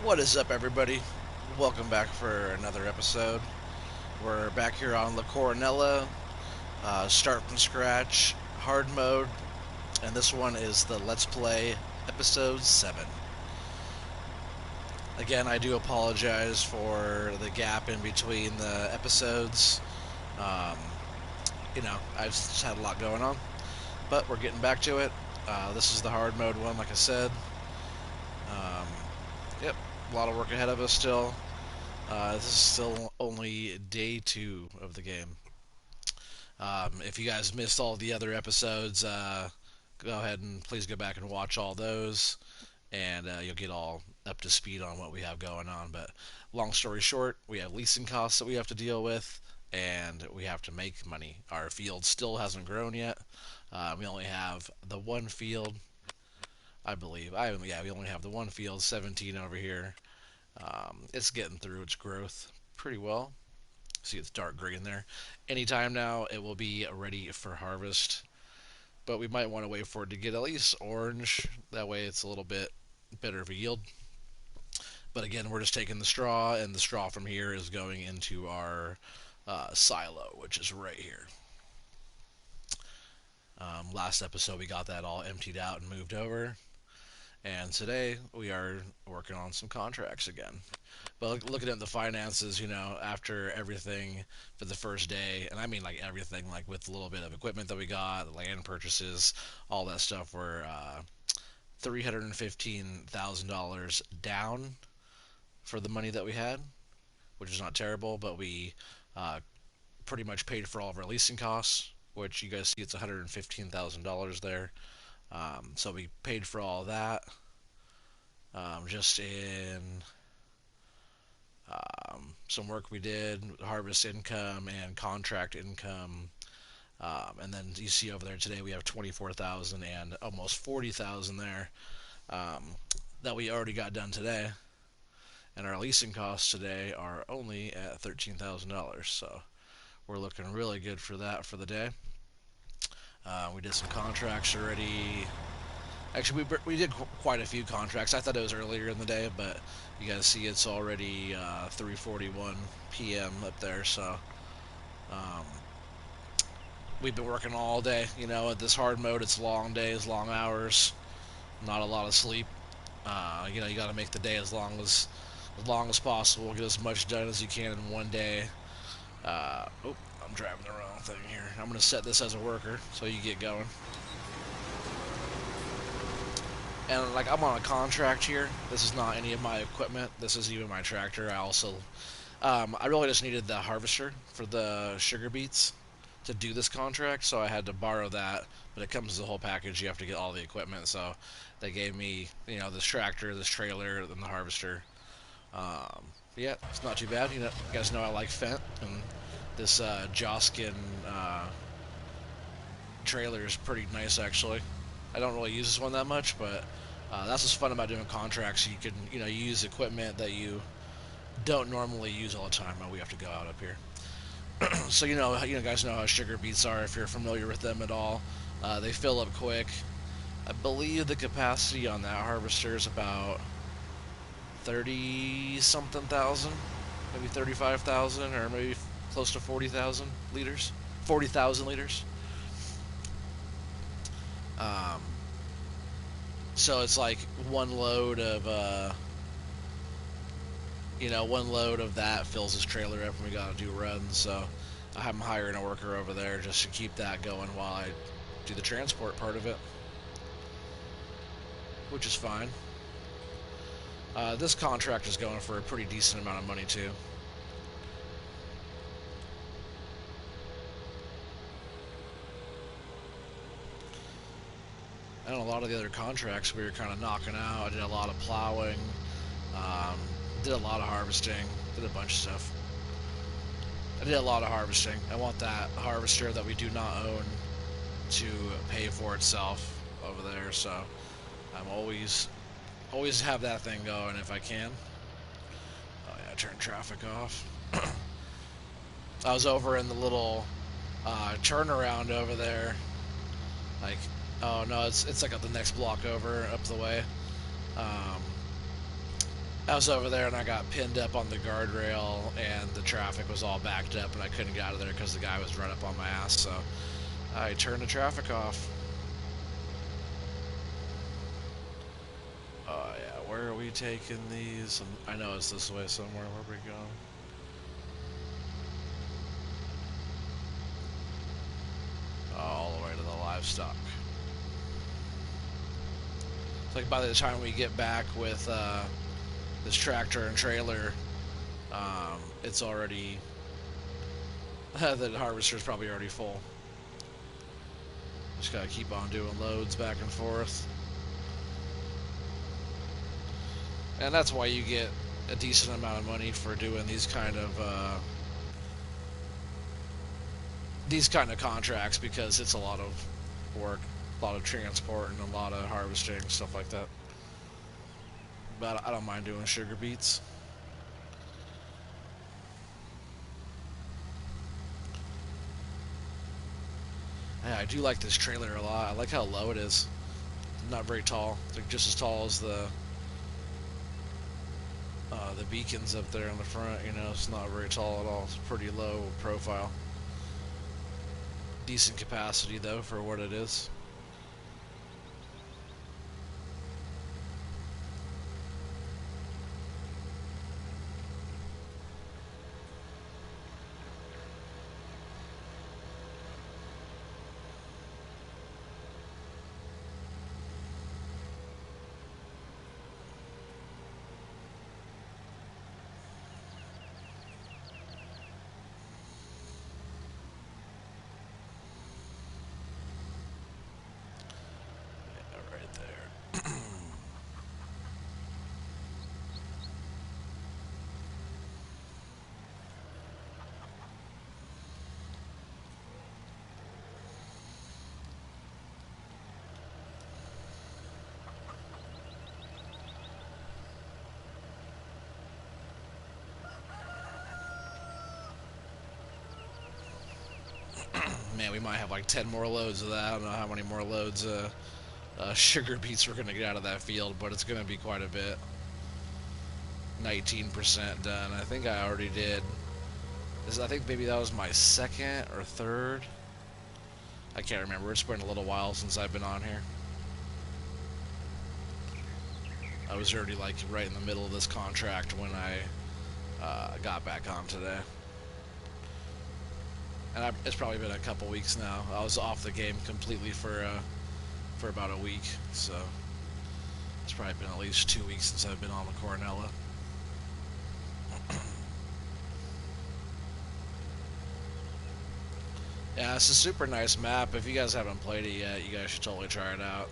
What is up, everybody? Welcome back for another episode. We're back here on La Coronella, start from scratch, hard mode, and this one is the Let's Play episode 7. Again, I do apologize for the gap in between the episodes. Um, I've just had a lot going on, but we're getting back to it. This is the hard mode one, like I said. Um, yep, a lot of work ahead of us still. This is still only day 2 of the game. If you guys missed all the other episodes, go ahead and please go back and watch all those, and you'll get all up to speed on what we have going on. But long story short, we have leasing costs that we have to deal with, and we have to make money. Our field still hasn't grown yet. We only have the one field, I believe. Yeah, we only have the one field, 17 over here. It's getting through its growth pretty well. See, it's dark green there. Anytime now, it will be ready for harvest. But we might want to wait for it to get at least orange. That way, it's a little bit better of a yield. But again, we're just taking the straw, and the straw from here is going into our silo, which is right here. Last episode, we got that all emptied out and moved over. And today, we are working on some contracts again. But looking at the finances, after everything for the first day, and I mean like everything, like with a little bit of equipment that we got, land purchases, all that stuff, we're $315,000 down for the money that we had, which is not terrible, but we uh, pretty much paid for all of our leasing costs, which you guys see it's $115,000 there. So we paid for all that just in some work we did, harvest income and contract income. And then you see over there today we have 24,000 and almost 40,000 there that we already got done today. And our leasing costs today are only at $13,000. So we're looking really good for that for the day. We did some contracts already. Actually, we did quite a few contracts. I thought it was earlier in the day, but you guys see it's already 3:41 p.m. up there. So um, we've been working all day. At this hard mode, it's long days, long hours, not a lot of sleep. You got to make the day as long as possible. Get as much done as you can in one day. I'm driving the wrong thing here. I'm gonna set this as a worker so you get going. And like I'm on a contract here. This is not any of my equipment. This is even my tractor. I really just needed the harvester for the sugar beets to do this contract, so I had to borrow that. But it comes as a whole package. You have to get all the equipment. So they gave me, this tractor, this trailer, and the harvester. Yeah, it's not too bad. You guys know I like Fent, and this Joskin trailer is pretty nice actually. I don't really use this one that much, but that's what's fun about doing contracts. You can, use equipment that you don't normally use all the time. Oh, we have to go out up here. So guys know how sugar beets are if you're familiar with them at all. They fill up quick. I believe the capacity on that harvester is about 30 something thousand, maybe 35,000, or maybe close to 40,000 liters. 40,000 liters. Um, so it's like one load of that fills his trailer up, and we gotta do runs. So I'm hiring a worker over there just to keep that going while I do the transport part of it, which is fine. This contract is going for a pretty decent amount of money too. And a lot of the other contracts we were kind of knocking out. I did a lot of plowing, um, did a lot of harvesting, did a bunch of stuff. I did a lot of harvesting. I want that harvester that we do not own to pay for itself over there, so I'm always have that thing going if I can. Oh yeah, turn traffic off. I was over in the little turnaround over there. Like, oh no, it's like up the next block over, up the way. Um, I was over there and I got pinned up on the guardrail and the traffic was all backed up and I couldn't get out of there because the guy was right up on my ass. So I turned the traffic off. Oh yeah, where are we taking these? I know it's this way somewhere. Where are we going? All the way to the livestock. It's like by the time we get back with this tractor and trailer, it's already the harvester's probably already full. Just gotta keep on doing loads back and forth, and that's why you get a decent amount of money for doing these kind of contracts, because it's a lot of work, a lot of transport, and a lot of harvesting, stuff like that. But I don't mind doing sugar beets. Yeah, I do like this trailer a lot. I like how low it is. Not very tall. It's like just as tall as the beacons up there on the front. You know, it's not very tall at all. It's pretty low profile. Decent capacity though for what it is. Man, we might have like 10 more loads of that. I don't know how many more loads sugar beets we're going to get out of that field, but it's going to be quite a bit. 19% done. I think I already did. I think maybe that was my second or third. I can't remember. It's been a little while since I've been on here. I was already like right in the middle of this contract when I got back on today. And it's probably been a couple weeks now. I was off the game completely for about a week, so it's probably been at least 2 weeks since I've been on the Coronella. Yeah, it's a super nice map. If you guys haven't played it yet, you guys should totally try it out.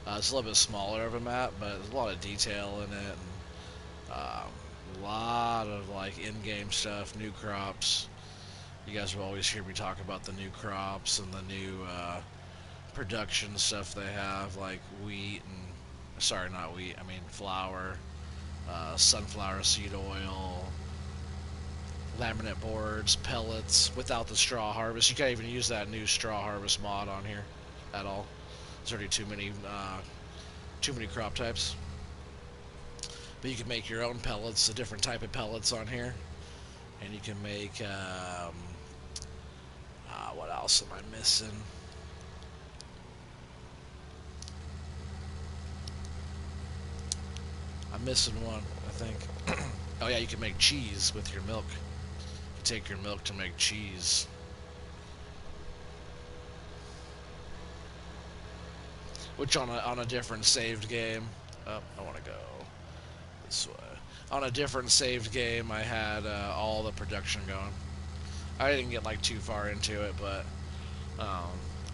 It's a little bit smaller of a map, but there's a lot of detail in it, and a lot of like in-game stuff, new crops. You guys will always hear me talk about the new crops and the new production stuff they have, like wheat and, sorry, not wheat, I mean flour, sunflower seed oil, laminate boards, pellets, without the straw harvest. You can't even use that new straw harvest mod on here at all. There's already too many crop types. But you can make your own pellets, a different type of pellets on here, and you can make what else am I missing? I'm missing one, I think. Oh yeah, you can make cheese with your milk. You take your milk to make cheese. Which on a different saved game. Oh, I want to go this way. On a different saved game, I had all the production going. I didn't get like too far into it, but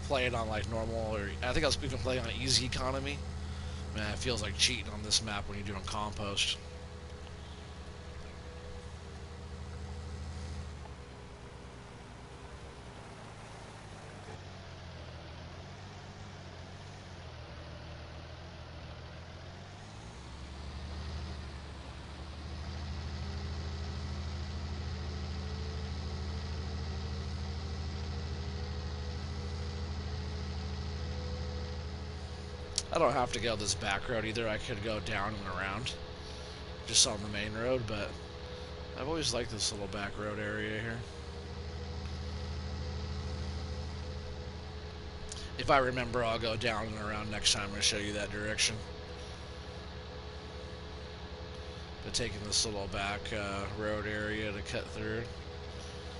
playing on like normal, or I think I was even playing on easy economy. Man, it feels like cheating on this map when you're doing compost. I don't have to go this back road either. I could go down and around. just on the main road, but I've always liked this little back road area here. If I remember, I'll go down and around next time and show you that direction. But taking this little back road area to cut through,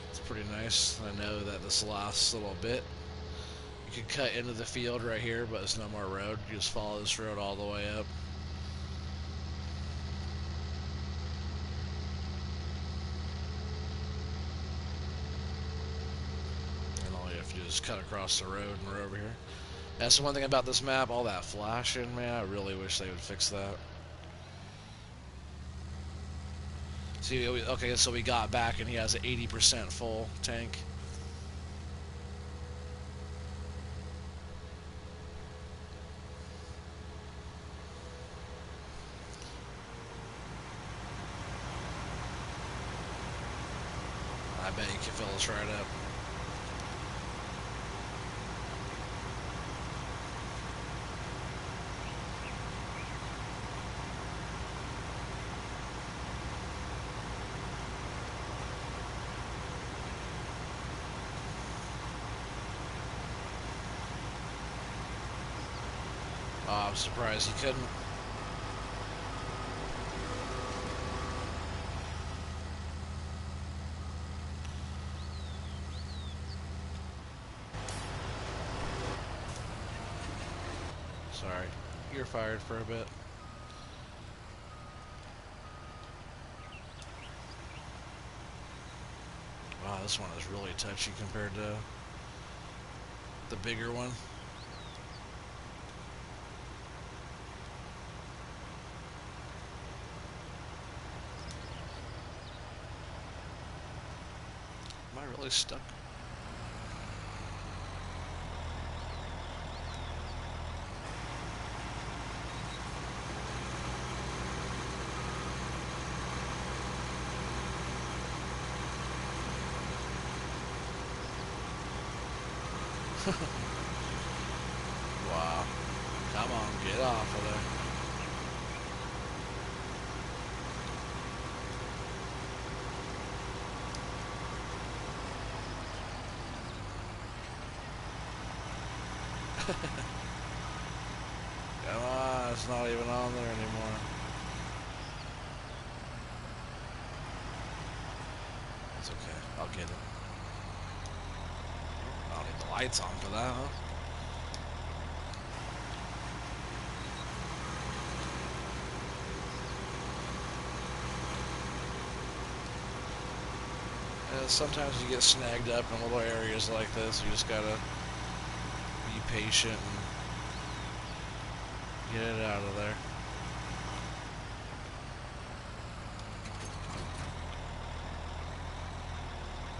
it's pretty nice. I know that this last little bit, you can cut into the field right here, but there's no more road. You just follow this road all the way up. And all you have to do is cut across the road and we're over here. That's the one thing about this map, all that flashing, man, I really wish they would fix that. See, okay, so we got back and he has an 80% full tank. I bet you can fill us right up. Oh, I'm surprised he couldn't. Sorry, you're fired for a bit. Wow, this one is really touchy compared to the bigger one. Am I really stuck? Wow. Come on, get off of there. Come on, it's not even on there anymore. It's okay, I'll get it. I don't need the lights on for that, huh? Sometimes you get snagged up in little areas like this. You just gotta be patient and get it out of there.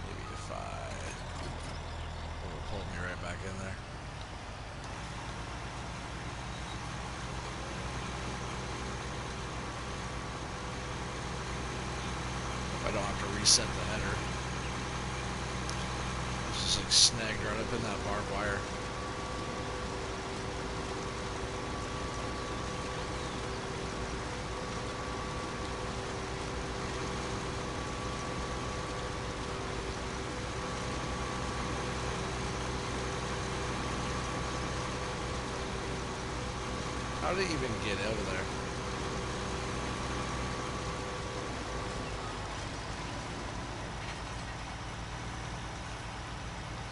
Maybe if it'll pull me right back in there. I don't have to reset the header. It's just like snagged right up in that barbed wire. How did he even get over there?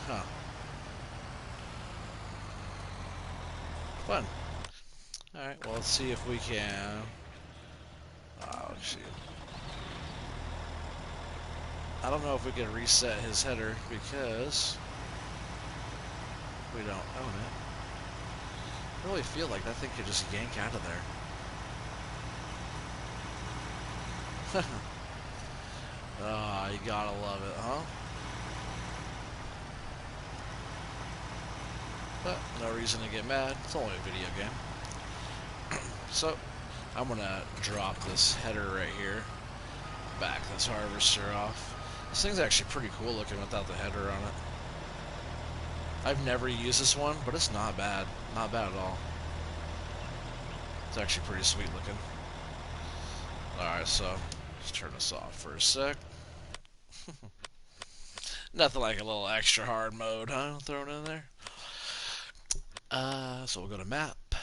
Huh. Fun. Alright, well, let's see if we can... Oh, shoot. I don't know if we can reset his header because we don't own it. I really feel like that thing could just yank out of there. Ah, you gotta love it, huh? But no reason to get mad. It's only a video game. So I'm gonna drop this header right here. Back this harvester off. This thing's actually pretty cool looking without the header on it. I've never used this one, but it's not bad. Not bad at all. It's actually pretty sweet looking. Alright, so let's turn this off for a sec. Nothing like a little extra hard mode, huh? Thrown in there. So we'll go to map,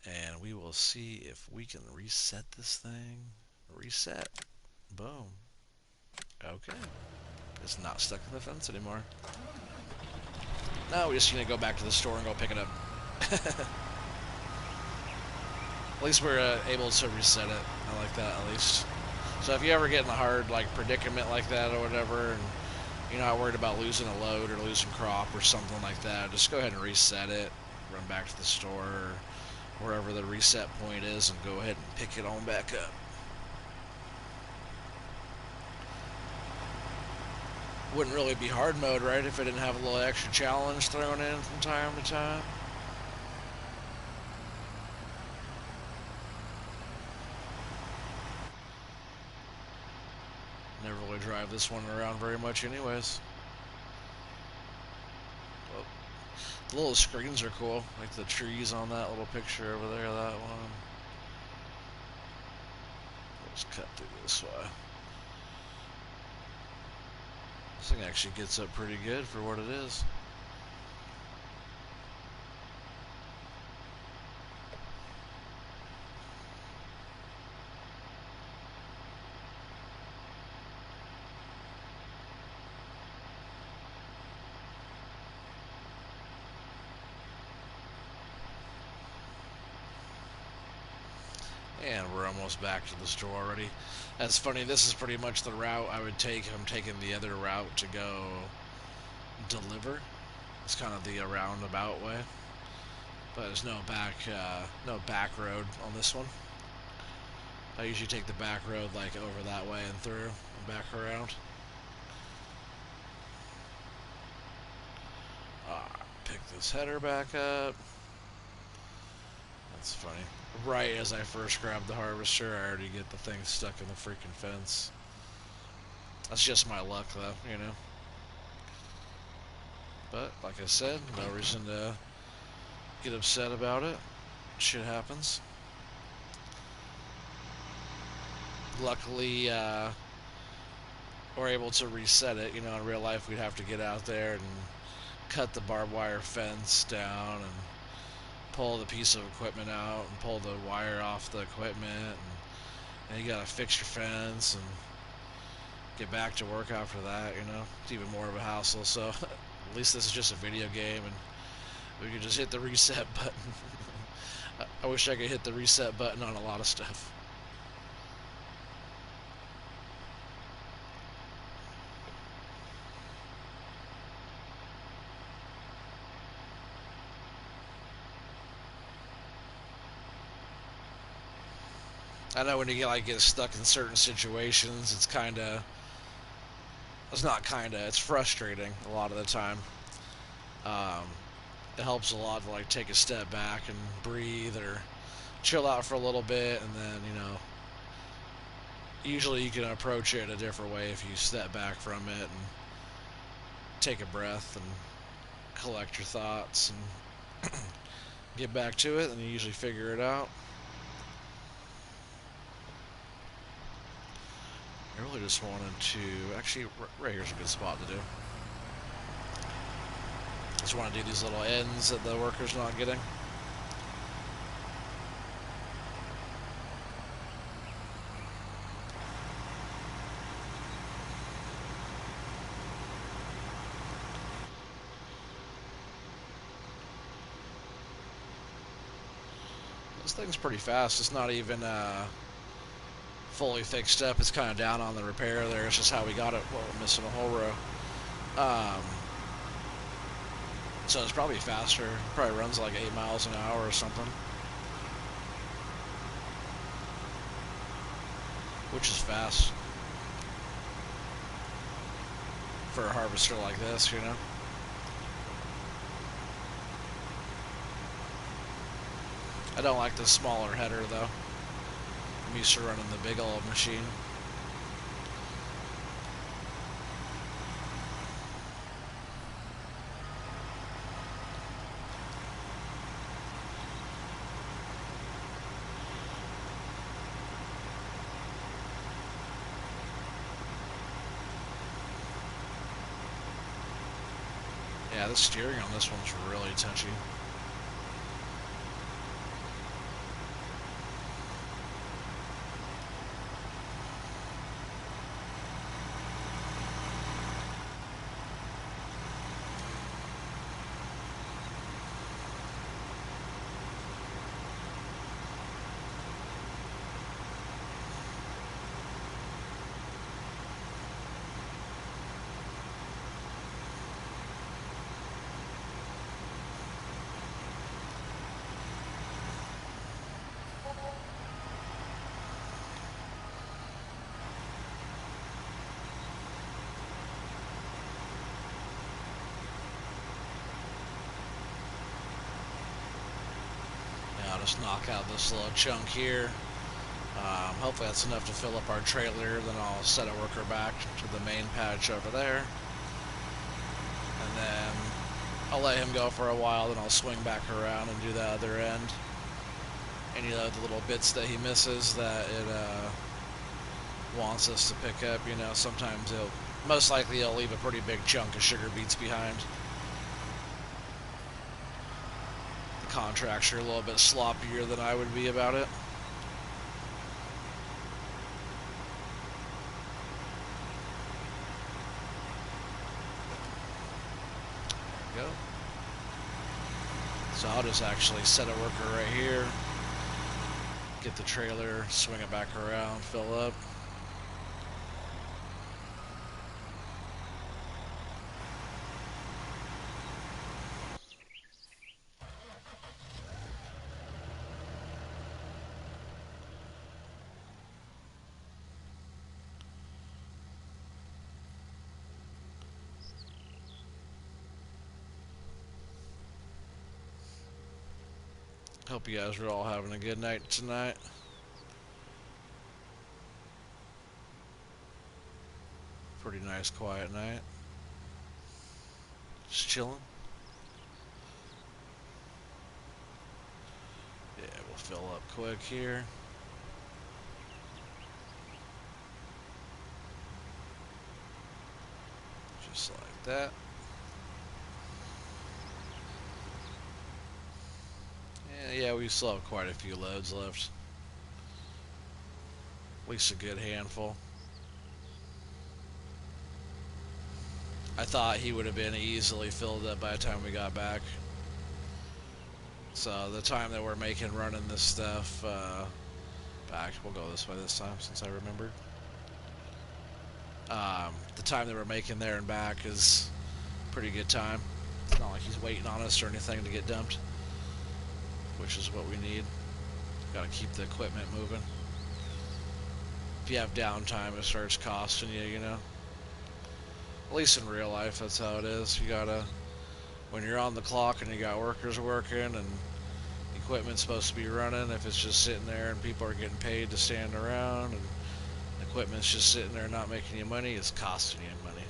and we will see if we can reset this thing. Reset. Boom. Okay. It's not stuck in the fence anymore. No, we're just gonna go back to the store and go pick it up. At least we're able to reset it. I like that, at least. So if you ever get in a hard like predicament like that or whatever, and you're not worried about losing a load or losing crop or something like that, just go ahead and reset it. Run back to the store or wherever the reset point is and go ahead and pick it on back up. Wouldn't really be hard mode, right, if it didn't have a little extra challenge thrown in from time to time. Never really drive this one around very much anyways. Well, the little screens are cool, like the trees on that little picture over there, that one. Let's cut through this way. This thing actually gets up pretty good for what it is. And we're almost back to the store already. That's funny, this is pretty much the route I would take if I'm taking the other route to go deliver. It's kind of the roundabout way. But there's no back road on this one. I usually take the back road like over that way and through and back around. Pick this header back up. That's funny. Right as I first grab the harvester, I already get the thing stuck in the freaking fence. That's just my luck, though, you know. But, like I said, no reason to get upset about it. Shit happens. Luckily, we're able to reset it. You know, in real life, we'd have to get out there and cut the barbed wire fence down and pull the piece of equipment out and pull the wire off the equipment, and you gotta fix your fence and get back to work after that, you know. It's even more of a hassle, so at least this is just a video game and we could just hit the reset button. I wish I could hit the reset button on a lot of stuff. I know when you get stuck in certain situations, it's frustrating a lot of the time. Um, it helps a lot to like take a step back and breathe or chill out for a little bit, and then usually you can approach it a different way if you step back from it and take a breath and collect your thoughts and get back to it, and you usually figure it out. I really just wanted to... Actually, right here's a good spot to do. Just want to do these little ends that the worker's not getting. This thing's pretty fast. It's not even fully fixed up. It's kind of down on the repair there. It's just how we got it. Well, we're missing a whole row. So it's probably faster. It probably runs like 8 miles an hour or something. Which is fast. For a harvester like this, you know. I don't like the smaller header though. I'm used to running the big old machine. Yeah, the steering on this one's really touchy. I'll just knock out this little chunk here. Hopefully that's enough to fill up our trailer. Then I'll set a worker back to the main patch over there. And then I'll let him go for a while, then I'll swing back around and do the other end. Any of the little bits that he misses that it wants us to pick up, you know, sometimes most likely he'll leave a pretty big chunk of sugar beets behind. The contracts are a little bit sloppier than I would be about it. There we go. So I'll just actually set a worker right here, get the trailer, swing it back around, fill up. Hope you guys are all having a good night tonight. Pretty nice, quiet night. Just chilling. Yeah, we'll fill up quick here. Just like that. Yeah, we still have quite a few loads left. At least a good handful. I thought he would have been easily filled up by the time we got back. So the time that we're making running this stuff back, we'll go this way this time since I remembered. The time that we're making there and back is pretty good time. It's not like he's waiting on us or anything to get dumped, which is what we need. Got to keep the equipment moving. If you have downtime, it starts costing you, you know. At least in real life, that's how it is. You gotta, when you're on the clock and you got workers working and equipment's supposed to be running, if it's just sitting there and people are getting paid to stand around and equipment's just sitting there not making you money, it's costing you money.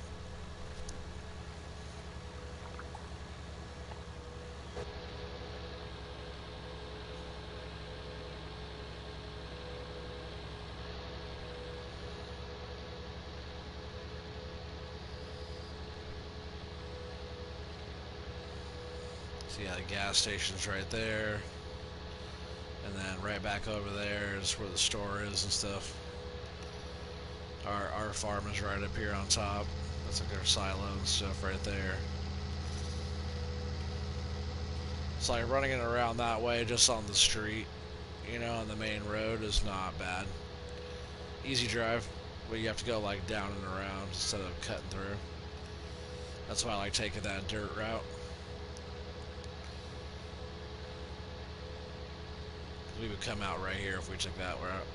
So yeah, the gas station's right there. And then right back over there is where the store is and stuff. Our farm is right up here on top. That's like our silo and stuff right there. It's like running it around that way just on the street, you know, on the main road is not bad. Easy drive, but you have to go like down and around instead of cutting through. That's why I like taking that dirt route. We would come out right here if we took that route.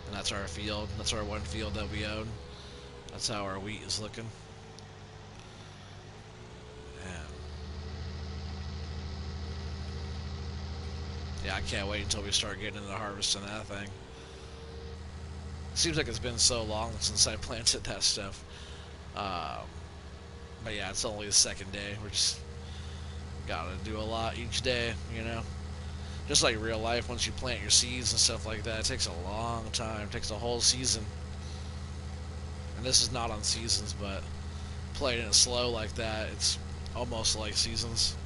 And that's our field. That's our one field that we own. That's how our wheat is looking. Yeah, I can't wait until we start getting into harvesting that thing. It seems like it's been so long since I planted that stuff. But yeah, it's only the second day. We're just gotta do a lot each day, you know. Just like real life, once you plant your seeds and stuff like that, it takes a long time. It takes a whole season. And this is not on seasons, but playing it slow like that, almost like seasons.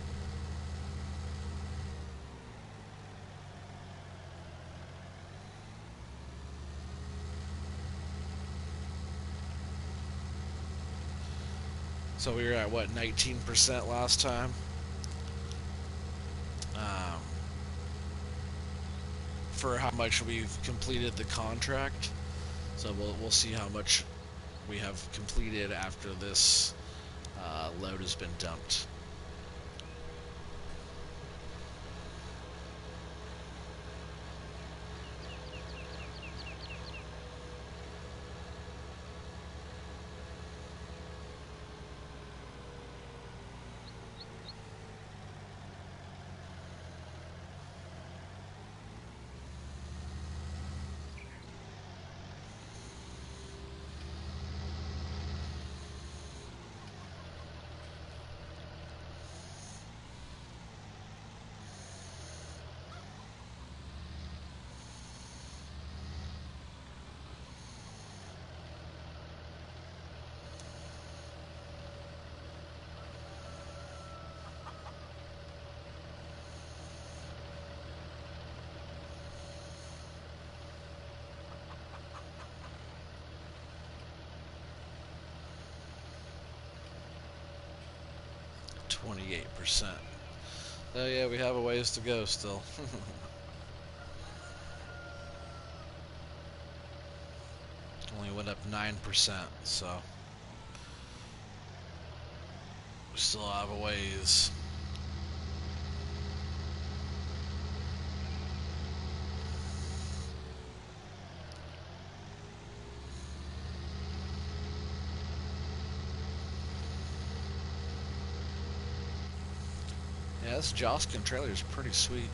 So we were at what, 19% last time. Um, for how much we've completed the contract. So we'll see how much we have completed after this load has been dumped. 28%. Oh yeah, we have a ways to go still. Only went up 9%, so we still have a ways. Yeah, this Joskin trailer is pretty sweet.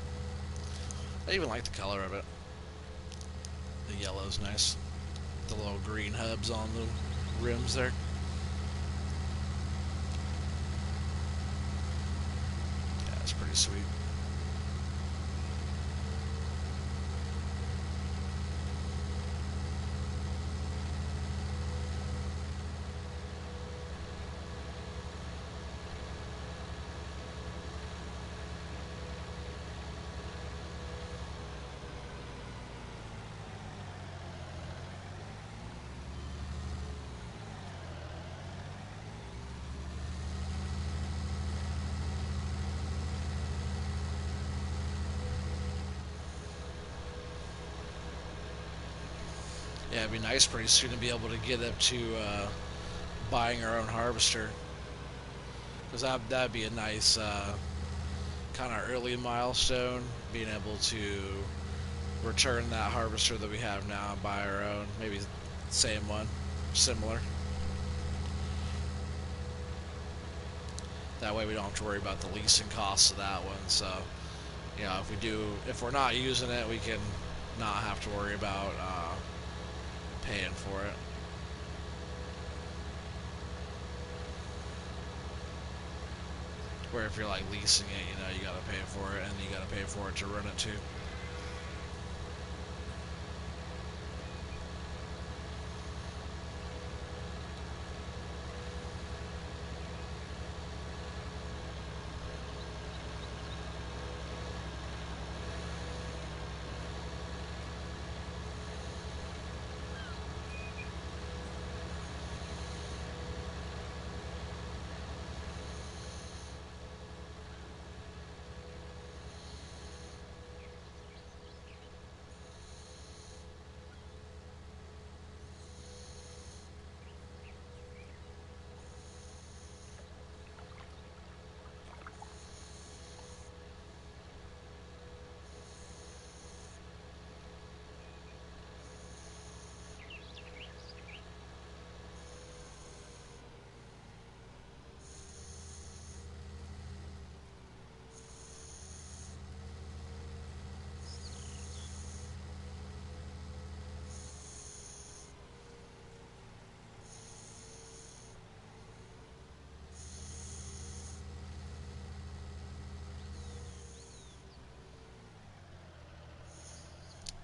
I even like the color of it. The yellow's nice. The little green hubs on the rims there. Yeah, it's pretty sweet. Yeah, it'd be nice pretty soon to be able to get up to buying our own harvester. Because that'd be a nice kind of early milestone, being able to return that harvester that we have now and buy our own. Maybe same one, similar. That way we don't have to worry about the leasing costs of that one. So, you know, if we're not using it, we can not have to worry about paying for it. Where if you're like leasing it, you know, you gotta pay for it, and you gotta pay for it to run it too.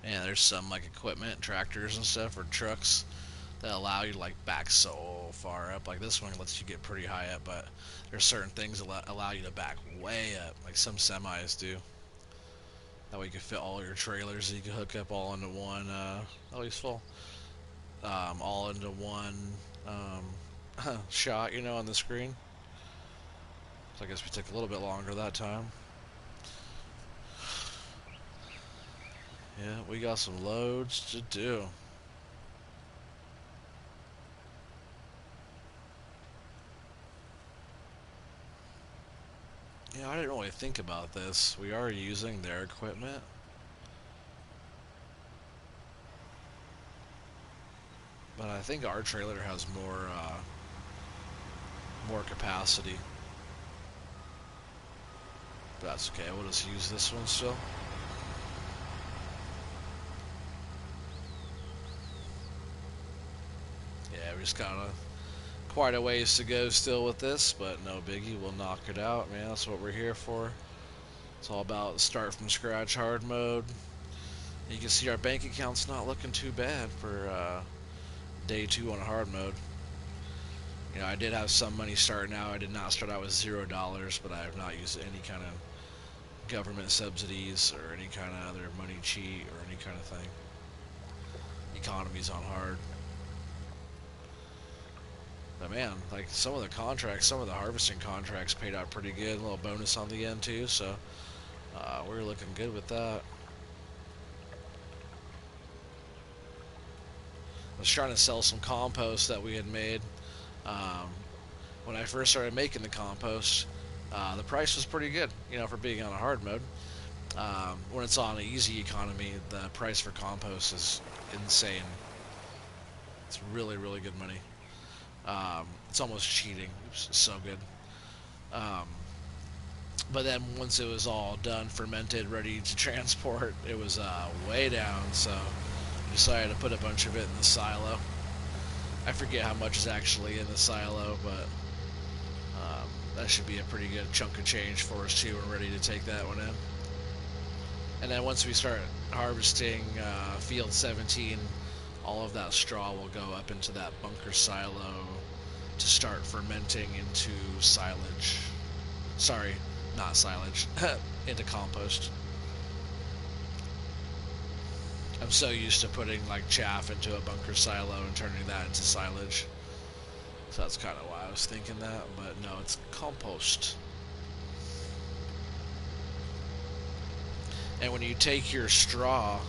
And there's some like equipment, tractors and stuff, or trucks that allow you to like back so far up. Like this one lets you get pretty high up, but there's certain things that allow you to back way up, like some semis do. That way you can fit all your trailers, and you can hook up all into one. Oh, he's full. All into one shot, on the screen. So I guess we took a little bit longer that time. Yeah, we got some loads to do. Yeah, I didn't really think about this. We are using their equipment. But I think our trailer has more capacity. But that's okay. We'll just use this one still. Yeah, we just got quite a ways to go still with this, but no biggie. We'll knock it out, man. That's what we're here for. It's all about start from scratch hard mode. You can see our bank account's not looking too bad for day 2 on hard mode. I did have some money starting out. I did not start out with $0, but I have not used any kind of government subsidies or any kind of other money cheat or any kind of thing. Economy's on hard. But man, like some of the contracts, some of the harvesting contracts paid out pretty good. A little bonus on the end too, so we're looking good with that. I was trying to sell some compost that we had made. Um, when I first started making the compost, the price was pretty good, for being on a hard mode. When it's on an easy economy, the price for compost is insane. It's really, really good money. It's almost cheating. It's so good. Um, but then once it was all done, fermented, ready to transport, it was way down. So I decided to put a bunch of it in the silo. I forget how much is actually in the silo, but that should be a pretty good chunk of change for us too. We're ready to take that one in. And then once we start harvesting field 17, all of that straw will go up into that bunker silo to start fermenting into silage. Sorry, not silage, into compost. I'm so used to putting like chaff into a bunker silo and turning that into silage. So that's kind of why I was thinking that, but no, it's compost. And when you take your straw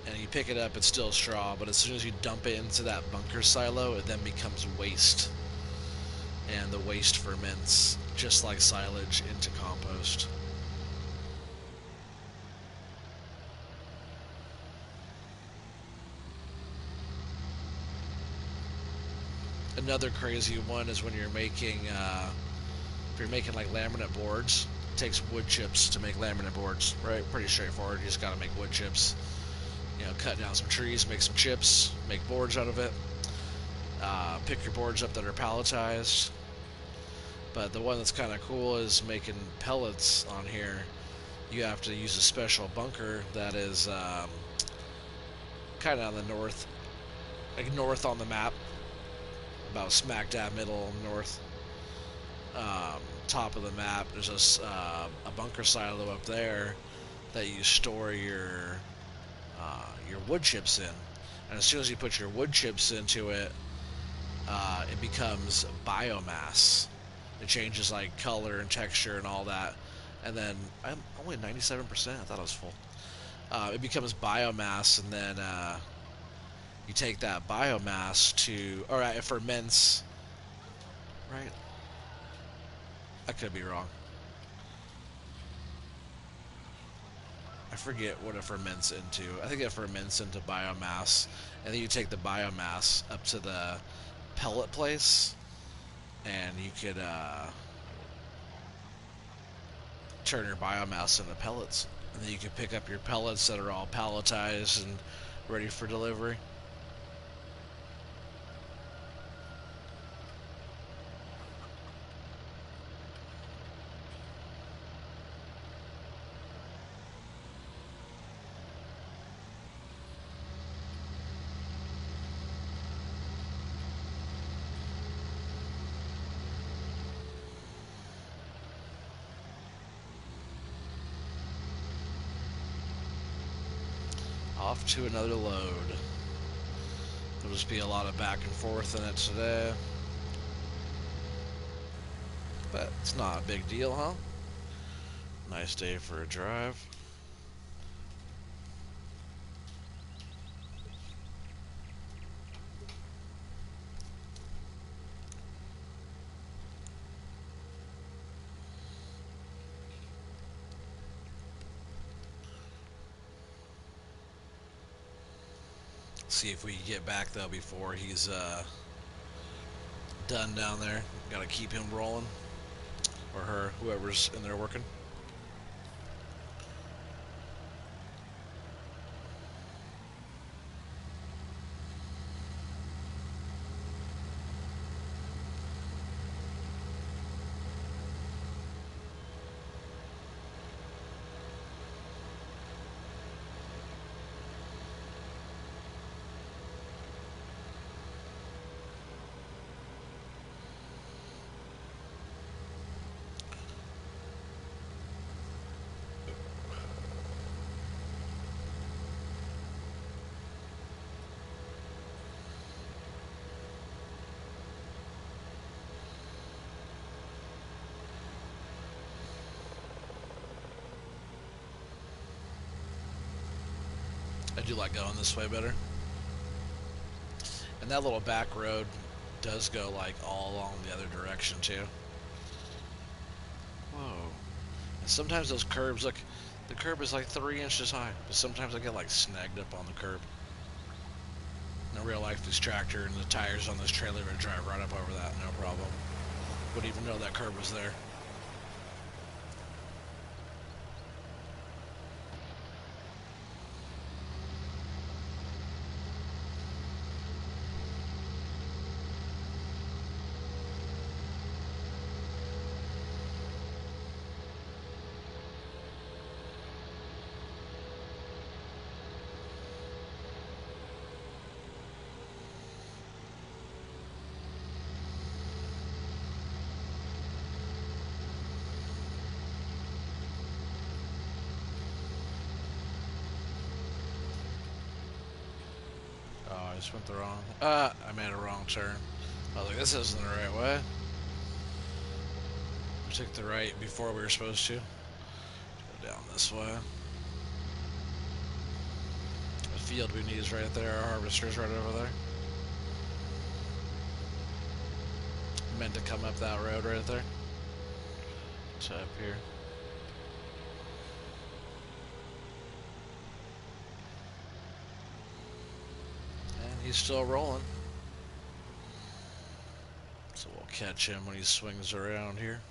and you pick it up, it's still straw, but as soon as you dump it into that bunker silo, it then becomes waste. And the waste ferments, just like silage, into compost. Another crazy one is when you're making, if you're making like laminate boards, it takes wood chips to make laminate boards, right? Pretty straightforward. You just gotta make wood chips. Cut down some trees, make some chips, make boards out of it. Pick your boards up that are palletized. But the one that's kind of cool is making pellets on here. You have to use a special bunker that is kind of on the north, like north on the map, about smack dab middle north, top of the map. There's a bunker silo up there that you store your wood chips in, and as soon as you put your wood chips into it, it becomes biomass. It changes like color and texture and all that. And then I'm only 97%. I thought I was full. It becomes biomass, and then you take that biomass to. All right, it ferments. Right? I could be wrong. I forget what it ferments into. I think it ferments into biomass, and then you take the biomass up to the pellet place, and you could turn your biomass into pellets, and then you can pick up your pellets that are all palletized and ready for delivery. off to another load. There'll just be a lot of back and forth in it today. But it's not a big deal, huh? Nice day for a drive. See if we can get back though before he's done down there. Gotta keep him rolling. Or her, whoever's in there working. I do like going this way better. And that little back road does go like all along the other direction too. Whoa. And sometimes those curbs, look, the curb is like 3 inches high, but sometimes I get like snagged up on the curb. In real life, this tractor and the tires on this trailer would drive right up over that, no problem. Wouldn't even know that curb was there. Oh, I just went the wrong... I made a wrong turn. I was like, this isn't the right way. We took the right before we were supposed to. Go down this way. The field we need is right there. Our harvester's right over there. Meant to come up that road right there. To up here. And he's still rolling. So we'll catch him when he swings around here.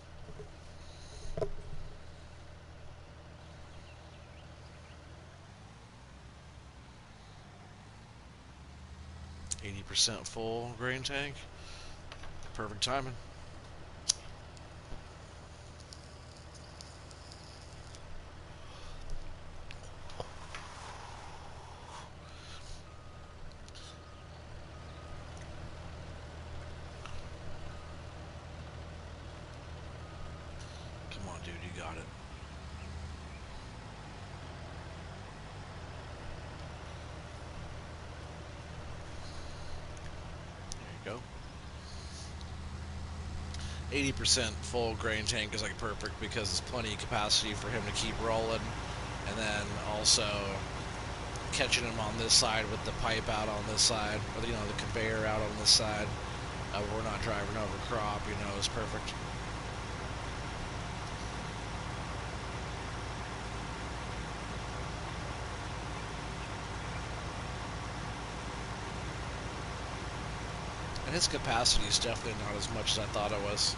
80% full grain tank. Perfect timing. Come on, dude, you got it. There you go. 80% full grain tank is like perfect because there's plenty of capacity for him to keep rolling, and then also catching him on this side with the pipe out on this side, or the conveyor out on this side. We're not driving over crop, is perfect. And his capacity is definitely not as much as I thought it was.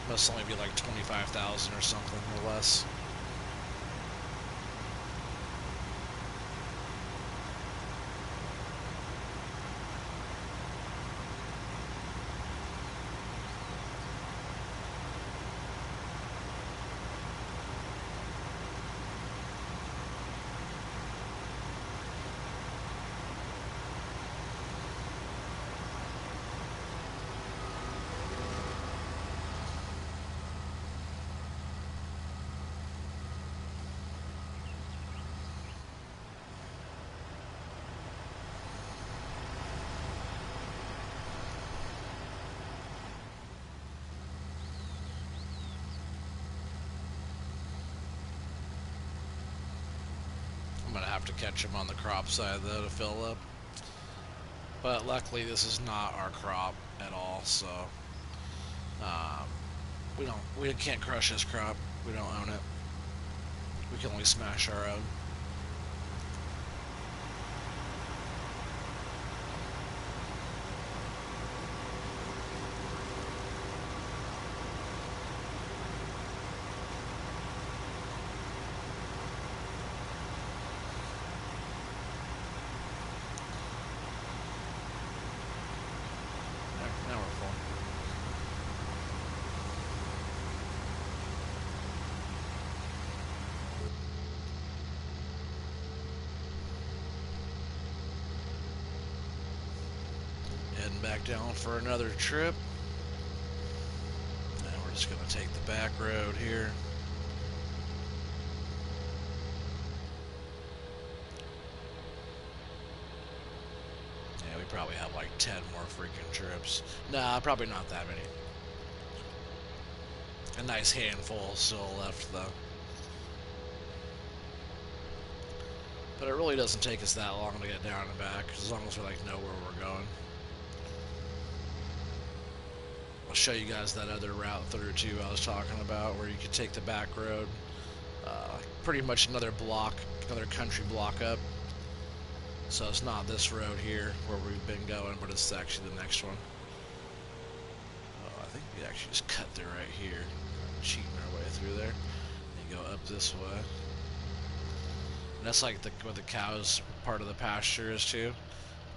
Must only be like 25,000 or something, or less. have to catch them on the crop side though to fill up. But luckily this is not our crop at all, so um, we can't crush this crop. We don't own it. We can only smash our own. Now we're full. Heading back down for another trip. Now we're just going to take the back road here. Yeah, we probably have like 10 more freaking trips. Nah, probably not that many. A nice handful still left though. But it really doesn't take us that long to get down and back, as long as we like know where we're going. I'll show you guys that other route through too I was talking about, where you could take the back road, pretty much another block, another country block up. So it's not this road here where we've been going, but it's actually the next one. Oh, I think we actually just cut through right here, cheating our way through there, and go up this way. And that's like where the cows part of the pasture is too.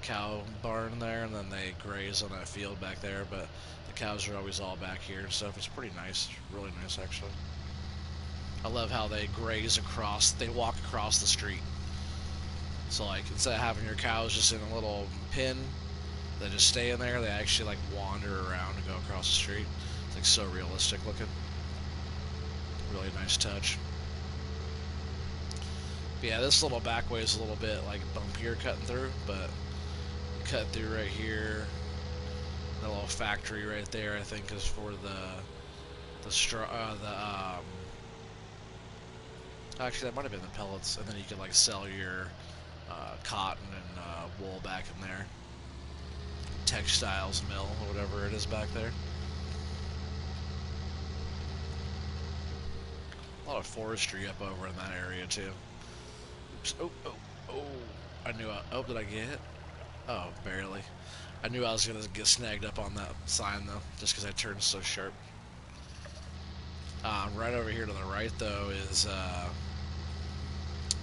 Cow barn there, and then they graze on that field back there, but the cows are always all back here and stuff. It's pretty nice, really nice actually. I love how they graze across, they walk across the street. So like, instead of having your cows just in a little pen that just stay in there, they actually like wander around and go across the street. It's like so realistic looking. Really nice touch. But yeah, this little back way is a little bit like bumpier cutting through, but cut through right here. The little factory right there, I think, is for the straw. Actually, that might have been the pellets, and then you could like sell your cotton and wool back in there. Textiles mill, or whatever it is back there. A lot of forestry up over in that area too. Oops. Oh, oh, oh! I knew. Oh, did I get it? Oh, barely. I knew I was gonna get snagged up on that sign though, just because I turned so sharp. Right over here to the right though is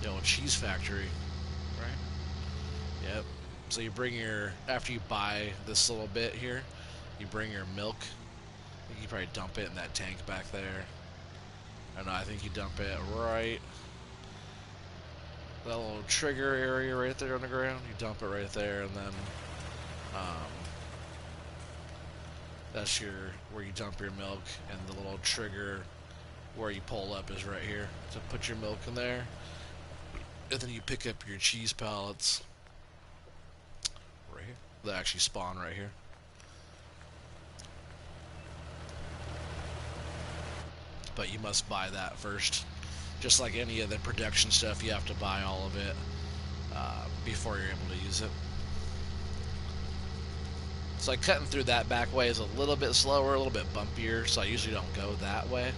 the old cheese factory, right? Yep. So you bring your, after you buy this little bit here, you bring your milk. I think you probably dump it in that tank back there. I don't know, I think you dump it right, that little trigger area right there on the ground. You dump it right there, and then that's where you dump your milk, and the little trigger where you pull up is right here. So put your milk in there, and then you pick up your cheese pallets right here. They actually spawn right here. But you must buy that first. Just like any of the production stuff, you have to buy all of it before you're able to use it. So like cutting through that back way is a little bit slower, a little bit bumpier, so I usually don't go that way.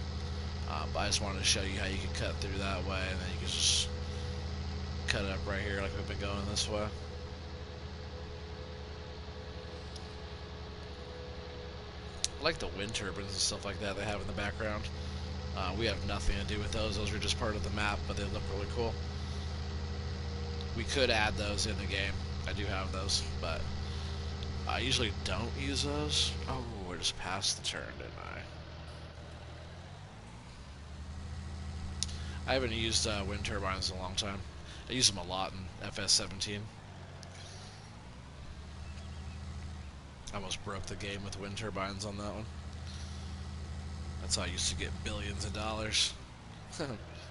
But I just wanted to show you how you can cut through that way, and then you can just cut it up right here like we've been going this way. I like the wind turbines and stuff like that they have in the background. We have nothing to do with those. Those are just part of the map, but they look really cool. We could add those in the game. I do have those, but I usually don't use those. Oh, we're just past the turn, didn't I? I haven't used wind turbines in a long time. I use them a lot in FS17. I almost broke the game with wind turbines on that one. That's how I used to get billions of dollars.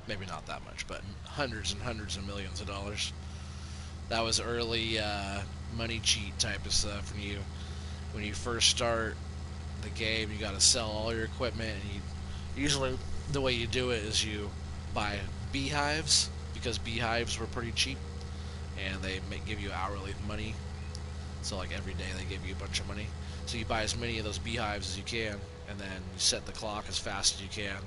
Maybe not that much, but hundreds and hundreds of millions of dollars. That was early money cheat type of stuff. When you first start the game, you got to sell all your equipment, and usually the way you do it is you buy beehives. because beehives were pretty cheap, and they give you hourly money. So like every day they give you a bunch of money. So you buy as many of those beehives as you can, and then you set the clock as fast as you can,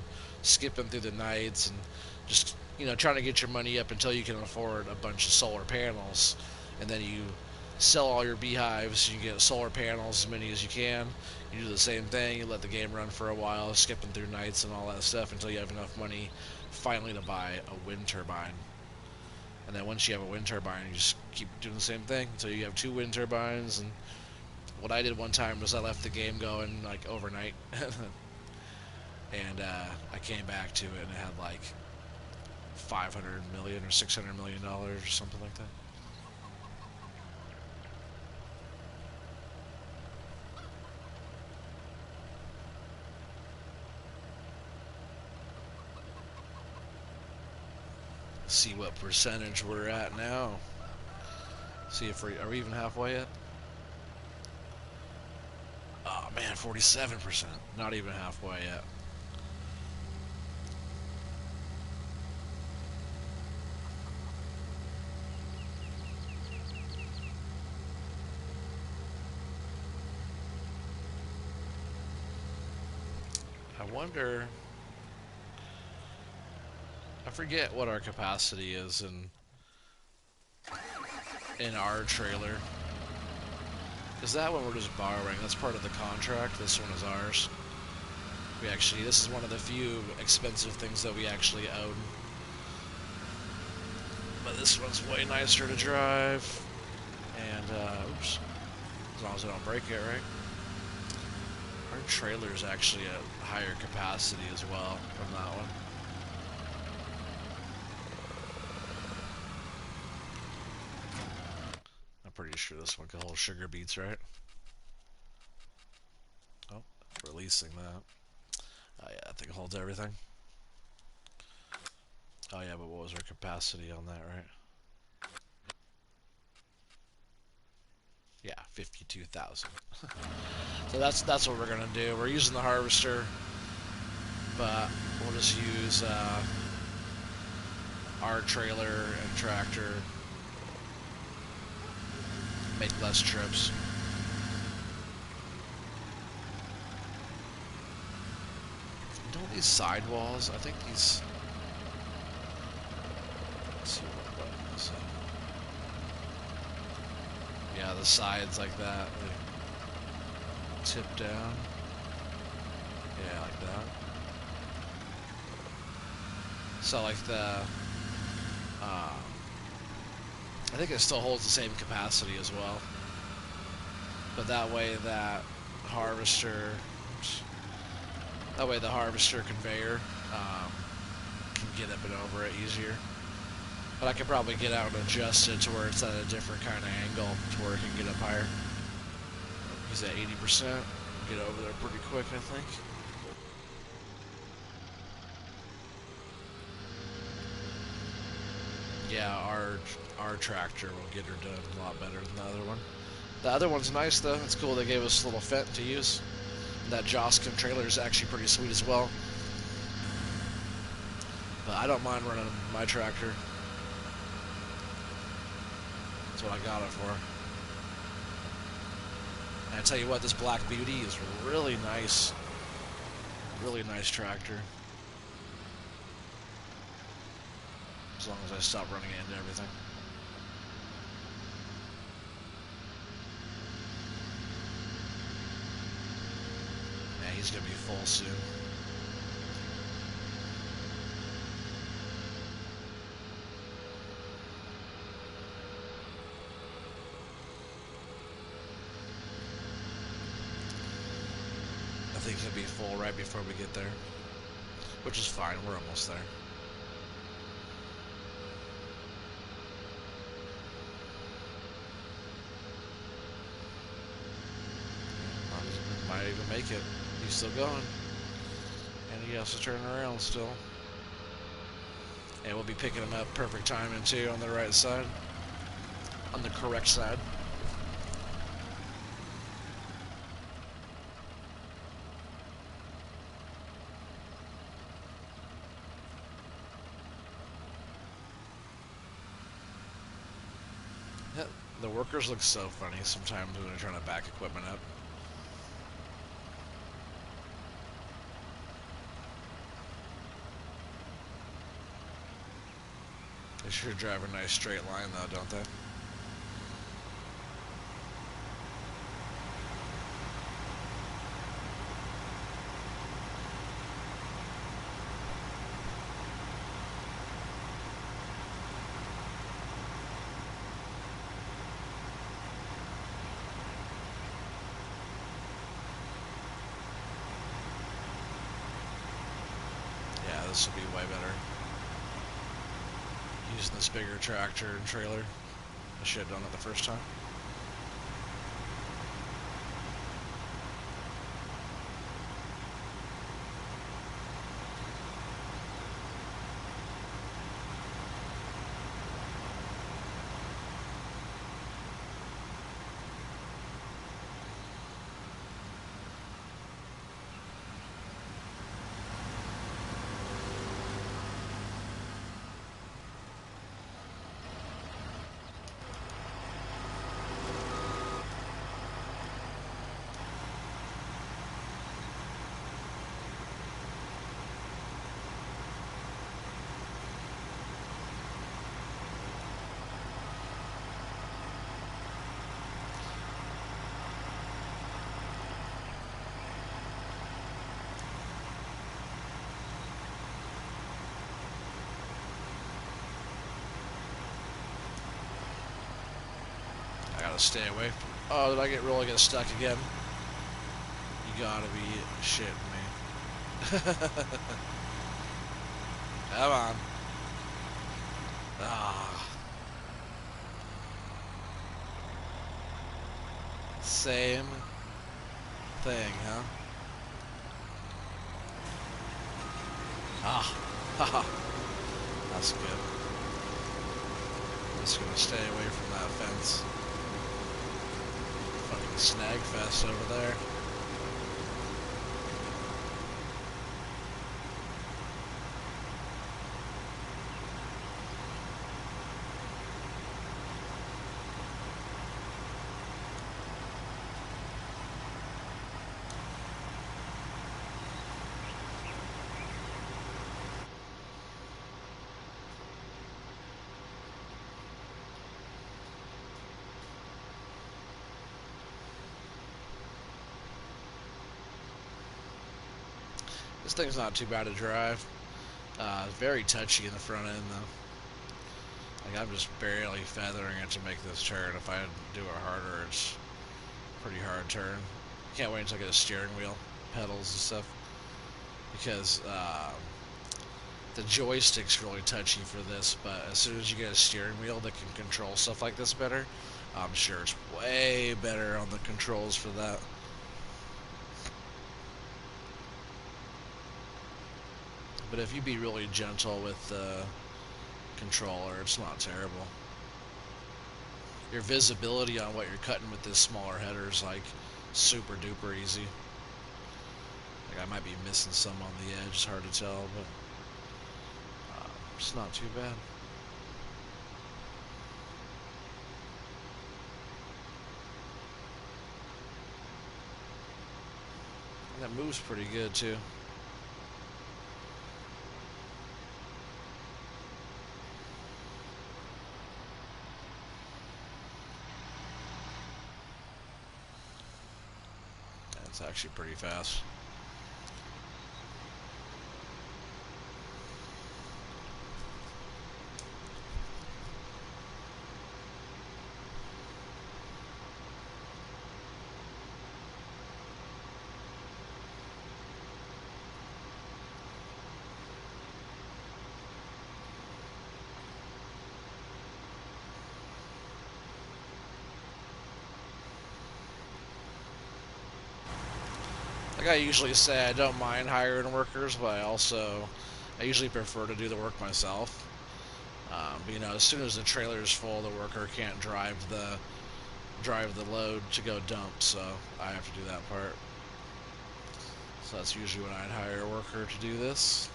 skipping through the nights and just trying to get your money up until you can afford a bunch of solar panels, and then you sell all your beehives. You get solar panels as many as you can. You do the same thing. You let the game run for a while, skipping through nights and all that stuff until you have enough money finally to buy a wind turbine. And then once you have a wind turbine, you just keep doing the same thing until you have 2 wind turbines. And what I did one time was I left the game going like overnight, and I came back to it and it had like 500 million or 600 million dollars or something like that. See what percentage we're at now. See if are we even halfway yet? Oh man, 47%. Not even halfway yet. I wonder. I forget what our capacity is in our trailer. Because that one we're just borrowing. That's part of the contract. This one is ours. This is one of the few expensive things that we actually own. But this one's way nicer to drive. And, oops. As long as I don't break it, right? Our trailer's actually at higher capacity as well from that one. I'm pretty sure this one can hold sugar beets, right? Oh, releasing that. Oh yeah, that thing holds everything. Oh yeah, but what was our capacity on that, right? Yeah, 52,000. So that's what we're gonna do. We're using the harvester, but we'll just use our trailer and tractor, make less trips. Don't these sidewalls? I think these. Let's see what button is it. Yeah, the sides like that, they tip down. Yeah, like that. So like I think it still holds the same capacity as well. But that way harvester, the harvester conveyor can get up and over it easier. But I could probably get out and adjust it to where it's at a different kind of angle to where it can get up higher. He's at 80%. Get over there pretty quick, I think. Yeah, our tractor will get her done a lot better than the other one. The other one's nice though. It's cool they gave us a little Fenton to use. And that Joskin trailer is actually pretty sweet as well. But I don't mind running my tractor. That's what I got it for. And I tell you what, this Black Beauty is really nice. Really nice tractor. As long as I stop running it into everything. Yeah, he's gonna be full soon. I think he'll be full right before we get there. Which is fine, we're almost there. Might even make it. He's still going. And he has to turn around still. And we'll be picking him up perfect timing too on the right side. On the correct side. workers look so funny sometimes when they're trying to back equipment up. They sure drive a nice straight line though, don't they? Yeah, this will be way better. Using this bigger tractor and trailer. I should have done it the first time. I gotta stay away. Oh, did I really get stuck again? You gotta be shitting me. Come on. Ah. Same thing, huh? Ah. Haha. That's good. I'm just gonna stay away from that fence. Fucking snag fest over there. This thing's not too bad to drive. Very touchy in the front end though. Like I'm just barely feathering it to make this turn. If I do it harder, it's a pretty hard turn. Can't wait until I get a steering wheel, pedals and stuff, because the joystick's really touchy for this. But as soon as you get a steering wheel that can control stuff like this better, I'm sure it's way better on the controls for that. But if you be really gentle with the controller, it's not terrible. Your visibility on what you're cutting with this smaller header is like super duper easy. Like I might be missing some on the edge, it's hard to tell, but it's not too bad. And that moves pretty good too. It's actually pretty fast. Like I usually say, I don't mind hiring workers, but I usually prefer to do the work myself. But, you know, as soon as the trailer is full, the worker can't drive the load to go dump, so I have to do that part. So that's usually when I'd hire a worker to do this.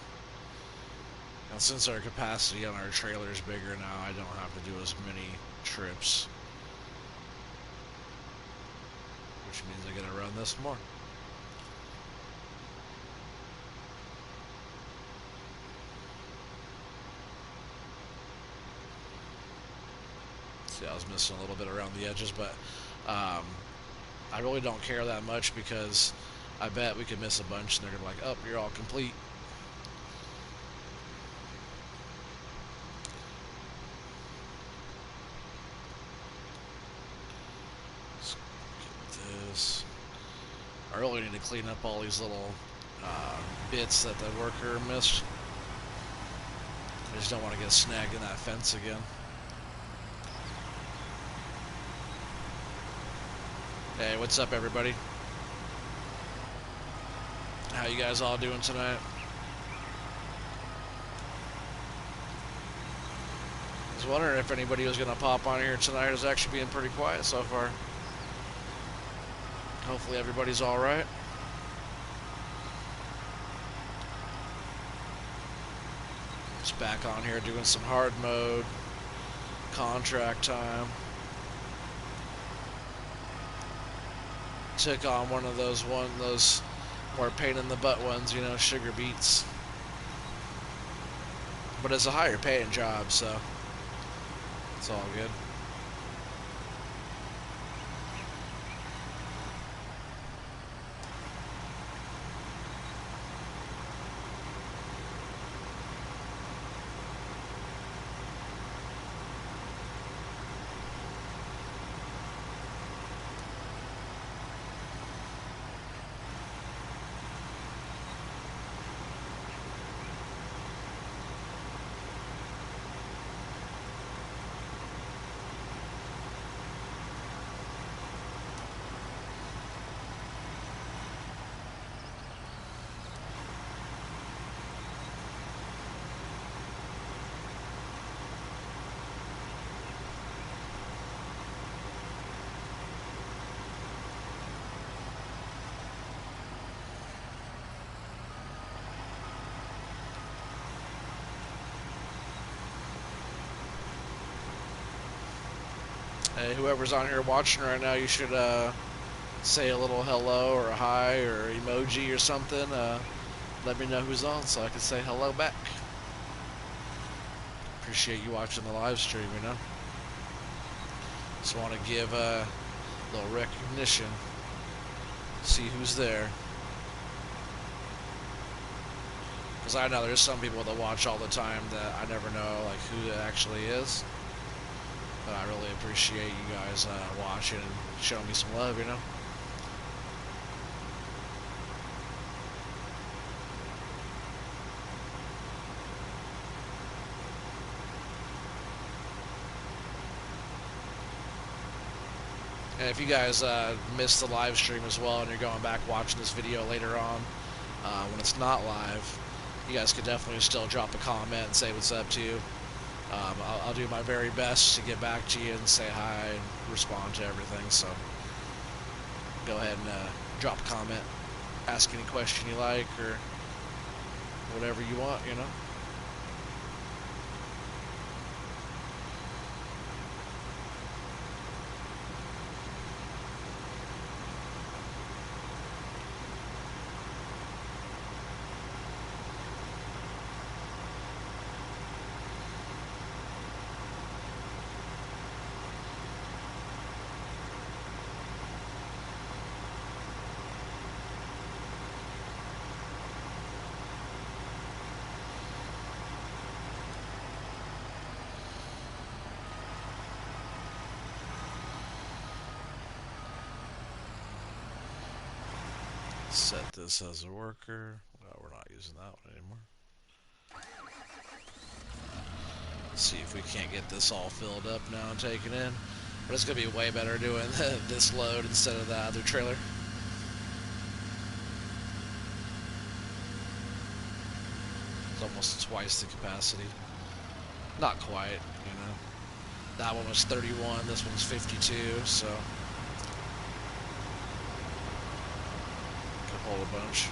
And since our capacity on our trailer is bigger now, I don't have to do as many trips. which means I gotta run this more. See, I was missing a little bit around the edges, but I really don't care that much because I bet we could miss a bunch and they're gonna be like, oh, you're all complete. Let's get this. I really need to clean up all these little bits that the worker missed. I just don't want to get snagged in that fence again. Hey, what's up, everybody? How you guys all doing tonight? I was wondering if anybody was going to pop on here tonight. It's actually being pretty quiet so far. Hopefully everybody's all right. Just back on here doing some hard mode, contract time. Took on one of those more pain in the butt ones, you know, sugar beets. But it's a higher paying job, so it's all good. Hey, whoever's on here watching right now, you should say a little hello or a hi or emoji or something. Let me know who's on so I can say hello back. Appreciate you watching the live stream, you know. Just want to give a little recognition. See who's there. Because I know there's some people that watch all the time that I never know like who it actually is. But I really appreciate you guys watching and showing me some love, you know. And if you guys missed the live stream as well and you're going back watching this video later on when it's not live, you guys could definitely still drop a comment and say what's up to you. I'll do my very best to get back to you and say hi and respond to everything, so go ahead and drop a comment, ask any question you like or whatever you want, you know. Set this as a worker. Well, we're not using that one anymore. Let's see if we can't get this all filled up now and taken in. But it's going to be way better doing this load instead of the other trailer. It's almost twice the capacity. Not quite, you know. That one was 31, this one's 52, so could hold a bunch.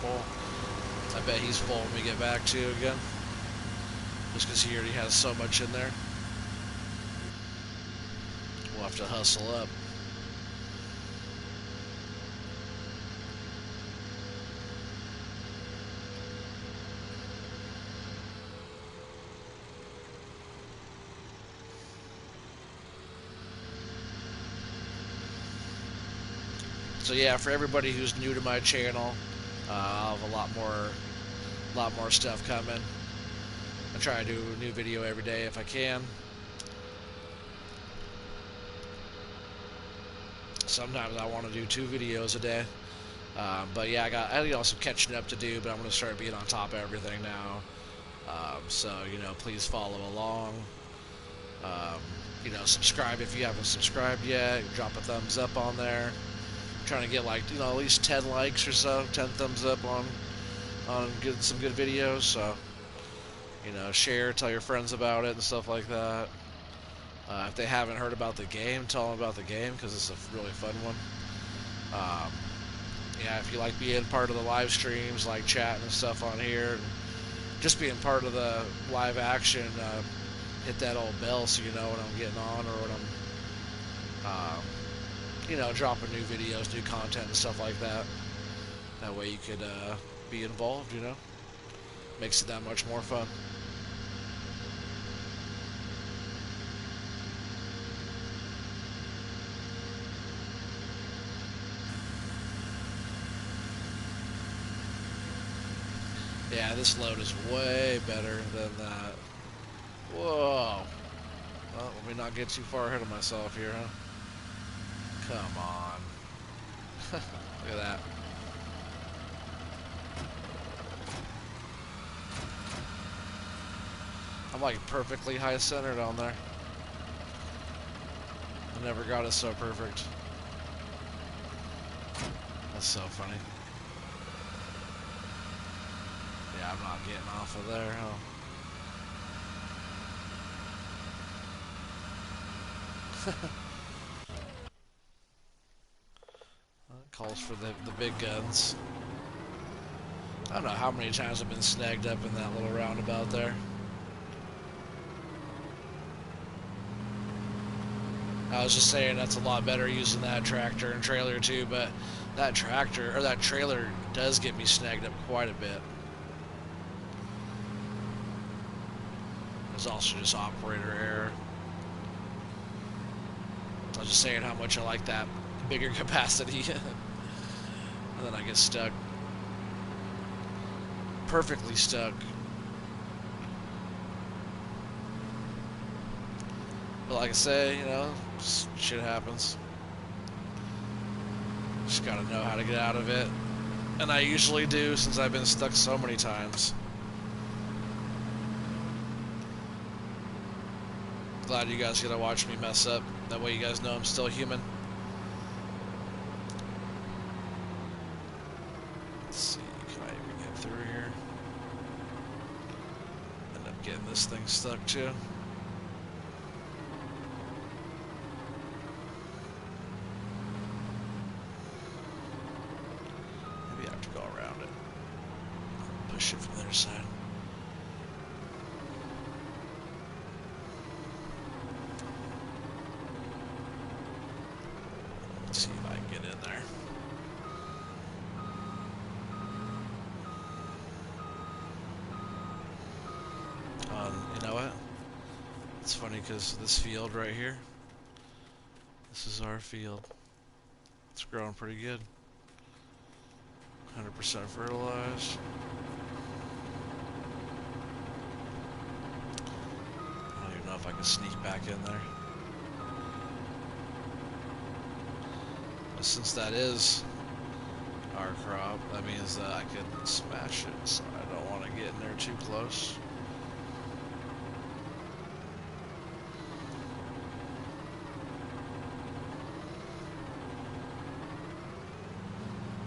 full. I bet he's full when we get back to you again. Just because he already has so much in there. We'll have to hustle up. So yeah, for everybody who's new to my channel, I'll have a lot more stuff coming. I try to do a new video every day if I can. Sometimes I want to do 2 videos a day. But yeah, I got some catching up to do, but I'm gonna start being on top of everything now. So please follow along. Subscribe if you haven't subscribed yet. Drop a thumbs up on there. I'm trying to get at least 10 likes or so, 10 thumbs up on some good videos. So share, tell your friends about it and stuff like that. If they haven't heard about the game, tell them about the game because it's a really fun one. Yeah, if you like being part of the live streams, like chatting and stuff on here, and just being part of the live action, hit that old bell so you know when I'm getting on or when I'm, dropping new videos, new content and stuff like that. That way you could be involved, Makes it that much more fun. Yeah, this load is way better than that. Whoa. Well, let me not get too far ahead of myself here, huh? Come on. Look at that. I'm like perfectly high centered on there. I never got it so perfect. That's so funny. Yeah, I'm not getting off of there, huh? Calls for the big guns. I don't know how many times I've been snagged up in that little roundabout there. I was just saying that's a lot better using that tractor and trailer too, but that trailer does get me snagged up quite a bit. It's also just operator error. I was just saying how much I like that bigger capacity. And then I get stuck. Perfectly stuck. But like I say, shit happens. Just gotta know how to get out of it. And I usually do since I've been stuck so many times. Glad you guys get to watch me mess up. That way you guys know I'm still human. Let's see, can I even get through here? End up getting this thing stuck too. Maybe I have to go around it. Push it from the other side. Let's see if I can get in there. You know what? It's funny because this field right here, this is our field. It's growing pretty good. 100% fertilized. I don't even know if I can sneak back in there. But since that is our crop, that means that I can smash it, so I don't want to get in there too close.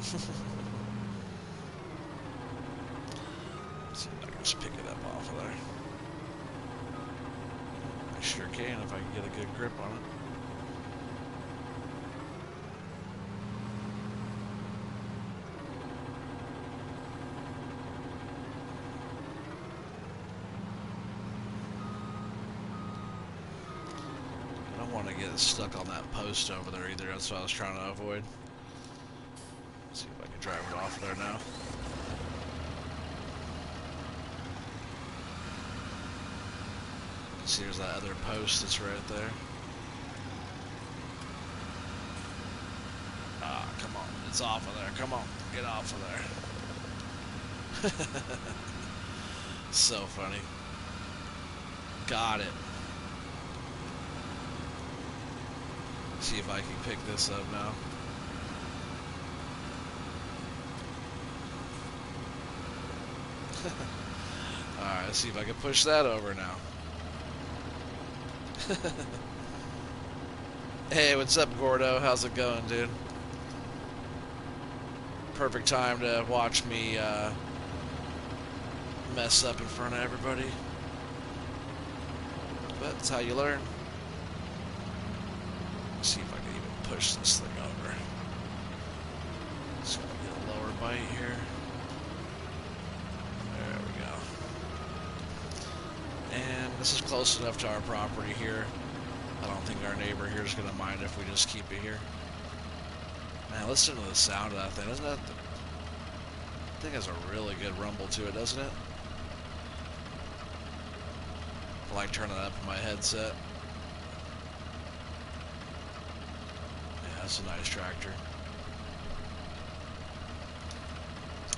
See if I can just pick it up off of there. I sure can if I can get a good grip on it. get stuck on that post over there either. That's what I was trying to avoid. Let's see if I can drive it off of there now. See, there's that other post that's right there. Ah, come on. It's off of there. Come on. Get off of there. So funny. Got it. See if I can pick this up now. Alright, let's see if I can push that over now. Hey, what's up, Gordo? How's it going, dude? Perfect time to watch me mess up in front of everybody. But that's how you learn. Let's see if I can even push this thing over. Just gonna get a lower bite here. There we go. And this is close enough to our property here. I don't think our neighbor here is gonna mind if we just keep it here. Man, listen to the sound of that thing. Isn't that the thing has a really good rumble to it, doesn't it? I like turning that up in my headset. Yeah, that's a nice tractor.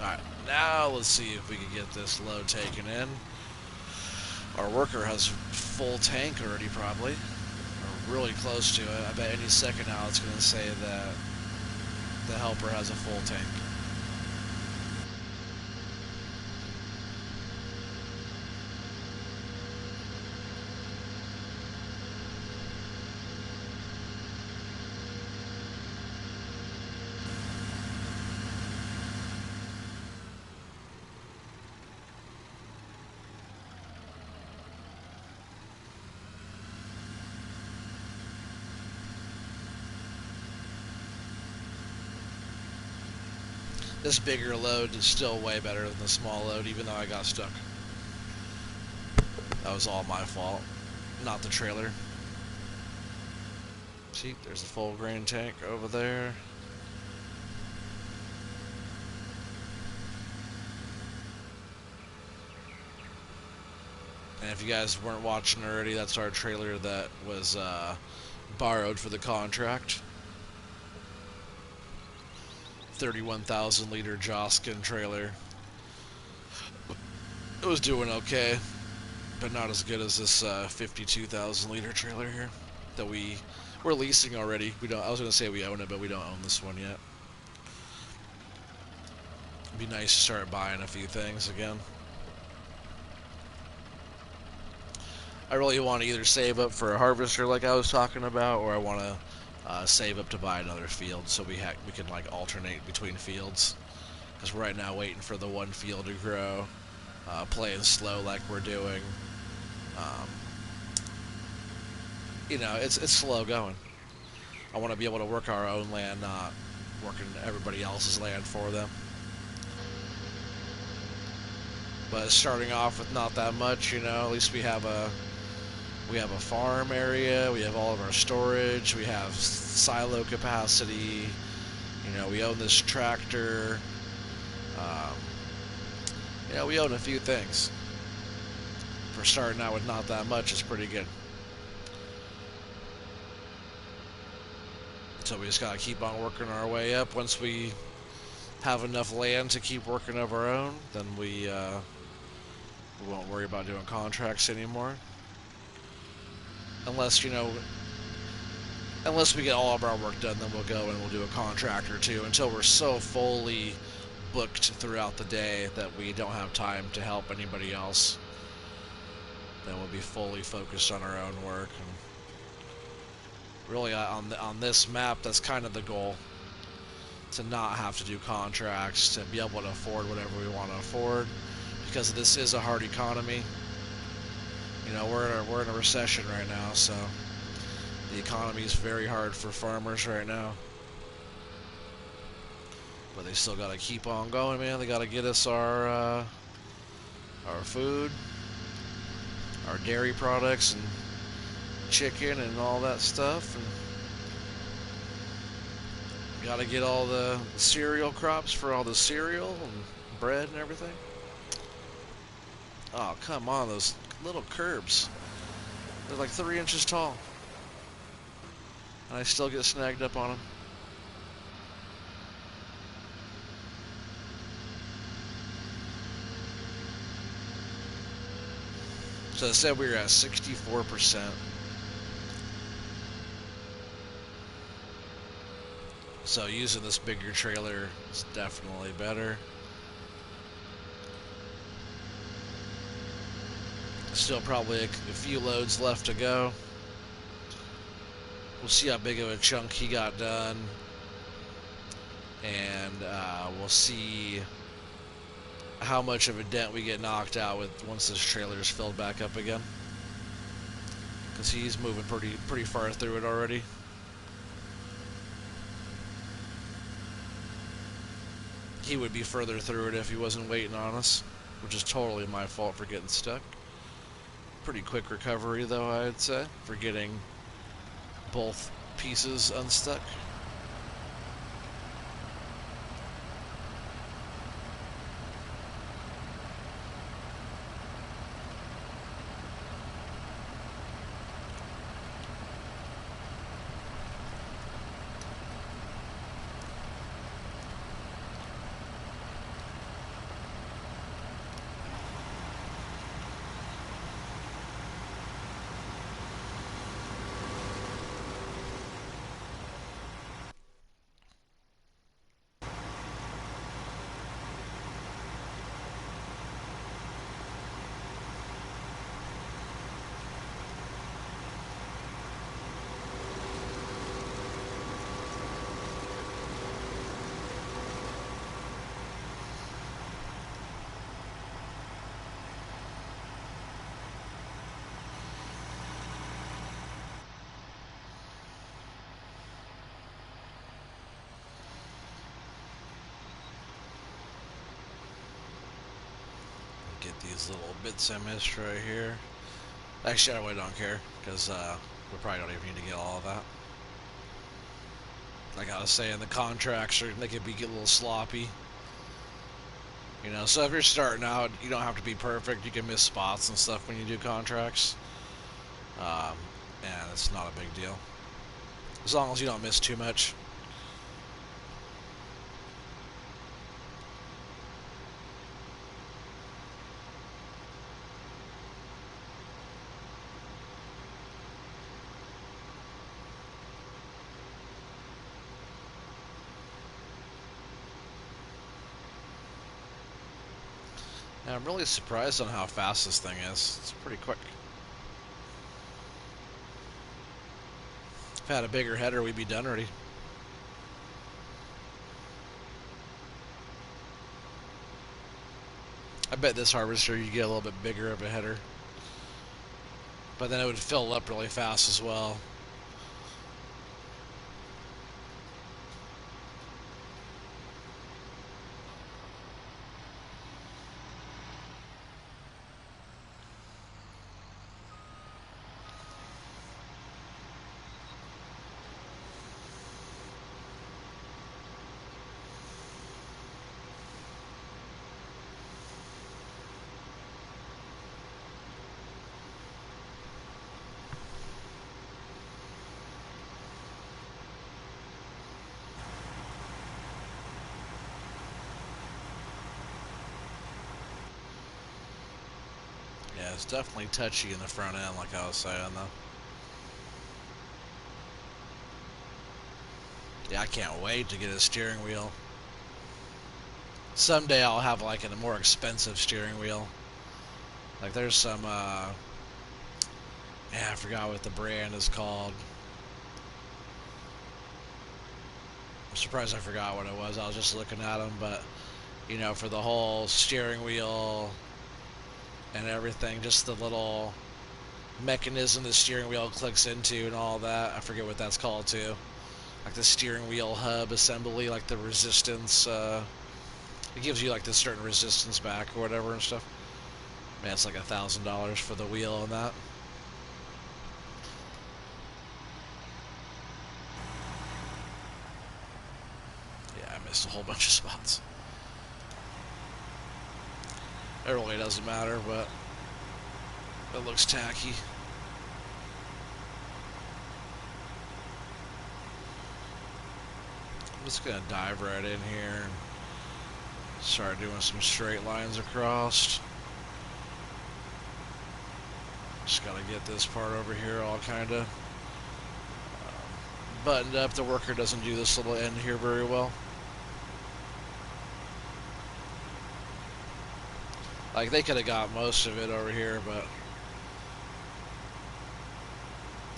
Alright, now let's see if we can get this load taken in. Our worker has full tank already, probably. Or really close to it. I bet any second now it's going to say that the helper has a full tank. This bigger load is still way better than the small load, even though I got stuck. That was all my fault, not the trailer. See, there's a full grain tank over there. And if you guys weren't watching already, that's our trailer that was borrowed for the contract. 31,000 liter Joskin trailer. It was doing okay, but not as good as this 52,000 liter trailer here that we're leasing already. We don't. I was gonna say we own it, but we don't own this one yet. It'd be nice to start buying a few things again. I really want to either save up for a harvester like I was talking about, or I want to save up to buy another field so we can like alternate between fields. Because we're right now waiting for the one field to grow, playing slow like we're doing. You know, it's slow going. I want to be able to work our own land, not working everybody else's land for them. But starting off with not that much, you know, at least we have a farm area, we have all of our storage, we have silo capacity, you know, we own this tractor, you know, we own a few things. For starting out with not that much, it's pretty good. So we just gotta keep on working our way up. Once we have enough land to keep working of our own, then we won't worry about doing contracts anymore. Unless, you know, unless we get all of our work done, then we'll go and we'll do a contract or two until we're so fully booked throughout the day that we don't have time to help anybody else. Then we'll be fully focused on our own work. And really, on this map, that's kind of the goal. To not have to do contracts, to be able to afford whatever we want to afford. Because this is a hard economy. You know, we're in a recession right now, so the economy is very hard for farmers right now. But they still gotta keep on going, man. They gotta get us our food, our dairy products, and chicken and all that stuff, and got to get all the cereal crops for all the cereal and bread and everything. Oh, come on, those little curbs. They're like 3 inches tall. And I still get snagged up on them. So I said we were at 64%. So using this bigger trailer is definitely better. Still probably a few loads left to go. We'll see how big of a chunk he got done. And we'll see how much of a dent we get knocked out with once this trailer is filled back up again. Because he's moving pretty far through it already. He would be further through it if he wasn't waiting on us, which is totally my fault for getting stuck. Pretty quick recovery though, I'd say, for getting both pieces unstuck. Get these little bits I missed right here. Actually, I really don't care, because we probably don't even need to get all of that. Like I was saying, the contracts they could get a little sloppy. You know, so if you're starting out, you don't have to be perfect. You can miss spots and stuff when you do contracts. And it's not a big deal. As long as you don't miss too much. And I'm really surprised on how fast this thing is. It's pretty quick. If I had a bigger header, we'd be done already. I bet this harvester you get a little bit bigger of a header. But then it would fill up really fast as well. Yeah, it's definitely touchy in the front end, like I was saying, though. Yeah, I can't wait to get a steering wheel. Someday I'll have like a more expensive steering wheel. Like there's some, yeah, I forgot what the brand is called. I'm surprised I forgot what it was. I was just looking at them, but you know, for the whole steering wheel and everything, just the little mechanism the steering wheel clicks into and all that. I forget what that's called too. Like the steering wheel hub assembly, like the resistance, it gives you like the certain resistance back or whatever and stuff. Man, it's like $1,000 for the wheel and that. missed a whole bunch of spots. It really doesn't matter, but it looks tacky. I'm just gonna dive right in here and start doing some straight lines across. Just gotta get this part over here all kinda buttoned up. The worker doesn't do this little end here very well. Like, they could have got most of it over here, but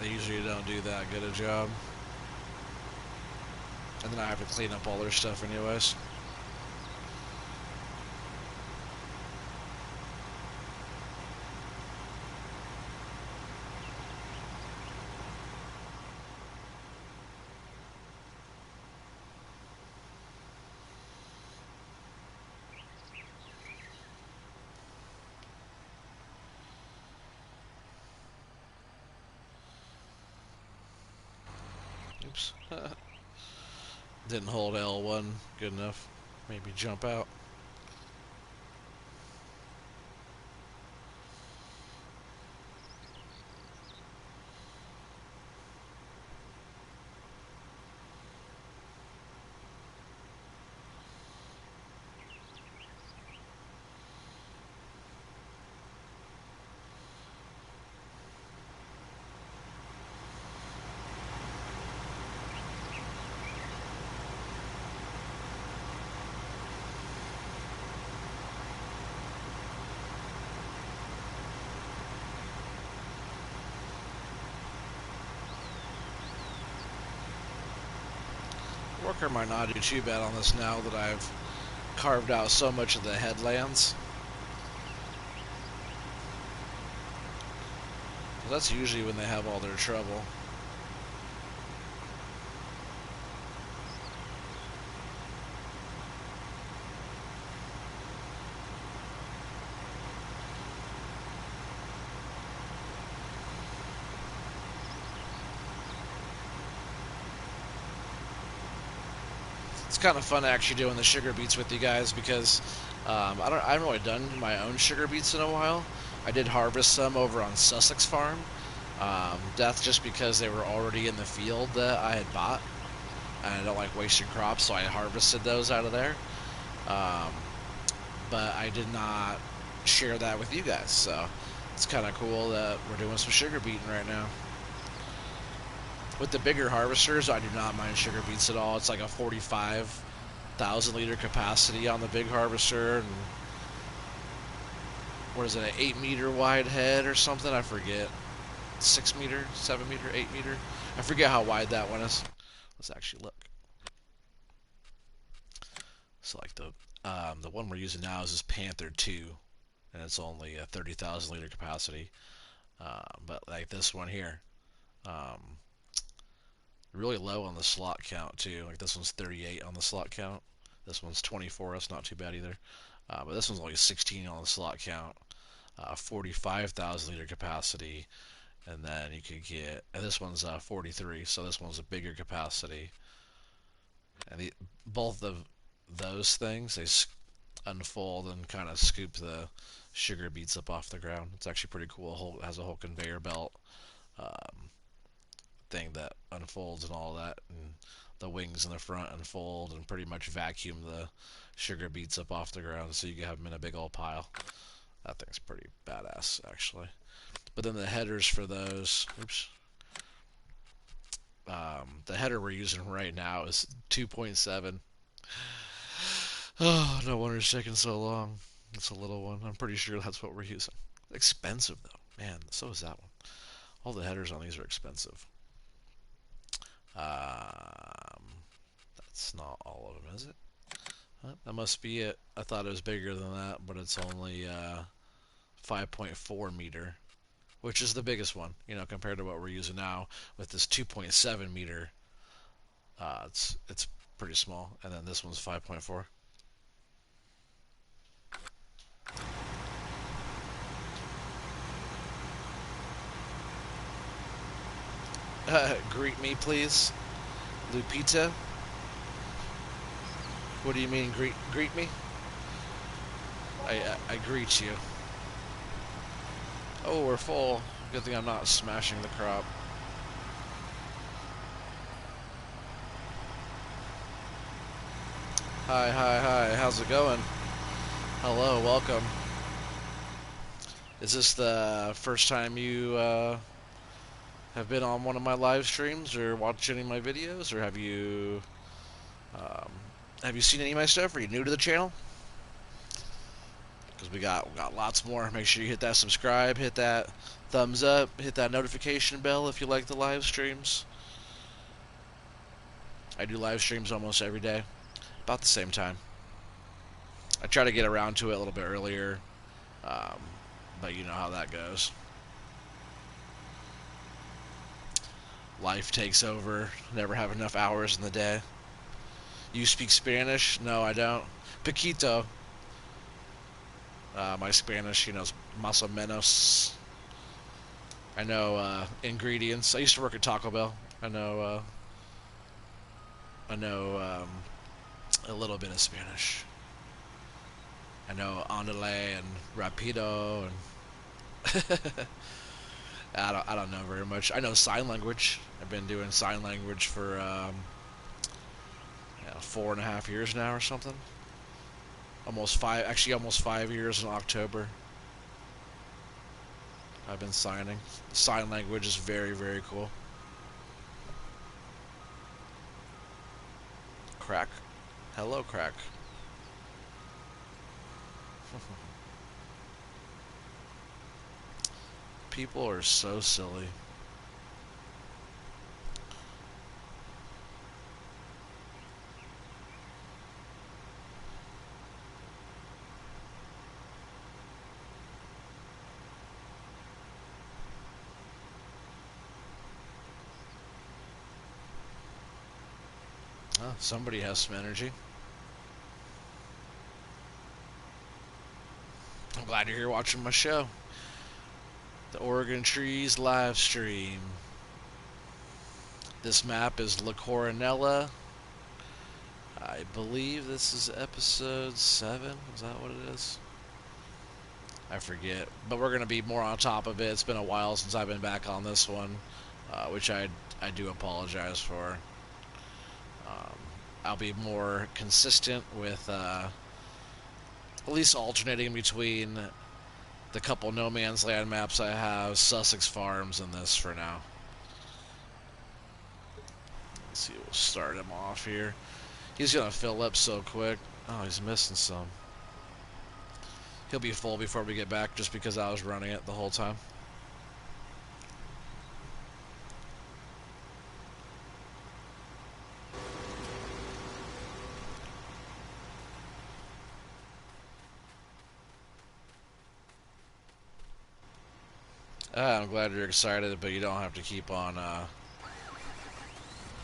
they usually don't do that good a job. And then I have to clean up all their stuff anyways. Oops. Didn't hold L1 good enough. Maybe jump out. Worker might not do too bad on this now that I've carved out so much of the headlands. That's usually when they have all their trouble. It's kind of fun actually doing the sugar beets with you guys because I haven't really done my own sugar beets in a while. I did harvest some over on Sussex Farm. That's just because they were already in the field that I had bought, and I don't like wasting crops, so I harvested those out of there. But I did not share that with you guys, so it's kind of cool that we're doing some sugar beeting right now. With the bigger harvesters, I do not mind sugar beets at all. It's like a 45,000 liter capacity on the big harvester, and what is it, an 8 meter wide head or something? I forget. 6 meter, 7 meter, 8 meter. I forget how wide that one is. Let's actually look. So like the one we're using now is this Panther 2, and it's only a 30,000 liter capacity. But like this one here, really low on the slot count too. Like this one's 38 on the slot count. This one's 24. That's not too bad either. But this one's only 16 on the slot count. 45,000 liter capacity, and then you could get, and this one's 43, so this one's a bigger capacity. And both of those things, they unfold and kind of scoop the sugar beets up off the ground. It's actually pretty cool. It has a whole conveyor belt thing that unfolds and all that, and the wings in the front unfold and pretty much vacuum the sugar beets up off the ground so you can have them in a big old pile. That thing's pretty badass, actually. But then the headers for those, oops. The header we're using right now is 2.7. Oh, no wonder it's taking so long. It's a little one. I'm pretty sure that's what we're using. Expensive, though. Man, so is that one. All the headers on these are expensive. That's not all of them, is it? That must be it. I thought it was bigger than that, but it's only 5.4 meter, which is the biggest one, you know, compared to what we're using now with this 2.7 meter. It's pretty small, and then this one's 5.4. Greet me, please, Lupita. What do you mean greet me? I greet you. Oh, we're full. Good thing I'm not smashing the crop. Hi, hi, hi. How's it going? Hello, welcome. Is this the first time you have been on one of my live streams or watched any of my videos, or um, have you seen any of my stuff? Are you new to the channel? Because we got lots more. Make sure you hit that subscribe, hit that thumbs up, hit that notification bell if you like the live streams. I do live streams almost every day, about the same time. I try to get around to it a little bit earlier, um, but you know how that goes. Life takes over. Never have enough hours in the day. You speak Spanish? No, I don't. Poquito. My Spanish, is más o menos. I know ingredients. I used to work at Taco Bell. I know a little bit of Spanish. I know andale and rapido and I don't know very much. I know sign language. I've been doing sign language for 4.5 years now or something. Almost 5. Actually, almost 5 years in October. I've been signing. Sign language is very, very cool. Crack. Hello, crack. People are so silly. Oh, somebody has some energy. I'm glad you're here watching my show. The Oregon Trees live stream. This map is La Coronella. I believe this is episode 7. Is that what it is? I forget. But we're going to be more on top of it. It's been a while since I've been back on this one, which I do apologize for. I'll be more consistent with at least alternating between the couple No Man's Land maps I have, Sussex Farms, and this for now. Let's see, we'll start him off here. He's going to fill up so quick. Oh, he's missing some. He'll be full before we get back just because I was running it the whole time. I'm glad you're excited, but you don't have to keep on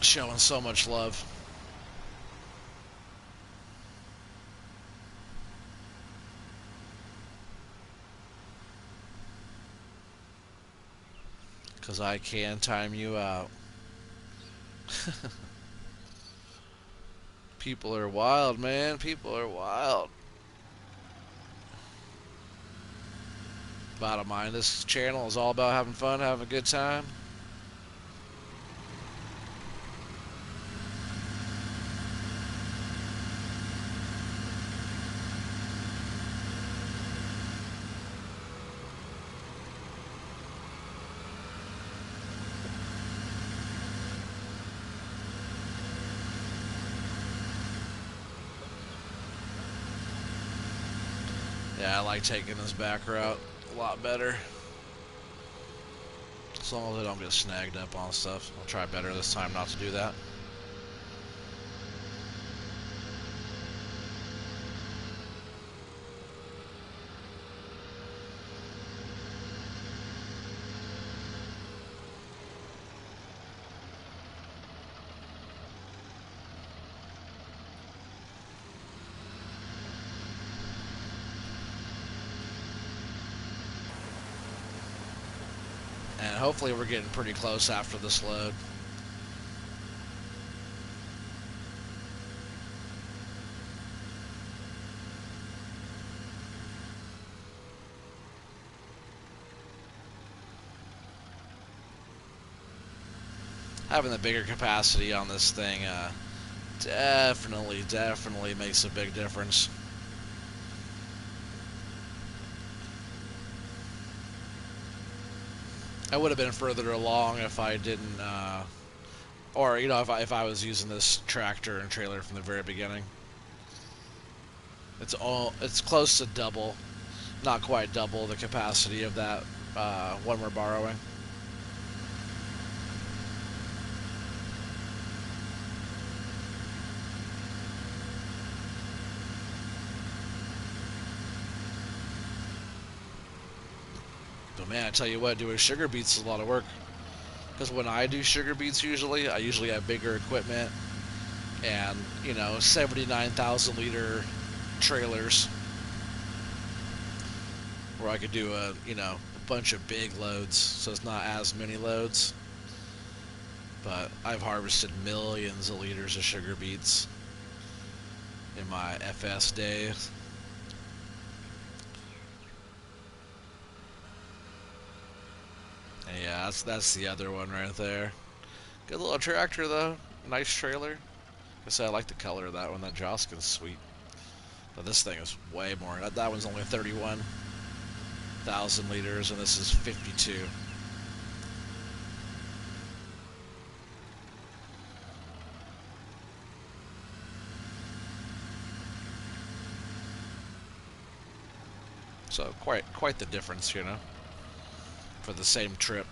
showing so much love. Because I can time you out. People are wild, man. People are wild. Bottom line, this channel is all about having fun, having a good time. Yeah, I like taking this back route a lot better. As long as I don't get snagged up on stuff. I'll try better this time not to do that. And hopefully we're getting pretty close after this load. having the bigger capacity on this thing definitely makes a big difference. I would have been further along if I didn't, or if I was using this tractor and trailer from the very beginning. It's close to double, not quite double the capacity of that one we're borrowing. But man, I tell you what, doing sugar beets is a lot of work. Because when I do sugar beets, I usually have bigger equipment and 79,000 liter trailers where I could do a bunch of big loads, so it's not as many loads. But I've harvested millions of liters of sugar beets in my FS days. And yeah, that's the other one right there. Good little tractor though, nice trailer. I said I like the color of that one. That Joskin's sweet. But this thing is way more. That one's only 31,000 liters, and this is 52. So quite the difference, for the same trip.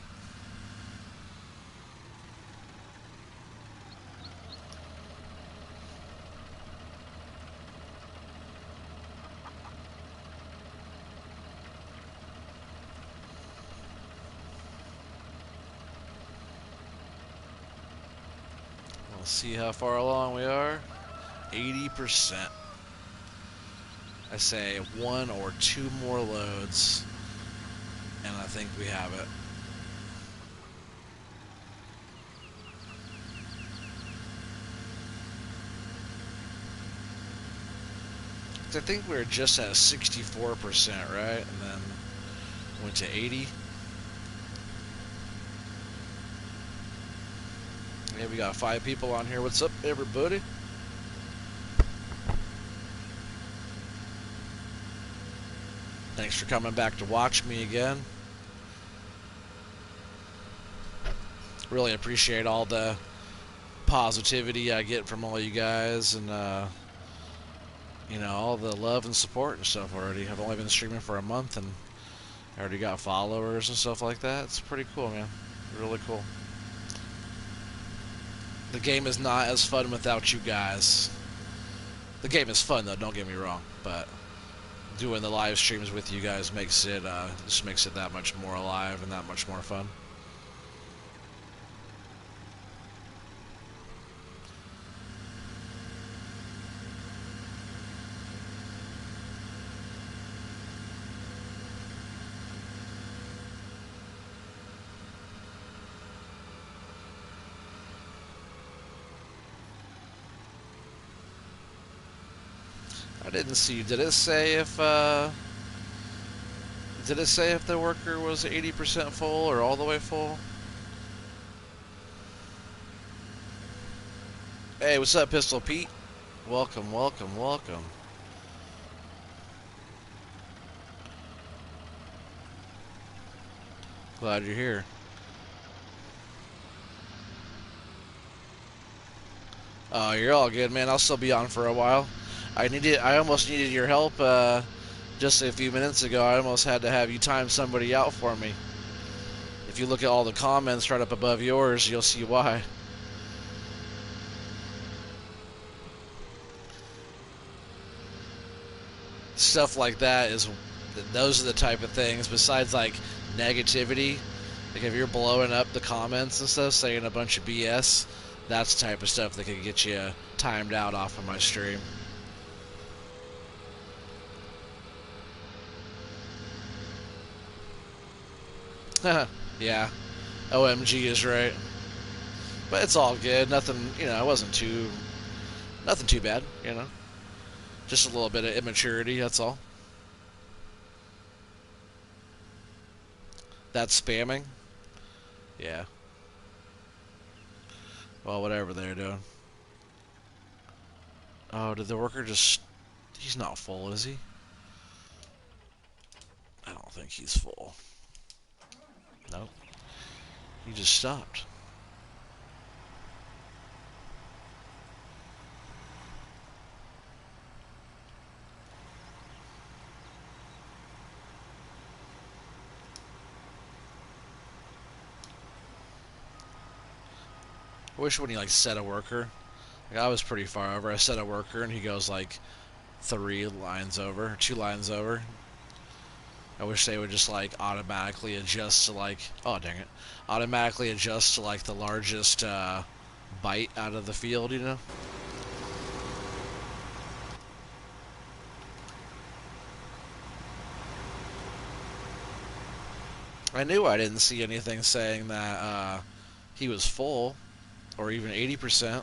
We'll see how far along we are. 80%. I say one or two more loads, and I think we have it. I think we were just at 64%, right? And then went to 80. Yeah, we got 5 people on here. What's up, everybody? Thanks for coming back to watch me again. Really appreciate all the positivity I get from all you guys, and all the love and support and stuff already. I've only been streaming for a month, and I already got followers and stuff like that. It's pretty cool, man. Really cool. The game is not as fun without you guys. The game is fun though, don't get me wrong, but doing the live streams with you guys makes it just makes it that much more alive and that much more fun. I didn't see. Did it say if the worker was 80% full or all the way full? Hey, what's up, Pistol Pete? Welcome, welcome, welcome. Glad you're here. Oh, you're all good, man. I'll still be on for a while. I almost needed your help just a few minutes ago. I almost had to have you time somebody out for me. If you look at all the comments right up above yours, you'll see why. Stuff like that those are the type of things, besides like negativity, like if you're blowing up the comments and stuff, saying a bunch of BS, that's the type of stuff that could get you timed out off of my stream. Yeah, OMG is right. But it's all good. Nothing, it wasn't nothing too bad, Just a little bit of immaturity, that's all. That's spamming? Yeah. Well, whatever they're doing. Oh, did the worker just... He's not full, is he? I don't think he's full. Nope. He just stopped. I wish when he, like, set a worker... Like, I was pretty far over. I set a worker, and he goes, like, 3 lines over, 2 lines over. I wish they would just, like, automatically adjust to, like... Oh, dang it. Automatically adjust to, like, the largest byte out of the field, you know? I knew I didn't see anything saying that he was full, or even 80%.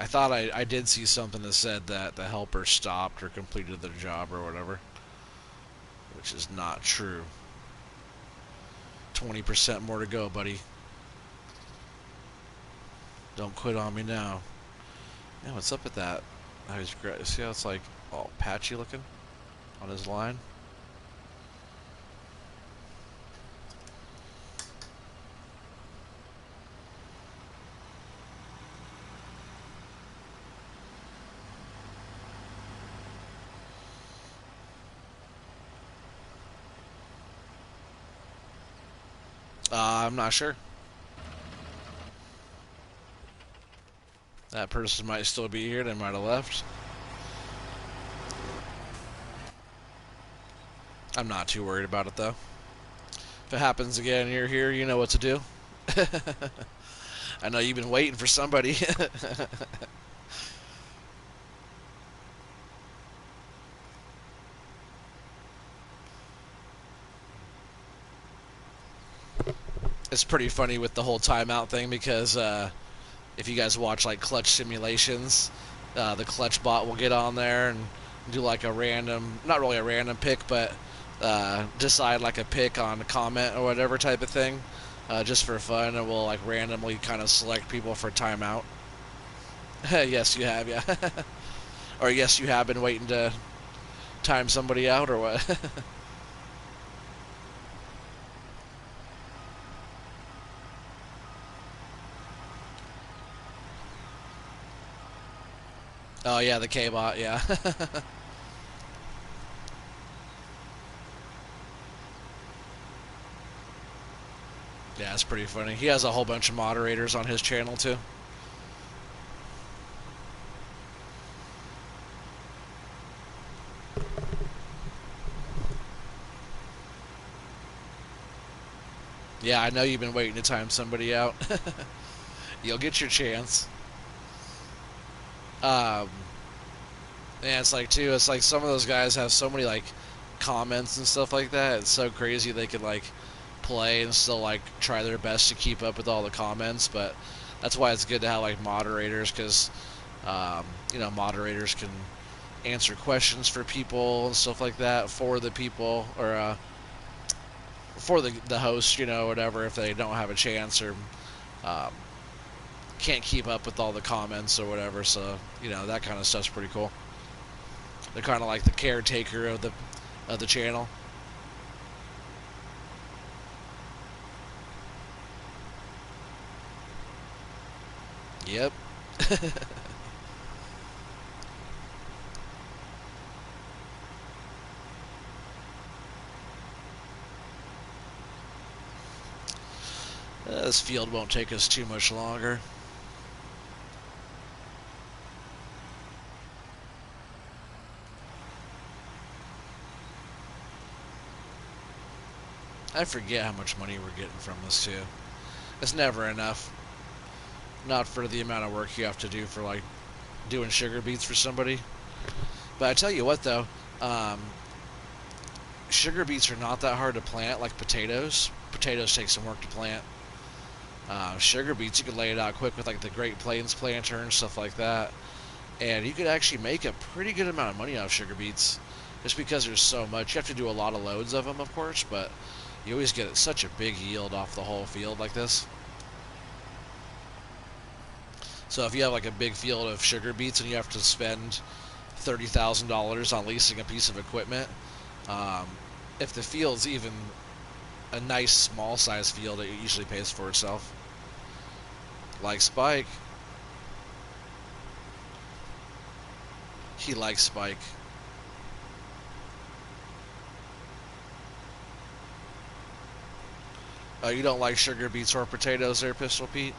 I thought I did see something that said that the helper stopped or completed their job or whatever, which is not true. 20% more to go, buddy. Don't quit on me now. Yeah, what's up with that? See how it's like all patchy looking on his line? I'm not sure. That person might still be here. They might have left. I'm not too worried about it, though. If it happens again and you're here, you know what to do. I know you've been waiting for somebody. It's pretty funny with the whole timeout thing because if you guys watch like clutch simulations, the clutch bot will get on there and do like a random, not really a random pick, but decide like a pick on a comment or whatever type of thing, just for fun, and we'll like randomly kind of select people for timeout. Yes, you have, yeah. Or yes, you have been waiting to time somebody out, or what? Oh yeah, the K-bot, yeah. Yeah, it's pretty funny. He has a whole bunch of moderators on his channel too. Yeah, I know you've been waiting to time somebody out. You'll get your chance. Um, and it's like too, it's like some of those guys have so many like comments and stuff like that. It's so crazy they could like play and still like try their best to keep up with all the comments. But that's why it's good to have like moderators, because you know, moderators can answer questions for people and stuff like that for the people, or for the host, you know, whatever, if they don't have a chance or um, can't keep up with all the comments or whatever. So, you know, that kind of stuff's pretty cool. They're kind of like the caretaker of the channel. Yep. This field won't take us too much longer. I forget how much money we're getting from this too. It's never enough. Not for the amount of work you have to do for like doing sugar beets for somebody. But I tell you what though, sugar beets are not that hard to plant like potatoes. Potatoes take some work to plant. Sugar beets, you could lay it out quick with like the Great Plains planter and stuff like that. And you could actually make a pretty good amount of money out of sugar beets. Just because there's so much. You have to do a lot of loads of them, of course, but you always get such a big yield off the whole field like this. So if you have like a big field of sugar beets and you have to spend $30,000 on leasing a piece of equipment, um, if the field's even a nice small size field, it usually pays for itself. Like Spike, he likes Spike. You don't like sugar beets or potatoes there, Pistol Pete?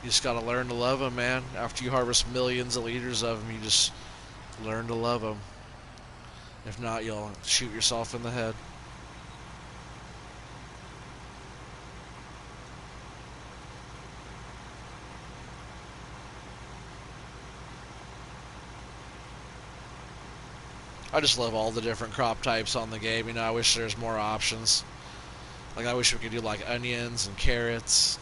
You just gotta learn to love them, man. After you harvest millions of liters of them, you just learn to love them. If not, you'll shoot yourself in the head. I just love all the different crop types on the game. You know, I wish there's more options. Like, I wish we could do, like, onions and carrots.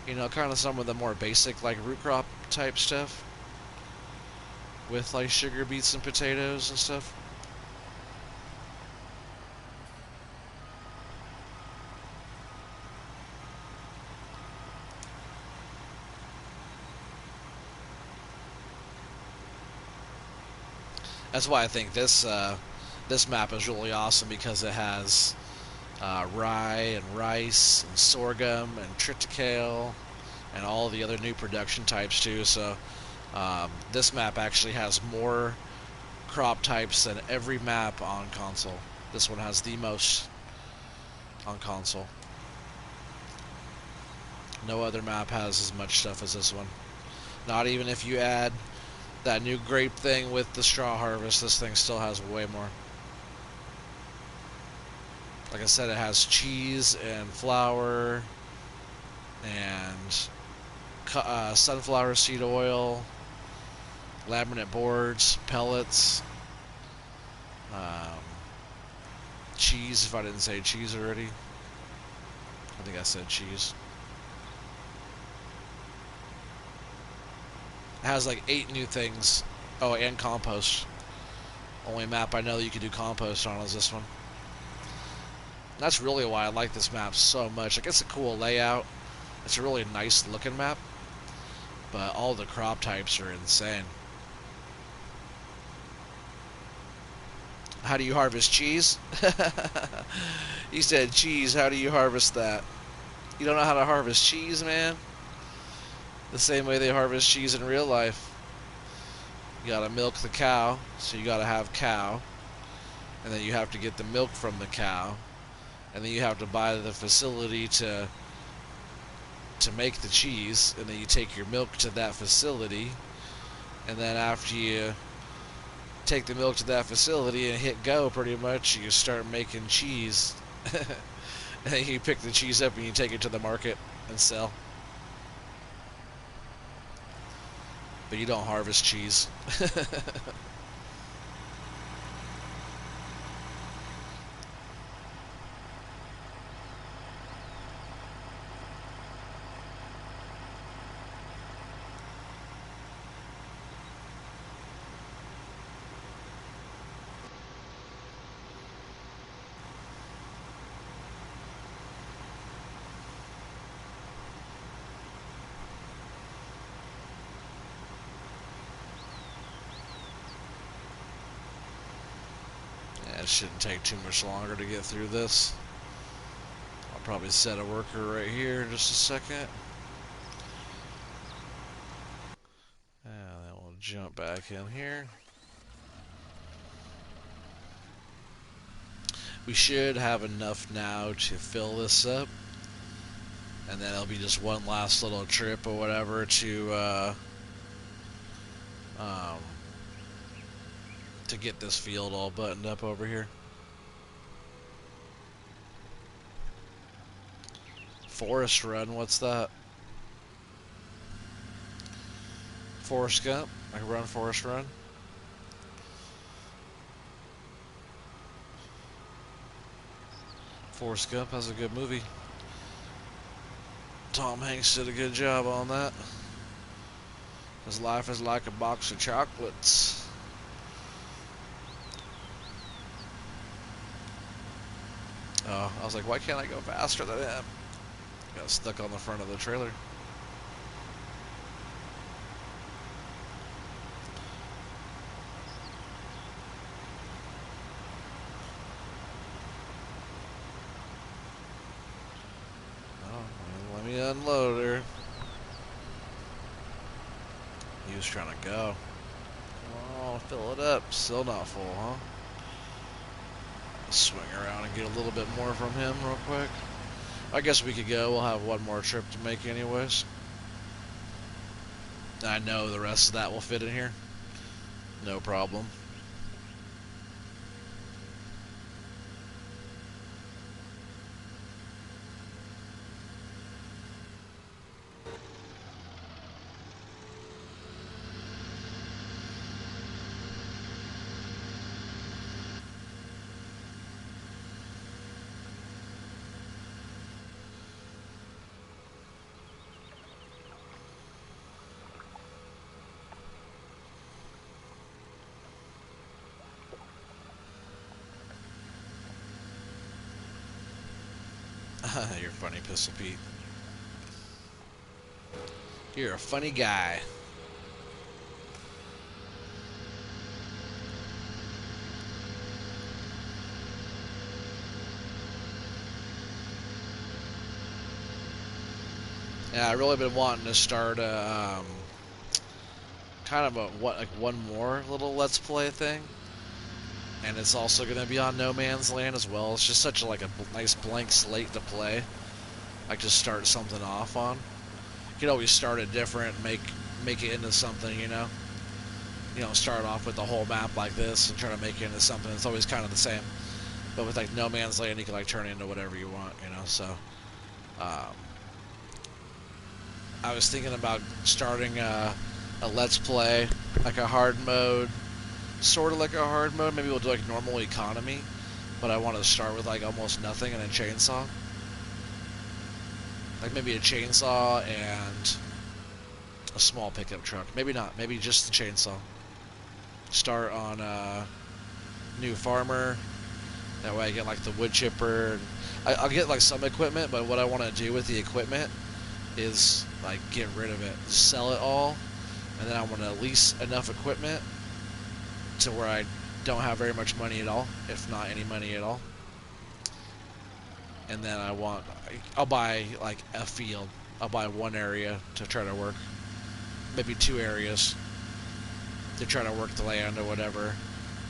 You know, kind of some of the more basic, like, root crop type stuff. With, like, sugar beets and potatoes and stuff. That's why I think this map is really awesome, because it has rye and rice and sorghum and triticale and all the other new production types too. So this map actually has more crop types than every map on console. This one has the most on console. No other map has as much stuff as this one. Not even if you add that new grape thing with the straw harvest, this thing still has way more. Like I said, it has cheese and flour and sunflower seed oil, laminate boards, pellets, um, cheese, if I didn't say cheese already. I think I said cheese. It has like 8 new things. Oh, and compost. Only map I know that you can do compost on is this one. That's really why I like this map so much. Like, it's a cool layout. It's a really nice looking map. But all the crop types are insane. How do you harvest cheese? He said cheese. How do you harvest that? You don't know how to harvest cheese, man? The same way they harvest cheese in real life. You gotta milk the cow, so you gotta have cow. And then you have to get the milk from the cow. And then you have to buy the facility to make the cheese. And then you take your milk to that facility. And then after you take the milk to that facility and hit go, pretty much, you start making cheese. And then you pick the cheese up and you take it to the market and sell. But you don't harvest cheese. It shouldn't take too much longer to get through this. I'll probably set a worker right here in just a second. And then we'll jump back in here. We should have enough now to fill this up. And then it'll be just one last little trip or whatever to get this field all buttoned up over here. Forest Run, what's that? Forrest Gump? I can run Forest Run. Forrest Gump, has a good movie. Tom Hanks did a good job on that. His life is like a box of chocolates. Oh, I was like, why can't I go faster than him? Got stuck on the front of the trailer. unloader. He was trying to go. Come on, fill it up. Still not full, huh? Let's swing around and get a little bit more from him real quick. I guess we could go. We'll have one more trip to make anyways. I know the rest of that will fit in here. No problem. You're funny, Pistol Pete. You're a funny guy. Yeah, I really been wanting to start a kind of a one more little Let's Play thing, and it's also going to be on No Man's Land as well. It's just such a nice blank slate to play. Like just start something off on. You can always start it different, make it into something, you know. You know, start off with the whole map like this and try to make it into something. It's always kind of the same. But with like No Man's Land, you can like turn it into whatever you want, you know. So, I was thinking about starting a Let's Play, like a hard mode, sort of like a hard mode. Maybe we'll do like normal economy, but I want to start with like almost nothing and a chainsaw. Like maybe a chainsaw and a small pickup truck. Maybe not. Maybe just the chainsaw. Start on new farmer. That way I get like the wood chipper. I'll get like some equipment, but what I want to do with the equipment is like get rid of it, sell it all, and then I want to lease enough equipment to where I don't have very much money at all, if not any money at all. And then I'll buy like a field. I'll buy one area to try to work, maybe 2 areas to try to work the land or whatever.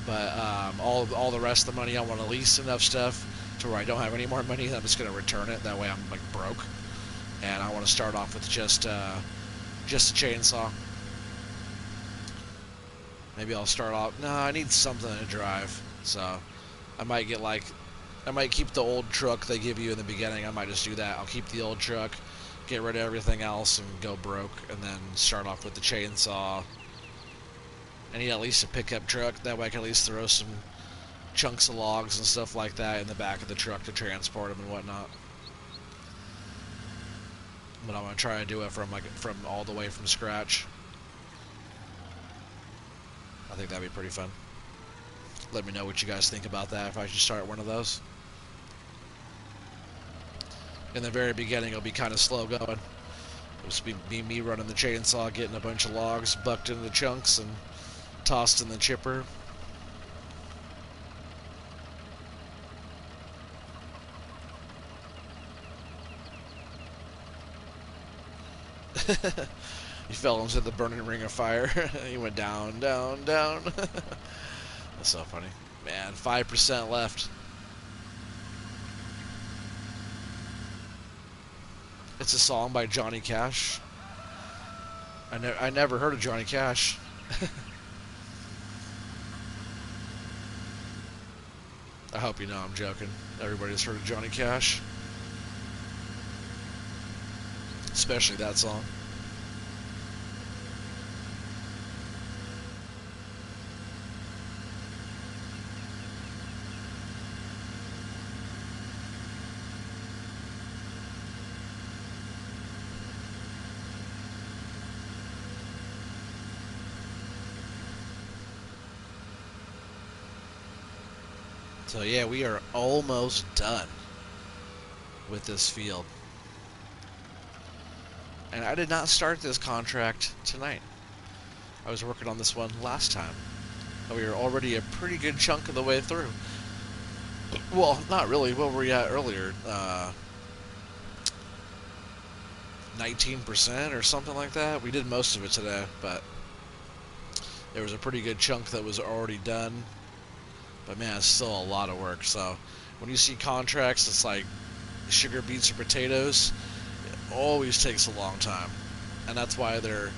But all the rest of the money, I want to lease enough stuff to where I don't have any more money, and I'm just gonna return it. That way I'm like broke. And I want to start off with just a chainsaw. Maybe I'll start off. No, I need something to drive, so I might keep the old truck they give you in the beginning. I might just do that. I'll keep the old truck, get rid of everything else, and go broke, and then start off with the chainsaw. I need at least a pickup truck. That way I can at least throw some chunks of logs and stuff like that in the back of the truck to transport them and whatnot. But I'm gonna try to do it from all the way from scratch. I think that'd be pretty fun. Let me know what you guys think about that, if I should start one of those. In the very beginning, it'll be kind of slow going. It'll just be me running the chainsaw, getting a bunch of logs bucked into chunks and tossed in the chipper. He fell into the burning ring of fire. He went down, down, down. That's so funny. Man, 5% left. It's a song by Johnny Cash. I never heard of Johnny Cash. I hope you know I'm joking. Everybody's heard of Johnny Cash. Especially that song. So yeah, we are almost done with this field. And I did not start this contract tonight. I was working on this one last time. And we were already a pretty good chunk of the way through. Well, not really. What were we at earlier? 19% or something like that. We did most of it today, but there was a pretty good chunk that was already done. But man, it's still a lot of work. So when you see contracts, it's like sugar beets or potatoes. It always takes a long time, and that's why they're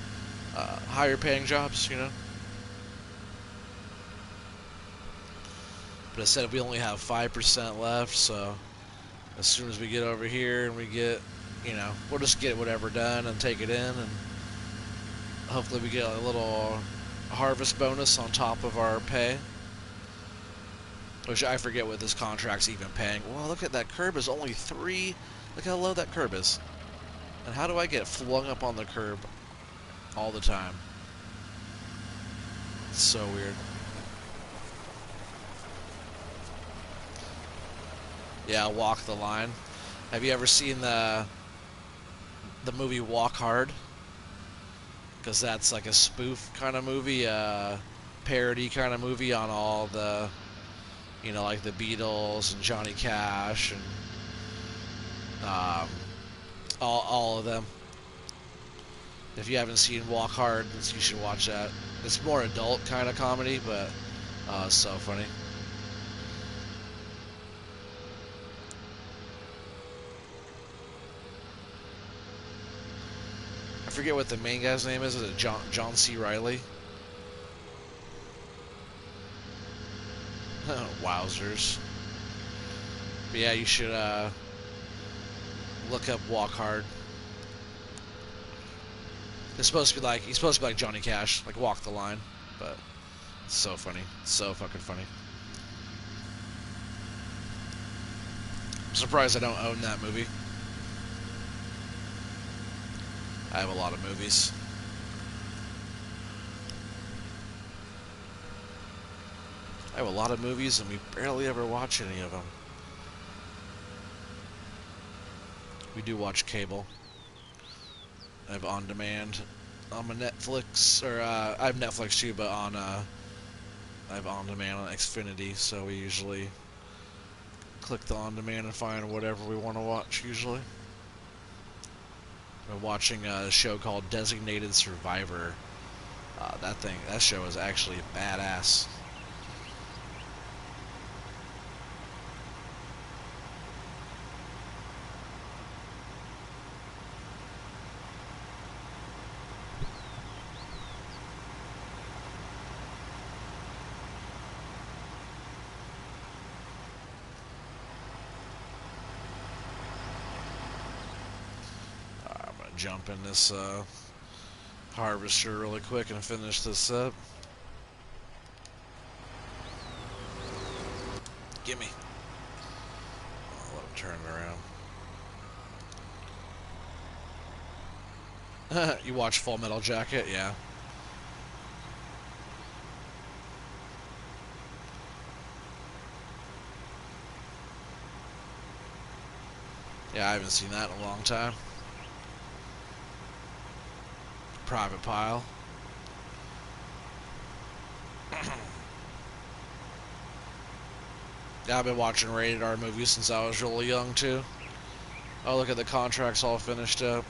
higher paying jobs, you know. But I said we only have 5% left, so as soon as we get over here and we get, we'll just get whatever done and take it in, and hopefully we get a little harvest bonus on top of our pay. Which I forget what this contract's even paying. Well, look at that curb is only 3. Look how low that curb is. And how do I get flung up on the curb all the time? It's so weird. Yeah, Walk the Line. Have you ever seen the movie Walk Hard? Because that's like a spoof kind of movie, parody kind of movie on all the, like the Beatles and Johnny Cash and all of them. If you haven't seen Walk Hard, you should watch that. It's more adult kind of comedy, but it's so funny. I forget what the main guy's name is. Is it John C. Reilly? Wowzers. But yeah, you should look up Walk Hard. He's supposed to be like Johnny Cash, like Walk the Line, but it's so funny, so fucking funny. I'm surprised I don't own that movie. I have a lot of movies. I have a lot of movies, and we barely ever watch any of them. We do watch cable. I have on demand on my Netflix, or I have Netflix too, but I have on demand on Xfinity, so we usually click the on demand and find whatever we want to watch. Usually, I'm watching a show called Designated Survivor. That show is actually badass. Jump in this harvester really quick and finish this up. Gimme. I'll let him turn it around. You watch Full Metal Jacket? Yeah. Yeah, I haven't seen that in a long time. Private Pile. Yeah, I've been watching rated R movies since I was really young too. Oh, look at the contracts all finished up.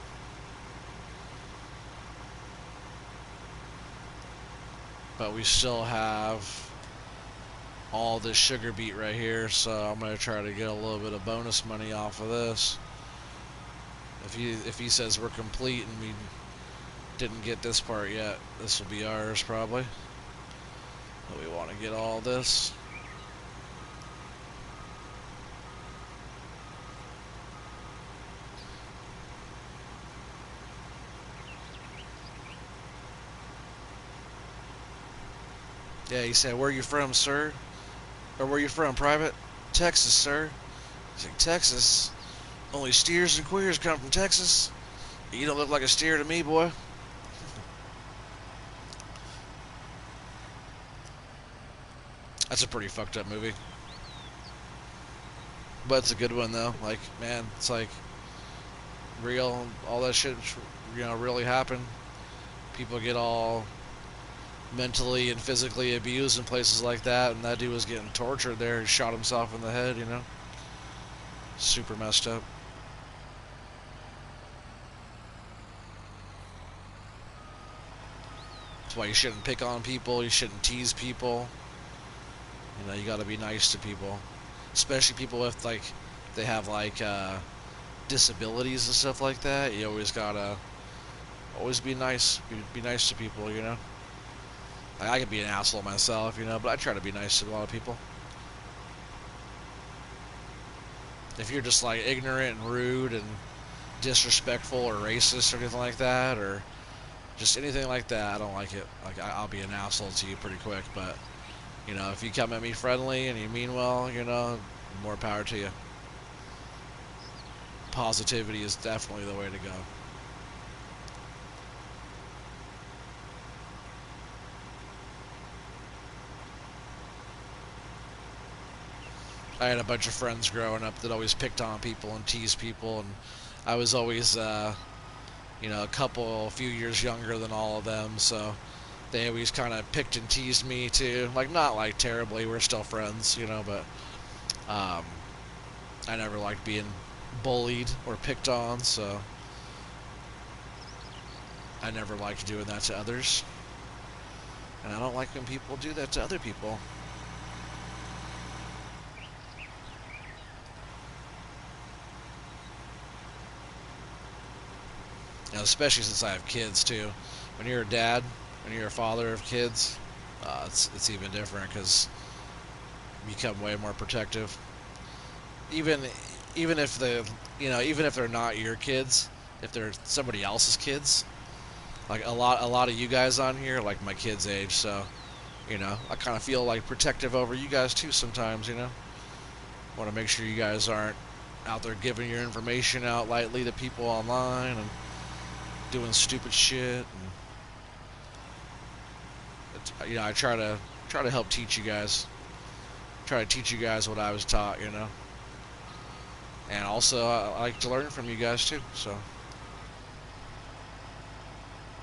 But we still have all this sugar beet right here, so I'm gonna try to get a little bit of bonus money off of this. If he says we're complete and we didn't get this part yet, this will be ours probably. But we want to get all this. Yeah, he said, "Where you from, sir?" Or "Where you from, private?" "Texas, sir." He's like, "Texas? Only steers and queers come from Texas? You don't look like a steer to me, boy." That's a pretty fucked up movie. But it's a good one, though. Like, man, it's like real, all that shit, really happened. People get all mentally and physically abused in places like that, and that dude was getting tortured there. He shot himself in the head, Super messed up. That's why you shouldn't pick on people. You shouldn't tease people. You know, you got to be nice to people, especially people with like they have like disabilities and stuff like that. You always gotta always be nice. Be nice to people. You know, like, I could be an asshole myself. You know, but I try to be nice to a lot of people. If you're just like ignorant and rude and disrespectful or racist or anything like that, or just anything like that, I don't like it. Like I'll be an asshole to you pretty quick. But you know, if you come at me friendly and you mean well, you know, more power to you. Positivity is definitely the way to go. I had a bunch of friends growing up that always picked on people and teased people, and I was always, you know, a few years younger than all of them, so they always kind of picked and teased me too. Like, not like terribly, we're still friends, you know, but um, I never liked being bullied or picked on, so I never liked doing that to others. And I don't like when people do that to other people. You know, especially since I have kids too. When you're a dad, when you're a father of kids, it's even different because you become way more protective. Even even if even if they're not your kids, if they're somebody else's kids, like a lot of you guys on here, like my kids' age, so you know I kind of feel like protective over you guys too sometimes. You know, want to make sure you guys aren't out there giving your information out lightly to people online and doing stupid shit. And you know, I try to help teach you guys, try to teach you guys what I was taught. You know, and also I like to learn from you guys too. So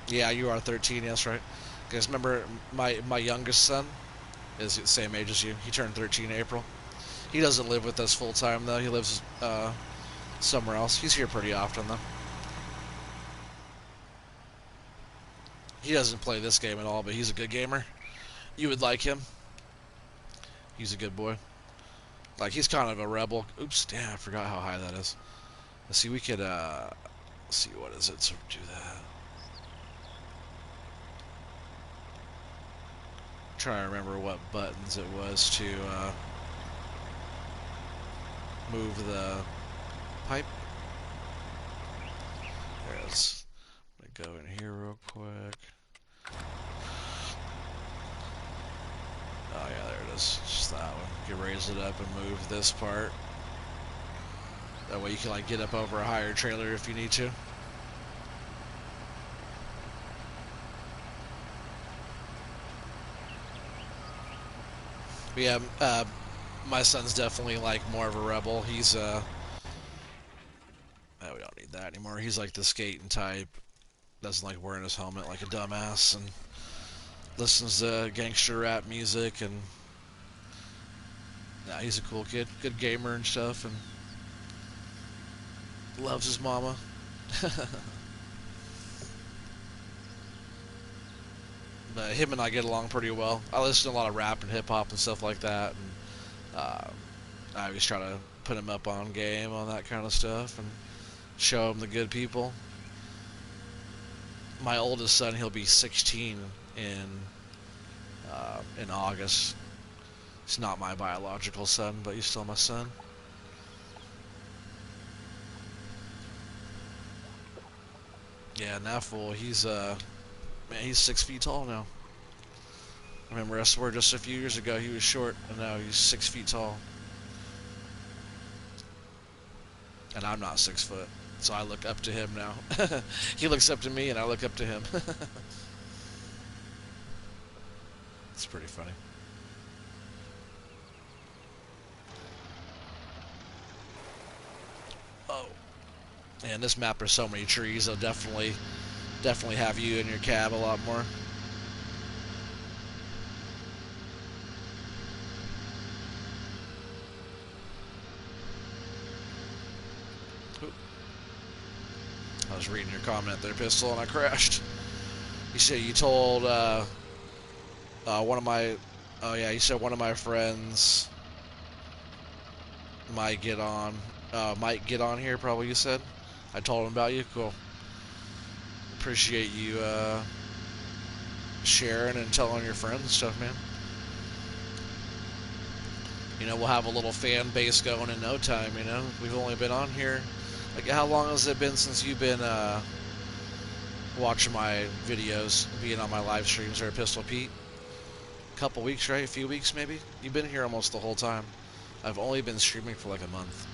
yeah, you are 13. Yes, right. Because remember, my youngest son is the same age as you. He turned 13 in April. He doesn't live with us full time though. He lives somewhere else. He's here pretty often though. He doesn't play this game at all, but he's a good gamer. You would like him. He's a good boy. Like he's kind of a rebel. Oops, damn, I forgot how high that is. Let's see, we could let's see what is it to do that. I'm trying to remember what buttons it was to move the pipe. There it is. Let me go in here real quick. Oh yeah, there it is. Just that one. You can raise it up and move this part. That way you can like get up over a higher trailer if you need to. But yeah, my son's definitely like more of a rebel. He's oh, we don't need that anymore. He's like the skating type. Doesn't like wearing his helmet like a dumbass and listens to gangster rap music and nah, he's a cool kid, good gamer and stuff, and loves his mama. But him and I get along pretty well. I listen to a lot of rap and hip hop and stuff like that, and I always try to put him up on game on that kind of stuff and show him the good people. My oldest son, he'll be 16 in August. He's not my biological son, but he's still my son. Yeah, now fool, he's man, he's 6 feet tall now. I remember I swear just a few years ago he was short, and now he's 6 feet tall. And I'm not 6 foot, so I look up to him now. He looks up to me, and I look up to him. It's pretty funny. Oh, and this map there's so many trees. They'll definitely have you in your cab a lot more. I was reading your comment there, Pistol, and I crashed. you told one of my. Oh yeah, you said one of my friends might get on. Might get on here. Probably you said. I told him about you. Cool. Appreciate you sharing and telling your friends and stuff, man. You know, we'll have a little fan base going in no time. You know, we've only been on here. Like, how long has it been since you've been watching my videos, being on my live streams there at Pistol Pete? A couple weeks, right? A few weeks, maybe? You've been here almost the whole time. I've only been streaming for like a month.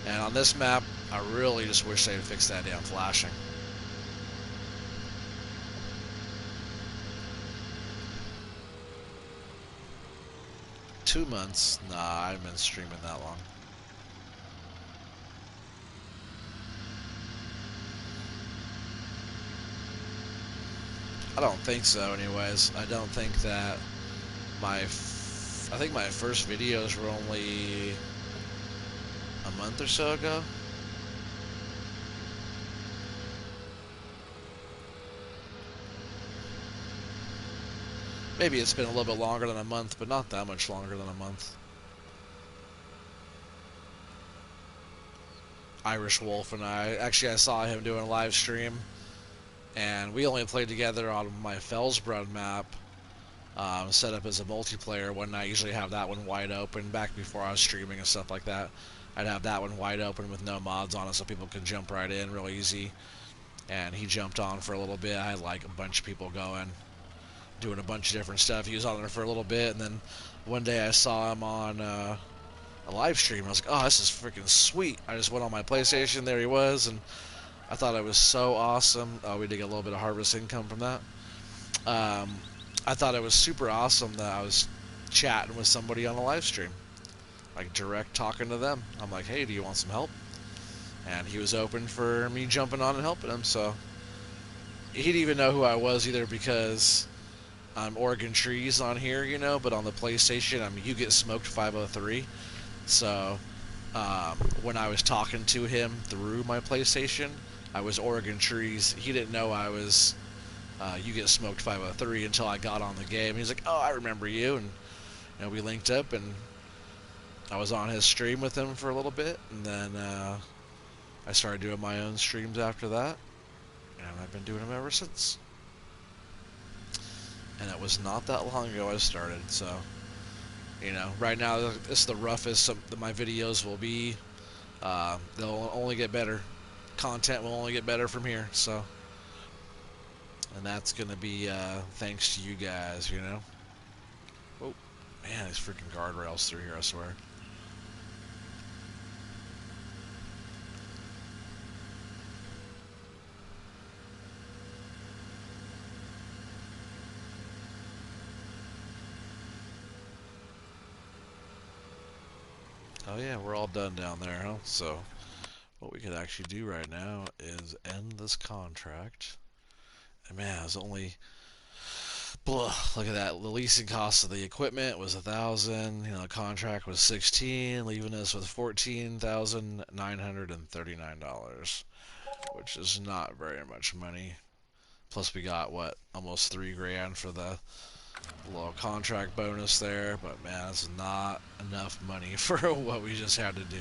And on this map, I really just wish they'd fix that damn flashing. $2 months? Nah, I haven't been streaming that long. I don't think so, anyways. I don't think that I think my first videos were only a month or so ago. Maybe it's been a little bit longer than a month, but not that much longer than a month. Irish Wolf and I saw him doing a live stream, and we only played together on my Fellsbrunn map, set up as a multiplayer one night. I usually have that one wide open back before I was streaming and stuff like that. I'd have that one wide open with no mods on it so people could jump right in real easy. And he jumped on for a little bit. I had like a bunch of people going, doing a bunch of different stuff. He was on there for a little bit, and then one day I saw him on a live stream. I was like, oh, this is freaking sweet. I just went on my PlayStation. There he was, and I thought it was so awesome. We did get a little bit of harvest income from that. I thought it was super awesome that I was chatting with somebody on a live stream, like direct talking to them. I'm like, hey, do you want some help? And he was open for me jumping on and helping him. So he didn't even know who I was either, because I'm Oregon Trees on here, you know, but on the PlayStation, I'm You Get Smoked 503. So when I was talking to him through my PlayStation, I was Oregon Trees. He didn't know I was You Get Smoked 503 until I got on the game. He's like, oh, I remember you. And you know, we linked up, and I was on his stream with him for a little bit, and then I started doing my own streams after that, and I've been doing them ever since. And it was not that long ago I started, so, you know, right now this is the roughest my videos will be. They'll only get better. Content will only get better from here, so. And that's going to be thanks to you guys, you know. Oh, man, these freaking guardrails through here, I swear. Oh yeah, we're all done down there, huh? So, what we could actually do right now is end this contract. And man, it's only... Blah, look at that. The leasing cost of the equipment was $1,000. You know, the contract was $16, leaving us with $14,939, which is not very much money. Plus, we got what, almost $3,000 for the little contract bonus there. But man, it's not enough money for what we just had to do.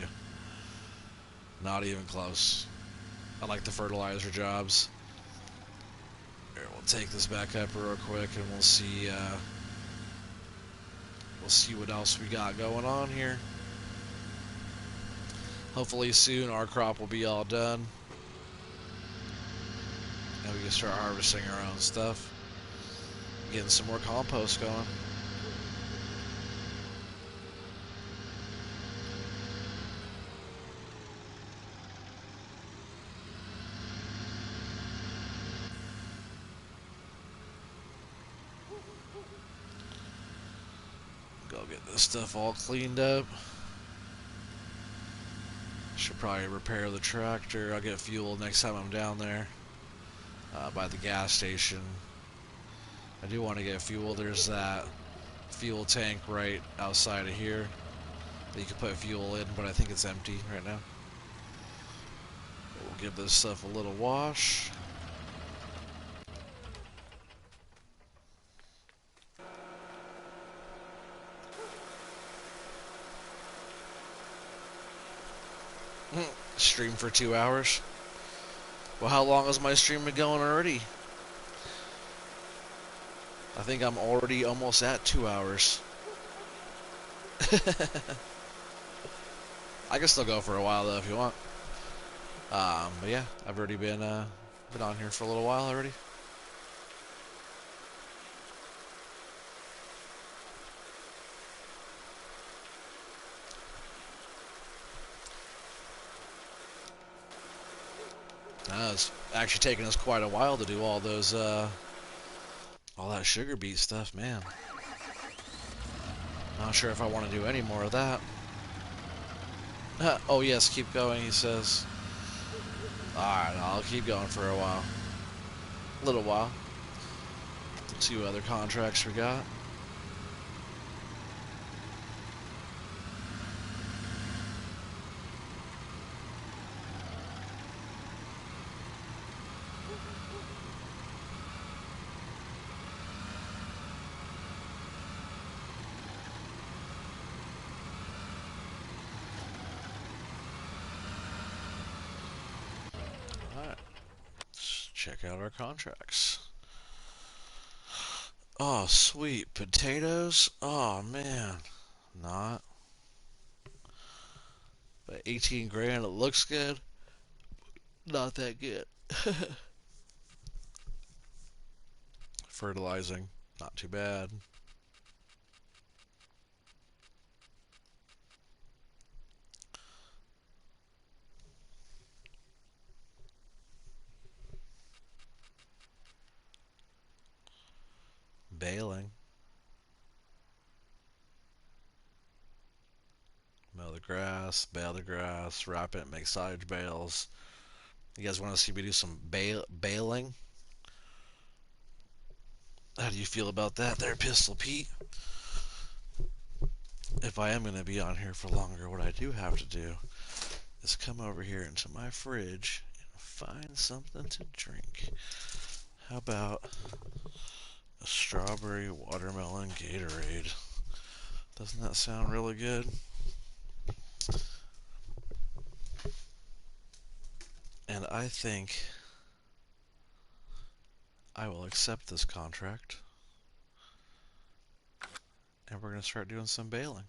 Not even close. I like the fertilizer jobs. Here, we'll take this back up real quick, and we'll see what else we got going on here. Hopefully soon our crop will be all done, and we can start harvesting our own stuff, getting some more compost going. Go get this stuff all cleaned up. Should probably repair the tractor. I'll get fuel next time I'm down there by the gas station. I do want to get fuel. There's that fuel tank right outside of here. that you can put fuel in, but I think it's empty right now. We'll give this stuff a little wash. Stream for 2 hours. Well, how long has my stream been going already? I think I'm already almost at 2 hours. I can still go for a while though if you want. But yeah, I've already been on here for a little while already. It's actually taken us quite a while to do all those all that sugar beet stuff, man. Not sure if I want to do any more of that. Oh yes, keep going, he says. Alright, I'll keep going for a while. A little while. The 2 other contracts we got. Alright, let's check out our contracts. Oh, sweet potatoes. Oh, man. Not. But 18 grand, it looks good. Not that good. Fertilizing, not too bad. Baling. Mow the grass, bale the grass, wrap it, make silage bales. You guys want to see me do some baling? How do you feel about that there, Pistol Pete? If I am going to be on here for longer, what I do have to do is come over here into my fridge and find something to drink. How about a strawberry watermelon Gatorade? Doesn't that sound really good? And I think I will accept this contract. And we're going to start doing some baling.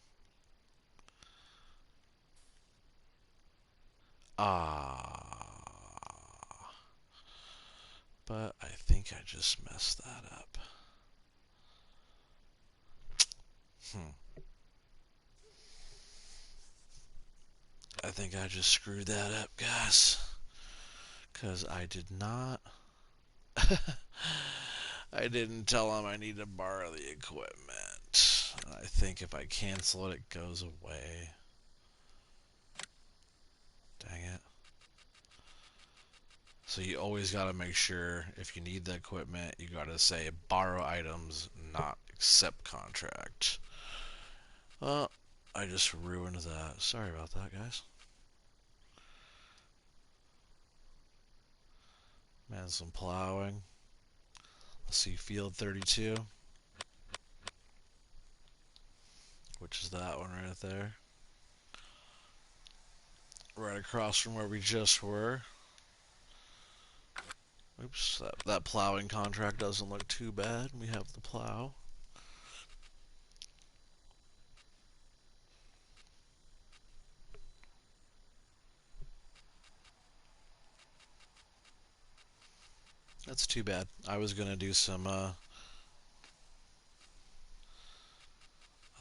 But I think I just messed that up. I think I just screwed that up, guys. Because I did not... I didn't tell him I need to borrow the equipment. I think if I cancel it, it goes away. Dang it. So you always got to make sure if you need the equipment, you got to say borrow items, not accept contract. Well, I just ruined that. Sorry about that, guys. Man, some plowing. Let's see, field 32. Which is that one right there. Right across from where we just were. Oops, that plowing contract doesn't look too bad. We have the plow. That's too bad. I was gonna do some baling.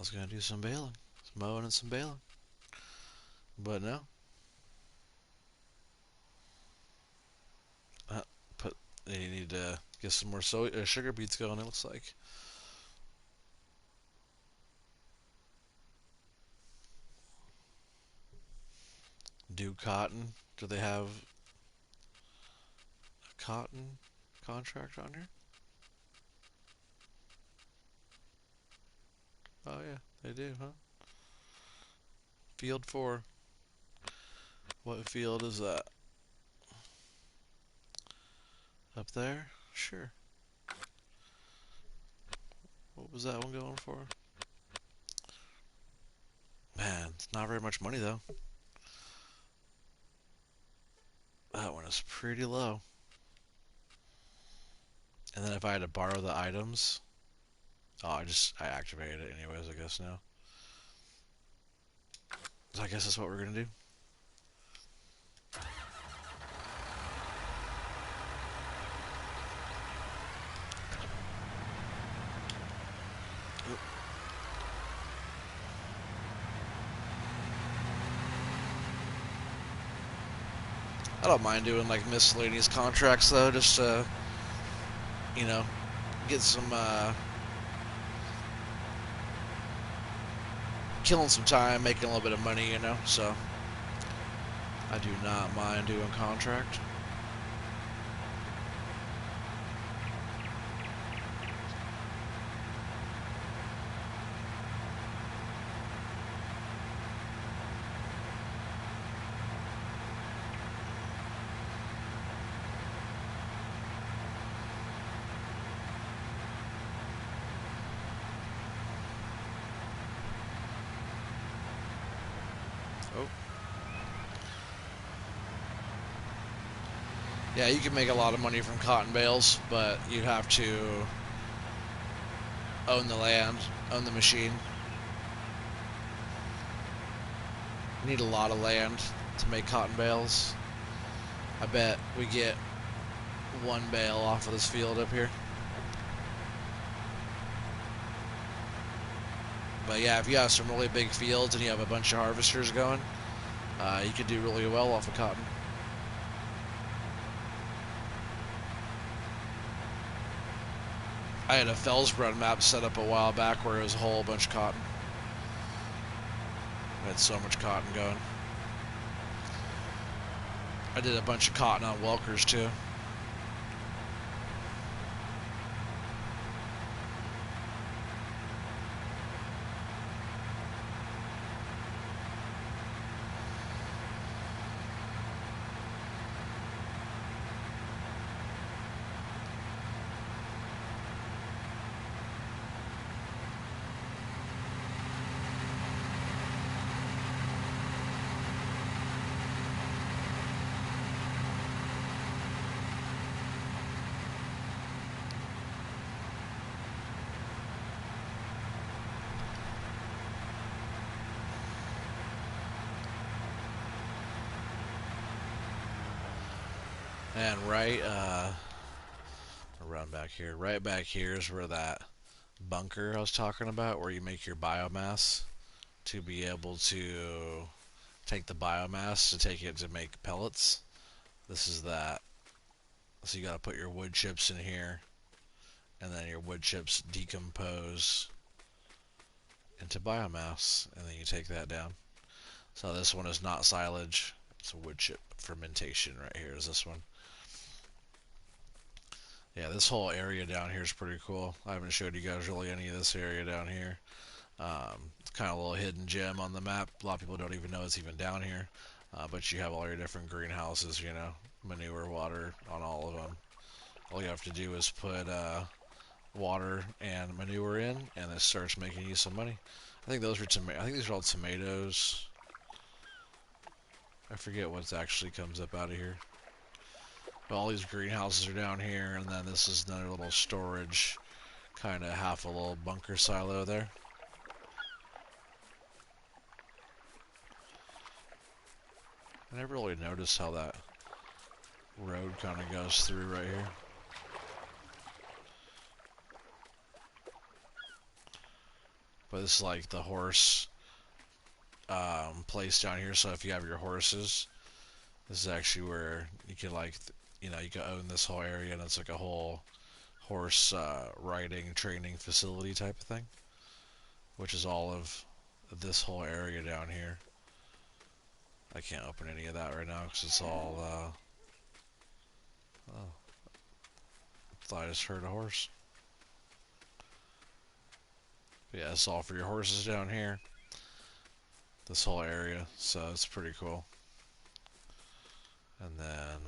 Some mowing and some baling. But no. Uh, you need to get some more sugar beets going, it looks like. Do cotton. Do they have a cotton contract on here? Oh yeah, they do, huh? Field 4. What field is that? Up there? Sure. What was that one going for? Man, it's not very much money though. That one is pretty low. And then if I had to borrow the items, oh, I activated it anyways. I guess now. So I guess that's what we're gonna do. I don't mind doing like miscellaneous contracts though, just to, you know, get some killing some time, making a little bit of money, you know. So I do not mind doing contract. Oh. Yeah, you can make a lot of money from cotton bales, but you have to own the land, own the machine. You need a lot of land to make cotton bales. I bet we get one bale off of this field up here. But yeah, if you have some really big fields and you have a bunch of harvesters going, you could do really well off of cotton. I had a Fellsbrun map set up a while back where it was a whole bunch of cotton. I had so much cotton going. I did a bunch of cotton on Welkers too. And around back here, right back here is where that bunker I was talking about, where you make your biomass to be able to take the biomass to take it to make pellets. This is that. So you got to put your wood chips in here, and then your wood chips decompose into biomass, and then you take that down. So this one is not silage; it's a wood chip fermentation. Right here is this one. Yeah, this whole area down here is pretty cool. I haven't showed you guys really any of this area down here. It's kind of a little hidden gem on the map. A lot of people don't even know it's even down here. But you have all your different greenhouses, you know, manure, water on all of them. All you have to do is put water and manure in, and it starts making you some money. I think those are I think these are all tomatoes. I forget what actually comes up out of here. But all these greenhouses are down here, and then this is another little storage, kind of half a little bunker silo there. I never really noticed how that road kind of goes through right here. But this is like the horse place down here. So if you have your horses, this is actually where you can like, you know, you can own this whole area, and it's like a whole horse riding training facility type of thing, which is all of this whole area down here. I can't open any of that right now because it's all. Oh, thought I just heard a horse. But yeah, it's all for your horses down here. this whole area, so it's pretty cool. And then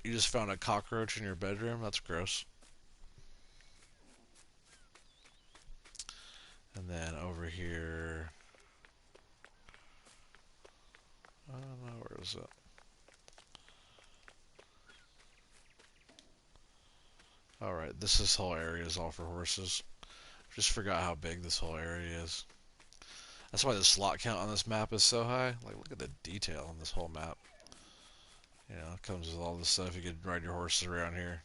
you just found a cockroach in your bedroom. That's gross. And then over here, I don't know, where is it? Alright, this whole area is all for horses. Just forgot how big this whole area is. That's why the slot count on this map is so high. Like, look at the detail on this whole map. You know, it comes with all this stuff. You could ride your horses around here.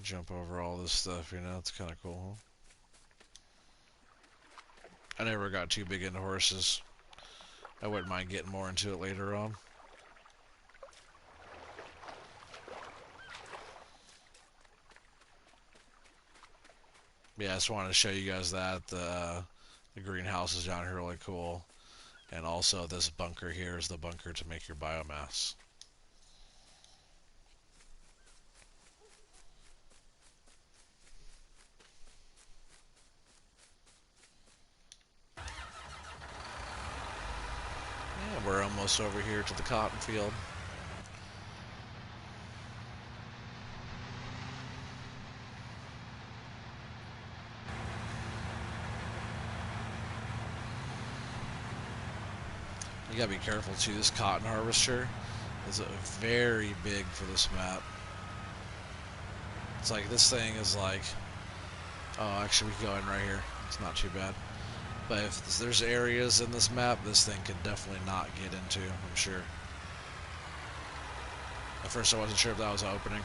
Jump over all this stuff, you know, it's kind of cool, huh? I never got too big into horses. I wouldn't mind getting more into it later on. Yeah, I just wanted to show you guys that. The greenhouse is down here really cool. And also this bunker here is the bunker to make your biomass. Yeah, we're almost over here to the cotton field. You gotta be careful too. This cotton harvester is very big for this map. It's like this thing is like, oh, actually we can go in right here. It's not too bad. But if there's areas in this map, this thing could definitely not get into, I'm sure. At first I wasn't sure if that was opening.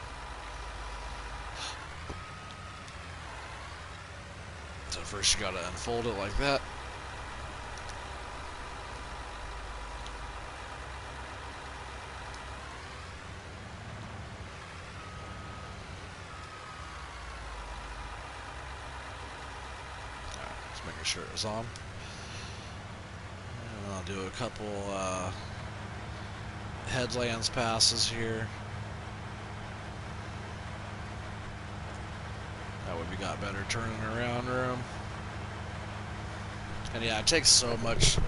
So first you gotta unfold it like that. Making sure it was on. And I'll do a couple headlands passes here. That way we got better turning around room. And yeah, it takes so much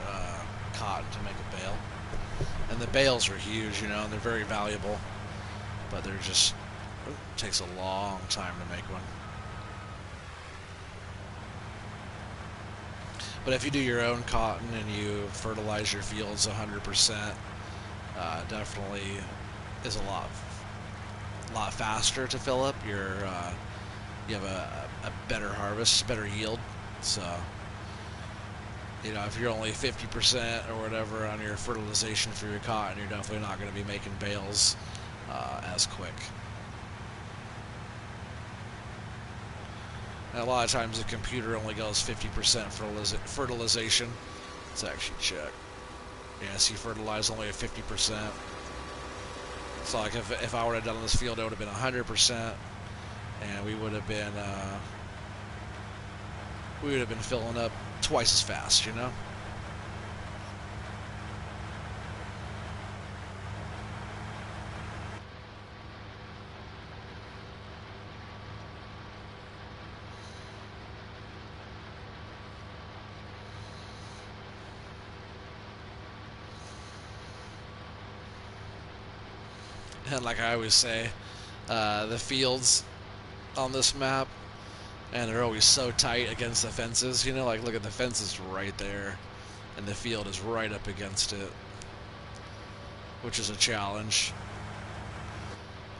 cotton to make a bale. And the bales are huge, you know, and they're very valuable. But they're just, it takes a long time to make one. But if you do your own cotton and you fertilize your fields 100%, definitely is a lot faster to fill up. You have a better harvest, better yield. So, you know, if you're only 50% or whatever on your fertilization for your cotton, you're definitely not going to be making bales as quick. And a lot of times the computer only goes 50% fertilization. Let's actually check. Yeah, see, fertilize only at 50%. So like if I would have done this field, it would have been 100%, and we would have been filling up twice as fast, you know. And like I always say, the fields on this map, and they're always so tight against the fences, you know, like look at the fences right there, and the field is right up against it, which is a challenge.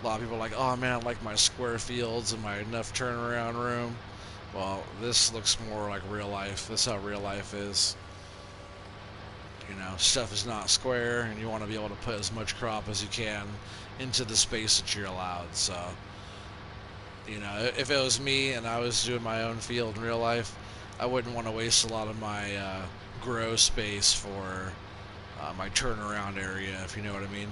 A lot of people are like, oh man, I like my square fields and my enough turnaround room. Well, this looks more like real life. This is how real life is. You know, stuff is not square, and you want to be able to put as much crop as you can into the space that you're allowed. So, you know, if it was me and I was doing my own field in real life, I wouldn't want to waste a lot of my grow space for my turnaround area, if you know what I mean.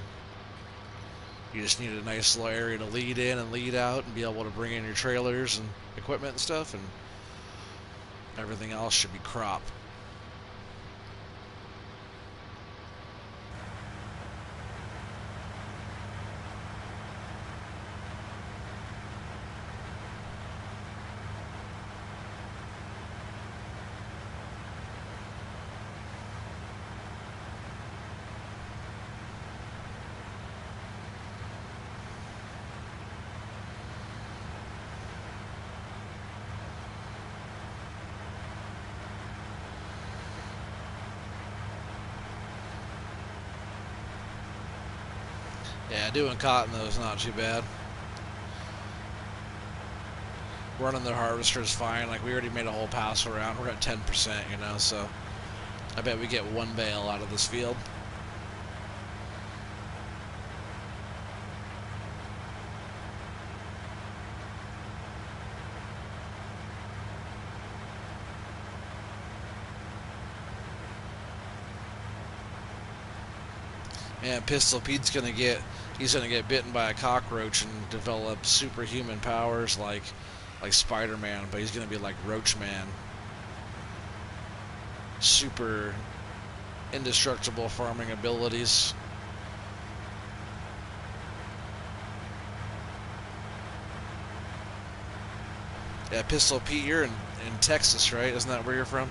You just need a nice little area to lead in and lead out and be able to bring in your trailers and equipment and stuff, and everything else should be crop. Yeah, doing cotton though is not too bad. Running the harvester is fine. Like we already made a whole pass around. We're at 10%, you know, so I bet we get one bale out of this field. And Pistol Pete's he's gonna get bitten by a cockroach and develop superhuman powers like Spider-Man, but he's gonna be like Roach Man. Super indestructible farming abilities. Yeah, Pistol Pete, you're in Texas, right? Isn't that where you're from?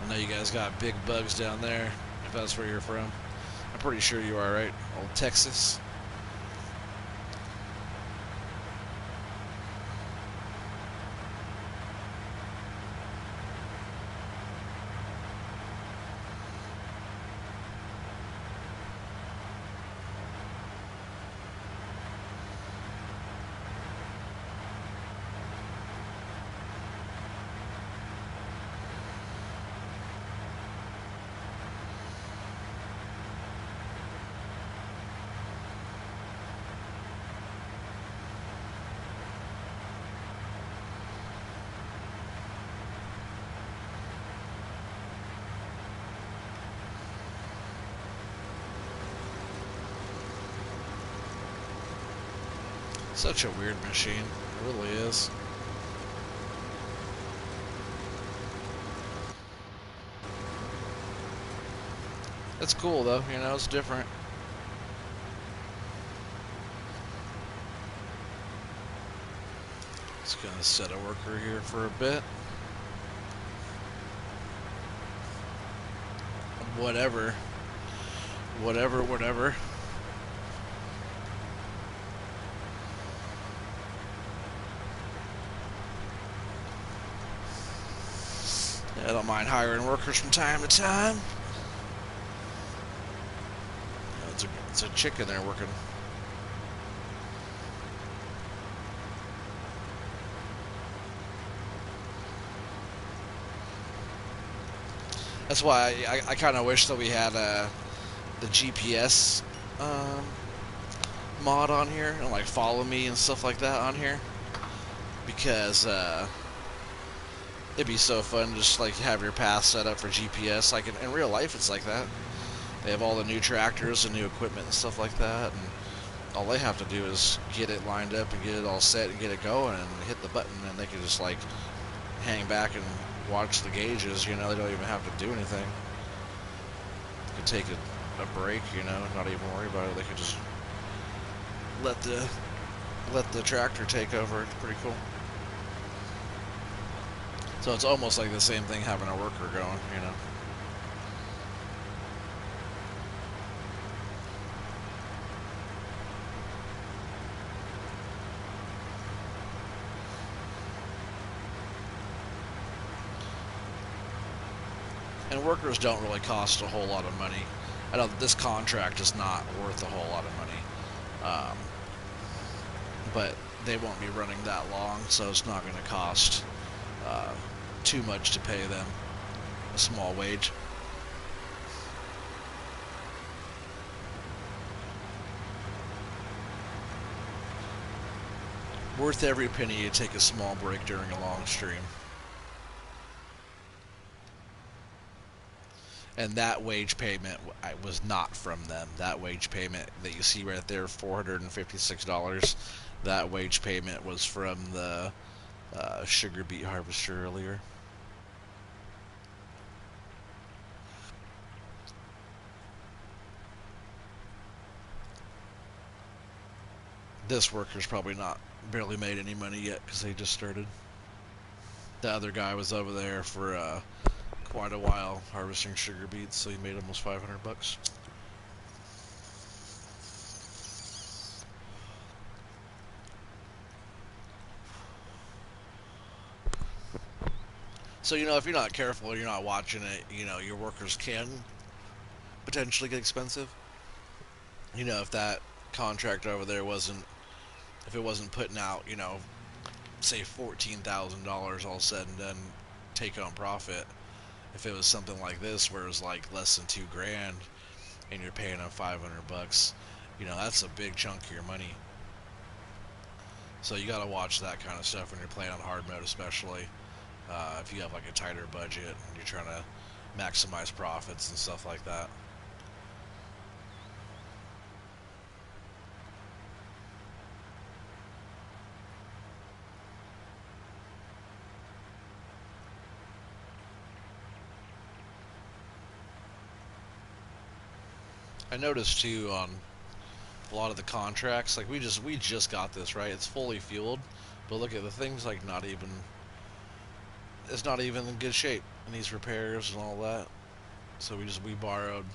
I know you guys got big bugs down there, if that's where you're from. I'm pretty sure you are, right? Old Texas. Such a weird machine. It really is. It's cool though, you know, it's different. Just gonna set a worker here for a bit. Whatever. Whatever. I don't mind hiring workers from time to time. It's a chicken there working. That's why I kind of wish that we had the GPS mod on here and like follow me and stuff like that on here, because it'd be so fun to just like have your path set up for GPS. Like in real life, it's like that. They have all the new tractors and new equipment and stuff like that, and all they have to do is get it lined up and get it all set and get it going and hit the button, and they can just like hang back and watch the gauges. You know, they don't even have to do anything. They could take a break, you know, not even worry about it. They could just let the tractor take over. It's pretty cool. So it's almost like the same thing having a worker going, you know. And workers don't really cost a whole lot of money. I know this contract is not worth a whole lot of money, but they won't be running that long, so it's not going to cost too much to pay them a small wage. Worth every penny you take a small break during a long stream. And that wage payment was not from them. That wage payment that you see right there, $456, that wage payment was from the sugar beet harvester earlier. This worker's probably not barely made any money yet because they just started. The other guy was over there for quite a while harvesting sugar beets, so he made almost 500 bucks. So, if you're not careful, you're not watching it, your workers can potentially get expensive. If that contract over there wasn't, if it wasn't putting out, say $14,000 all said and done take home profit, if it was something like this where it was like less than 2 grand and you're paying them $500, that's a big chunk of your money. So you got to watch that kind of stuff when you're playing on hard mode, especially if you have like a tighter budget and you're trying to maximize profits and stuff like that. I noticed too on a lot of the contracts, like we just got this right. It's fully fueled, but look at the things like not even it's not even in good shape. It needs repairs and all that. So we borrowed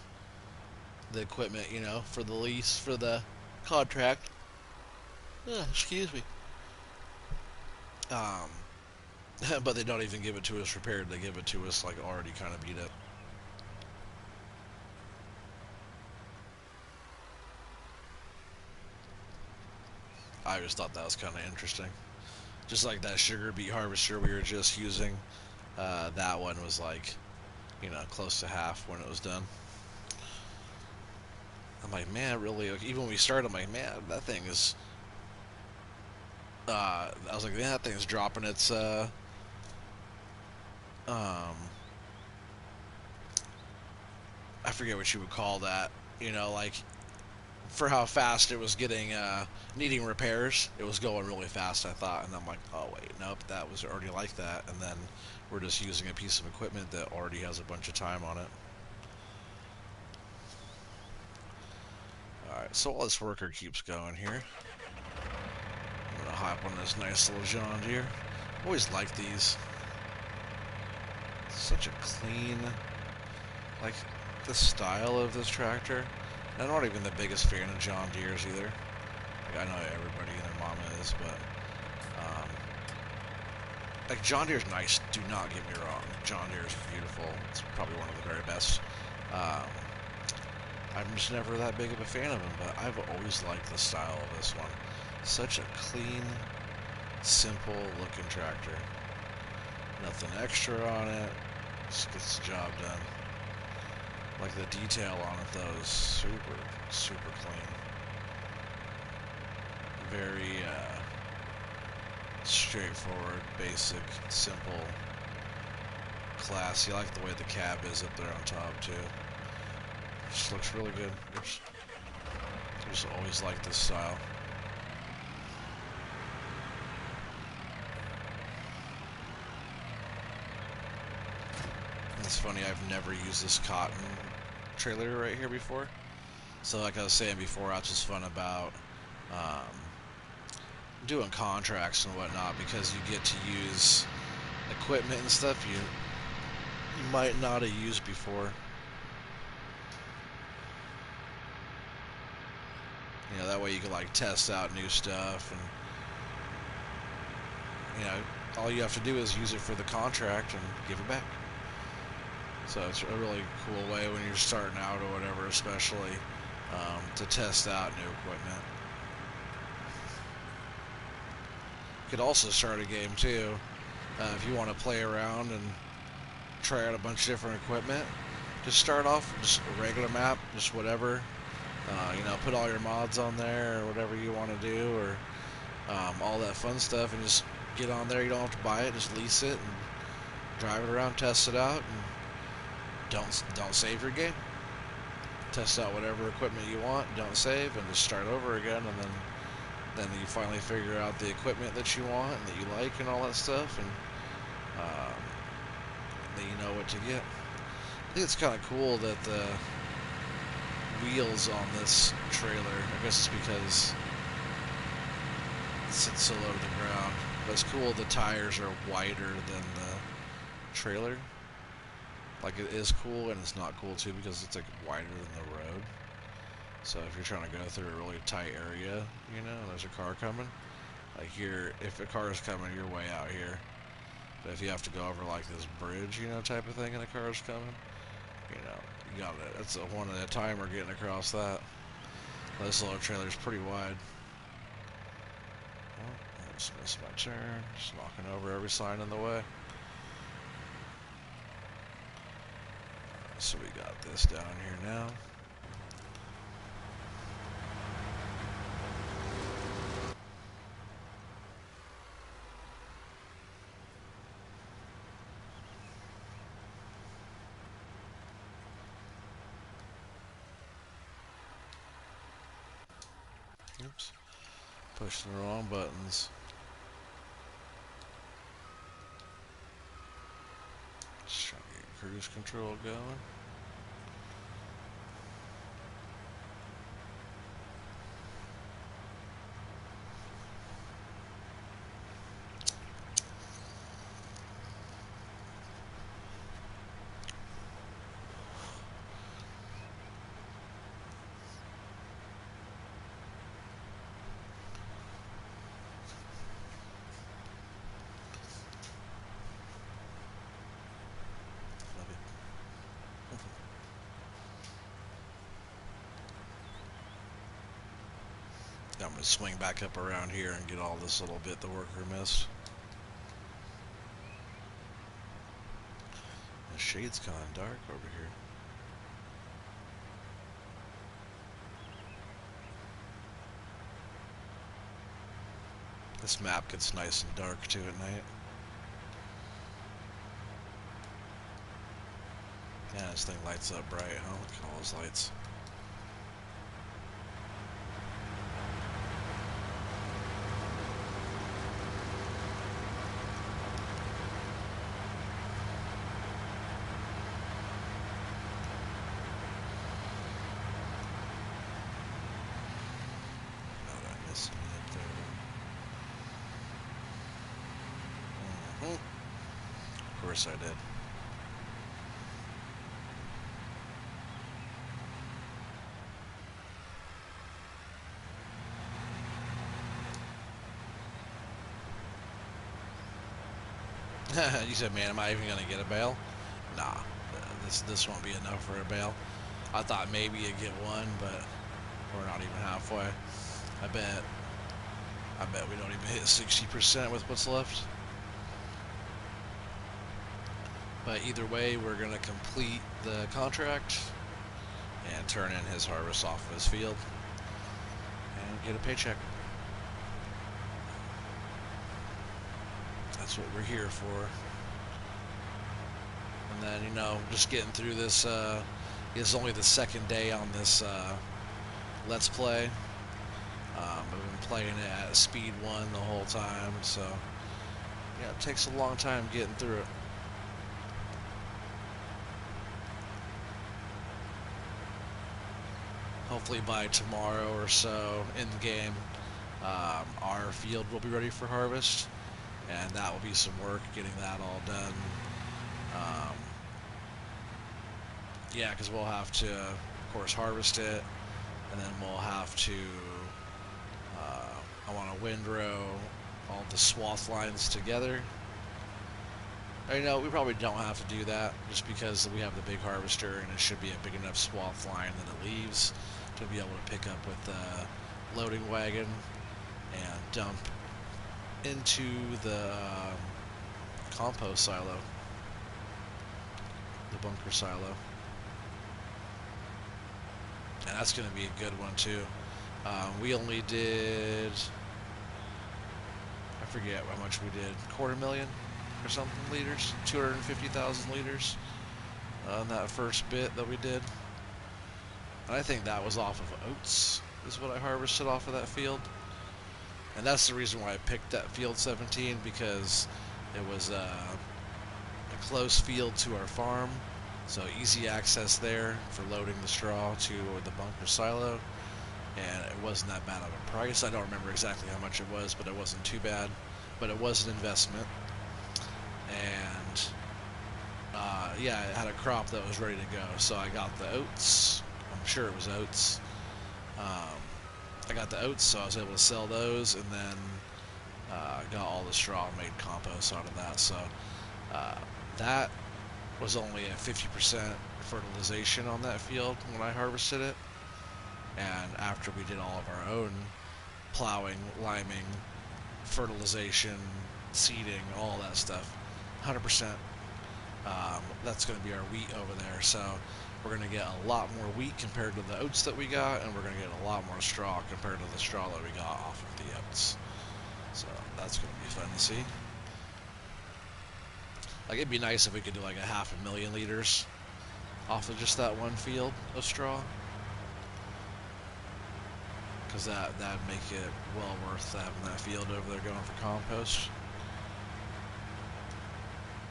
the equipment, for the lease for the contract. Excuse me. Um, but they don't even give it to us repaired. They give it to us like already kind of beat up. I just thought that was kind of interesting. Just like that sugar beet harvester we were just using, that one was like, close to half when it was done. I'm like, man, really? Like, even when we started, I'm like, man, that thing is. I was like, man, that thing is dropping its um, I forget what you would call that. Like for how fast it was getting needing repairs, it was going really fast. I thought, and I'm like, oh wait, nope, that was already like that. And then we're just using a piece of equipment that already has a bunch of time on it. All right, so while this worker keeps going here, I'm gonna hop on this nice little John Deere. Always like these. Such a clean, like the style of this tractor. I'm not even the biggest fan of John Deere's either. Like I know everybody and their mama is, but like John Deere's nice. Do not get me wrong. John Deere's beautiful. It's probably one of the very best. Um, I'm just never that big of a fan of him, but I've always liked the style of this one. Such a clean, simple looking tractor. Nothing extra on it. Just gets the job done. Like the detail on it though is super, super clean. Very straightforward, basic, simple, classy. I like the way the cab is up there on top too. Just looks really good. Just always like this style. It's funny, I've never used this cotton trailer right here before. So like I was saying before, that's what's fun about doing contracts and whatnot, because you get to use equipment and stuff you might not have used before. That way you can like test out new stuff, and all you have to do is use it for the contract and give it back. So it's a really cool way when you're starting out or whatever, especially to test out new equipment. You could also start a game too if you want to play around and try out a bunch of different equipment. Just start off just a regular map, just whatever. Put all your mods on there or whatever you want to do, or all that fun stuff, and just get on there. You don't have to buy it, just lease it and drive it around, test it out, and don't save your game. Test out whatever equipment you want, don't save, and just start over again, and then you finally figure out the equipment that you want and that you like and all that stuff, and then you know what to get. I think it's kind of cool that the wheels on this trailer, I guess it's because it sits so low to the ground, but it's cool the tires are wider than the trailer. Like, it is cool, and it's not cool too, because it's like wider than the road. So if you're trying to go through a really tight area, and there's a car coming, like if a car is coming, you're way out here, But if you have to go over like this bridge, type of thing, and a car's coming, you got it. It's a one at a time we're getting across that. This little trailer's pretty wide. Oh, I just missed my turn. Just knocking over every sign in the way. So we got this down here now. Oops. Pushing the wrong buttons. Just trying to get cruise control going. I'm going to swing back up around here and get all this little bit the worker missed. The shade's kind of dark over here. This map gets nice and dark too at night. Yeah, this thing lights up bright, huh? Look at all those lights. Of course I did. You said, man, am I even gonna get a bail? Nah, this won't be enough for a bail. I thought maybe you'd get one, but we're not even halfway. I bet we don't even hit 60% with what's left. But either way, we're going to complete the contract and turn in his harvest off of his field and get a paycheck. That's what we're here for. And then, just getting through this, it's only the second day on this Let's Play. I've been playing it at speed 1 the whole time, so yeah, it takes a long time getting through it. Hopefully by tomorrow or so in the game, our field will be ready for harvest, and that will be some work getting that all done. Yeah, because we'll have to, of course, harvest it, and then we'll have to, I want to windrow all the swath lines together. We probably don't have to do that, just because we have the big harvester, and it should be a big enough swath line that it leaves to be able to pick up with the loading wagon and dump into the compost silo, the bunker silo. And that's going to be a good one too. We only did, I forget how much we did, 250,000 or something liters, 250,000 liters on that first bit that we did. And I think that was off of oats, is what I harvested off of that field. And that's the reason why I picked that field 17, because it was a close field to our farm, so easy access there for loading the straw to the bunker silo, and it wasn't that bad of a price. I don't remember exactly how much it was, but it wasn't too bad. But it was an investment, and yeah, it had a crop that was ready to go. So I got the oats. I'm sure it was oats. I got the oats, so I was able to sell those, and then got all the straw and made compost out of that. So Uh, that was only at 50% fertilization on that field when I harvested it. And after we did all of our own plowing, liming, fertilization, seeding, all that stuff, 100%. That's going to be our wheat over there. So we're going to get a lot more wheat compared to the oats that we got, and we're going to get a lot more straw compared to the straw that we got off of the oats. So that's going to be fun to see. Like, it'd be nice if we could do like 500,000 liters off of just that one field of straw, because that'd make it well worth having that field over there going for compost.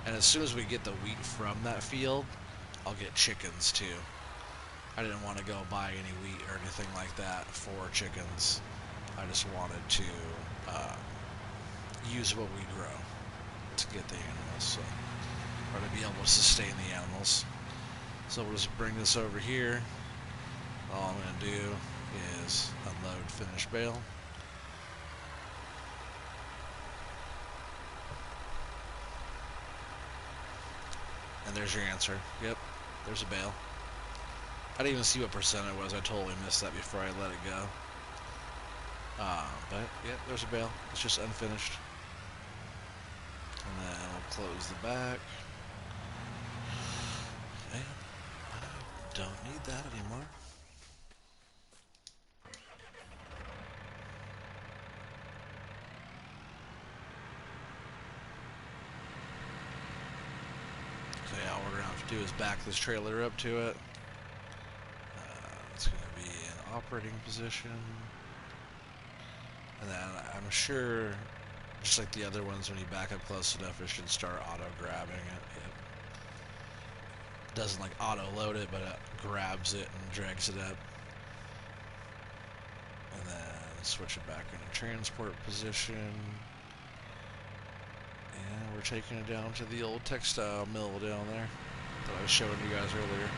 And as soon as we get the wheat from that field, I'll get chickens too. I didn't want to go buy any wheat or anything like that for chickens. I just wanted to use what we grow to get the animals, so, or to be able to sustain the animals. So we'll just bring this over here. All I'm going to do is unload finished bale. And there's your answer. Yep, there's a bale. I didn't even see what percent it was. I totally missed that before I let it go. But yeah, there's a bale. It's just unfinished. And then we'll close the back. And I don't need that anymore. So yeah, all we're gonna have to do is back this trailer up to it. It's gonna be in operating position. And then I'm sure, just like the other ones, when you back up close enough, it should start auto-grabbing it. It doesn't like auto-load it, but it grabs it and drags it up. And then switch it back into transport position. And we're taking it down to the old textile mill down there that I was showing you guys earlier.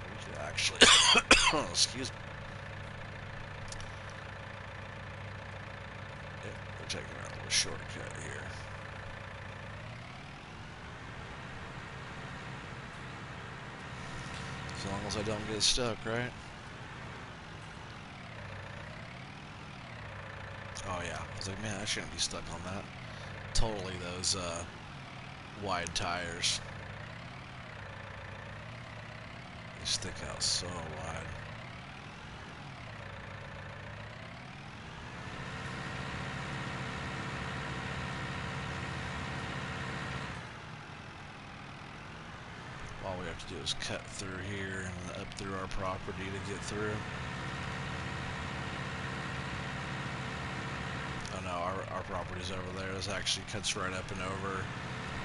We could actually, oh, excuse me. We're taking our little shortcut here. As long as I don't get stuck, right? Oh yeah, I was like, man, I shouldn't be stuck on that. Totally those wide tires. They stick out so wide. All we have to do is cut through here and up through our property to get through. Oh no, our property's over there. This actually cuts right up and over,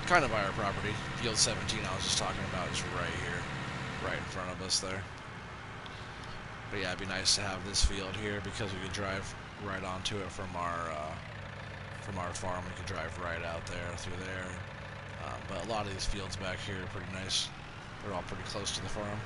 kind of by our property. Field 17 I was just talking about is right here, right in front of us there. But yeah, it'd be nice to have this field here because we could drive right onto it from our farm. We could drive right out there through there. But a lot of these fields back here are pretty nice. They're all pretty close to the farm.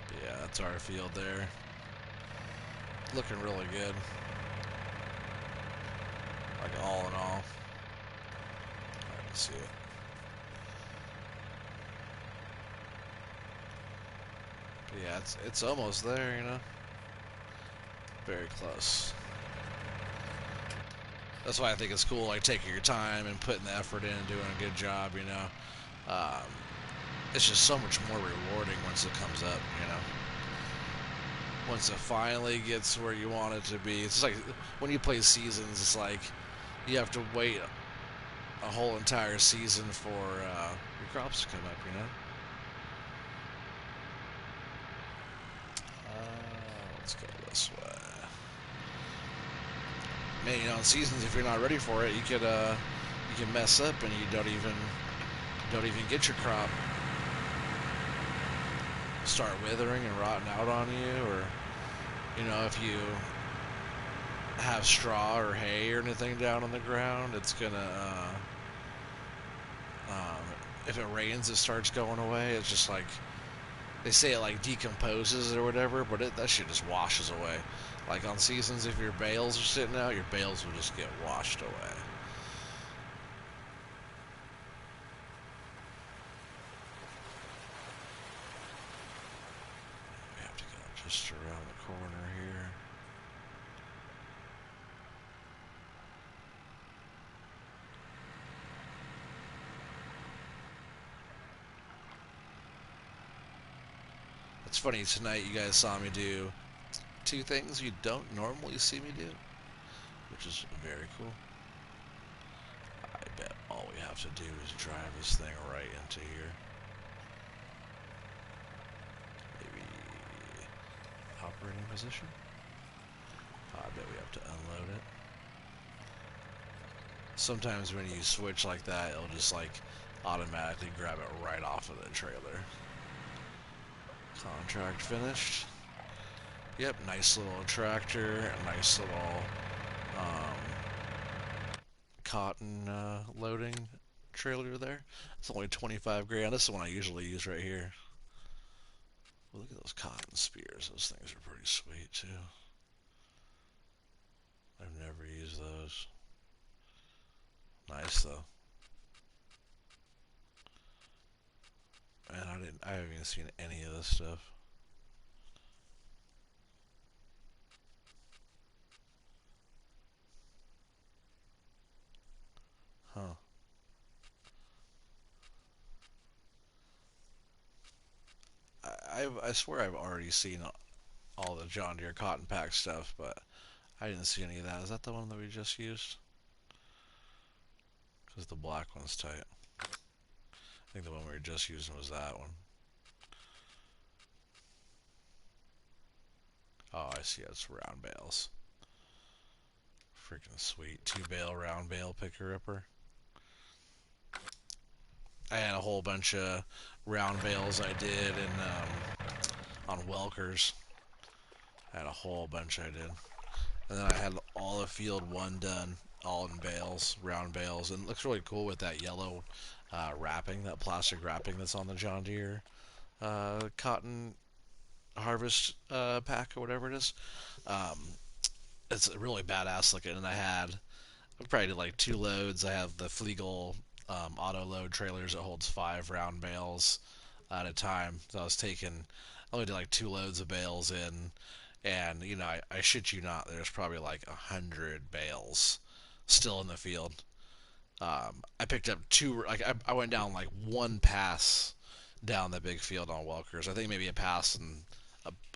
But yeah, that's our field there. Looking really good. Like all in all. I can see it. But yeah, it's almost there, you know. Very close. That's why I think it's cool, like taking your time and putting the effort in and doing a good job, you know. It's just so much more rewarding once it comes up, you know. Once it finally gets where you want it to be. It's like when you play seasons, it's like you have to wait a whole entire season for your crops to come up, you know. Let's go this way. Man, you know, in seasons, if you're not ready for it, you can mess up and you don't even get your crop. Start withering and rotting out on you, or you know, if you have straw or hay or anything down on the ground, it's gonna if it rains, it starts going away. It's just like they say it like decomposes or whatever, but that shit just washes away. Like on seasons, if your bales are sitting out, your bales will just get washed away. We have to go just around the corner here. It's funny, tonight you guys saw me do two things you don't normally see me do, which is very cool. I bet all we have to do is drive this thing right into here. Maybe operating position. I bet we have to unload it. Sometimes when you switch like that, it'll just like automatically grab it right off of the trailer. Contract finished. Yep, nice little tractor, a nice little um, cotton loading trailer there. It's only 25 grand. This is the one I usually use right here. Well, look at those cotton spears. Those things are pretty sweet too. I've never used those. Nice though. Man, I haven't even seen any of this stuff. Huh. I swear I've already seen all the John Deere cotton pack stuff, but I didn't see any of that. Is that the one that we just used? Because the black one's tight. I think the one we were just using was that one. Oh, I see. It's round bales. Freaking sweet. 2 bale round bale picker upper. I had a whole bunch of round bales I did on Welkers. I had a whole bunch I did. And then I had all of field one done, all in bales, round bales. And it looks really cool with that yellow wrapping, that plastic wrapping that's on the John Deere cotton harvest pack or whatever it is. Um, it's really badass looking. And I probably did like 2 loads. I have the Flegel auto load trailers that holds 5 round bales at a time. So I only did like 2 loads of bales in, and I shit you not, there's probably like 100 bales still in the field. I picked up two, like I went down like one pass down the big field on Welkers. I think maybe a pass and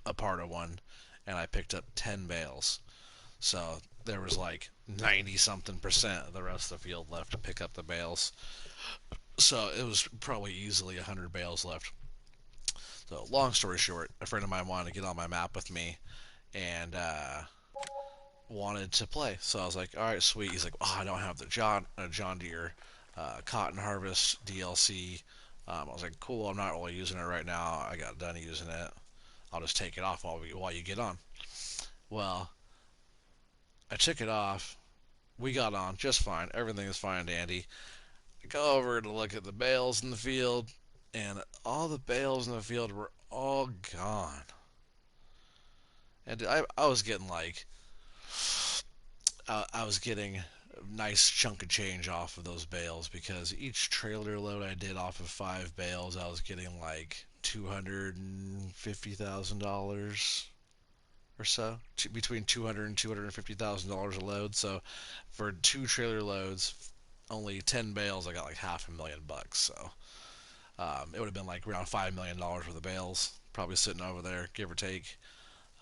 a part of one, and I picked up 10 bales. So there was like 90 something percent of the rest of the field left to pick up the bales. So it was probably easily 100 bales left. So long story short, a friend of mine wanted to get on my map with me and wanted to play. So I was like, all right, sweet. He's like, oh, I don't have the John Deere Cotton Harvest DLC. I was like, cool. I'm not really using it right now. I got done using it. I'll just take it off while you get on. Well, I took it off. We got on just fine. Everything is fine and dandy. I go over to look at the bales in the field, and all the bales in the field were all gone. And I was getting like, I was getting a nice chunk of change off of those bales because each trailer load I did off of 5 bales, I was getting like $250,000 or so, between 200 and $250,000 a load. So for 2 trailer loads, only 10 bales, I got like $500,000. So it would have been like around $5 million worth of bales, probably sitting over there, give or take.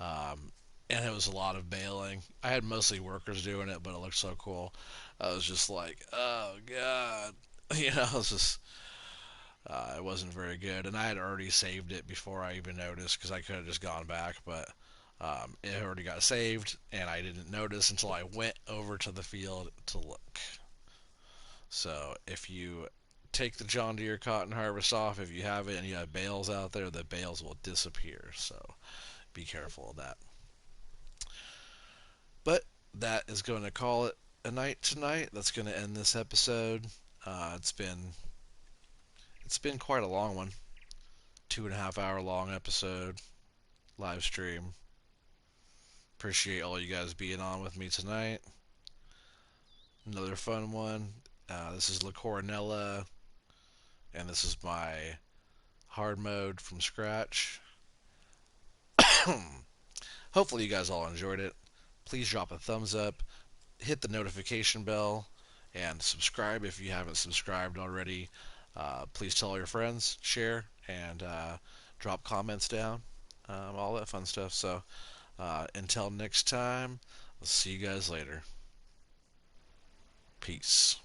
Um, and it was a lot of baling. I had mostly workers doing it, but it looked so cool. I was just like, oh god, it was just it wasn't very good. And I had already saved it before I even noticed because I could have just gone back, but it already got saved, and I didn't notice until I went over to the field to look. So if you take the John Deere cotton harvest off, if you have it and you have bales out there, the bales will disappear. So be careful of that. But that is going to call it a night tonight. That's going to end this episode. It's been It's been quite a long one. 2.5 hour long episode, live stream. Appreciate all you guys being on with me tonight. Another fun one. This is La Coronella, and this is my hard mode from scratch. Hopefully, you guys all enjoyed it. Please drop a thumbs up, hit the notification bell, and subscribe if you haven't subscribed already. Please tell all your friends, share, and drop comments down, all that fun stuff. So, until next time, I'll see you guys later. Peace.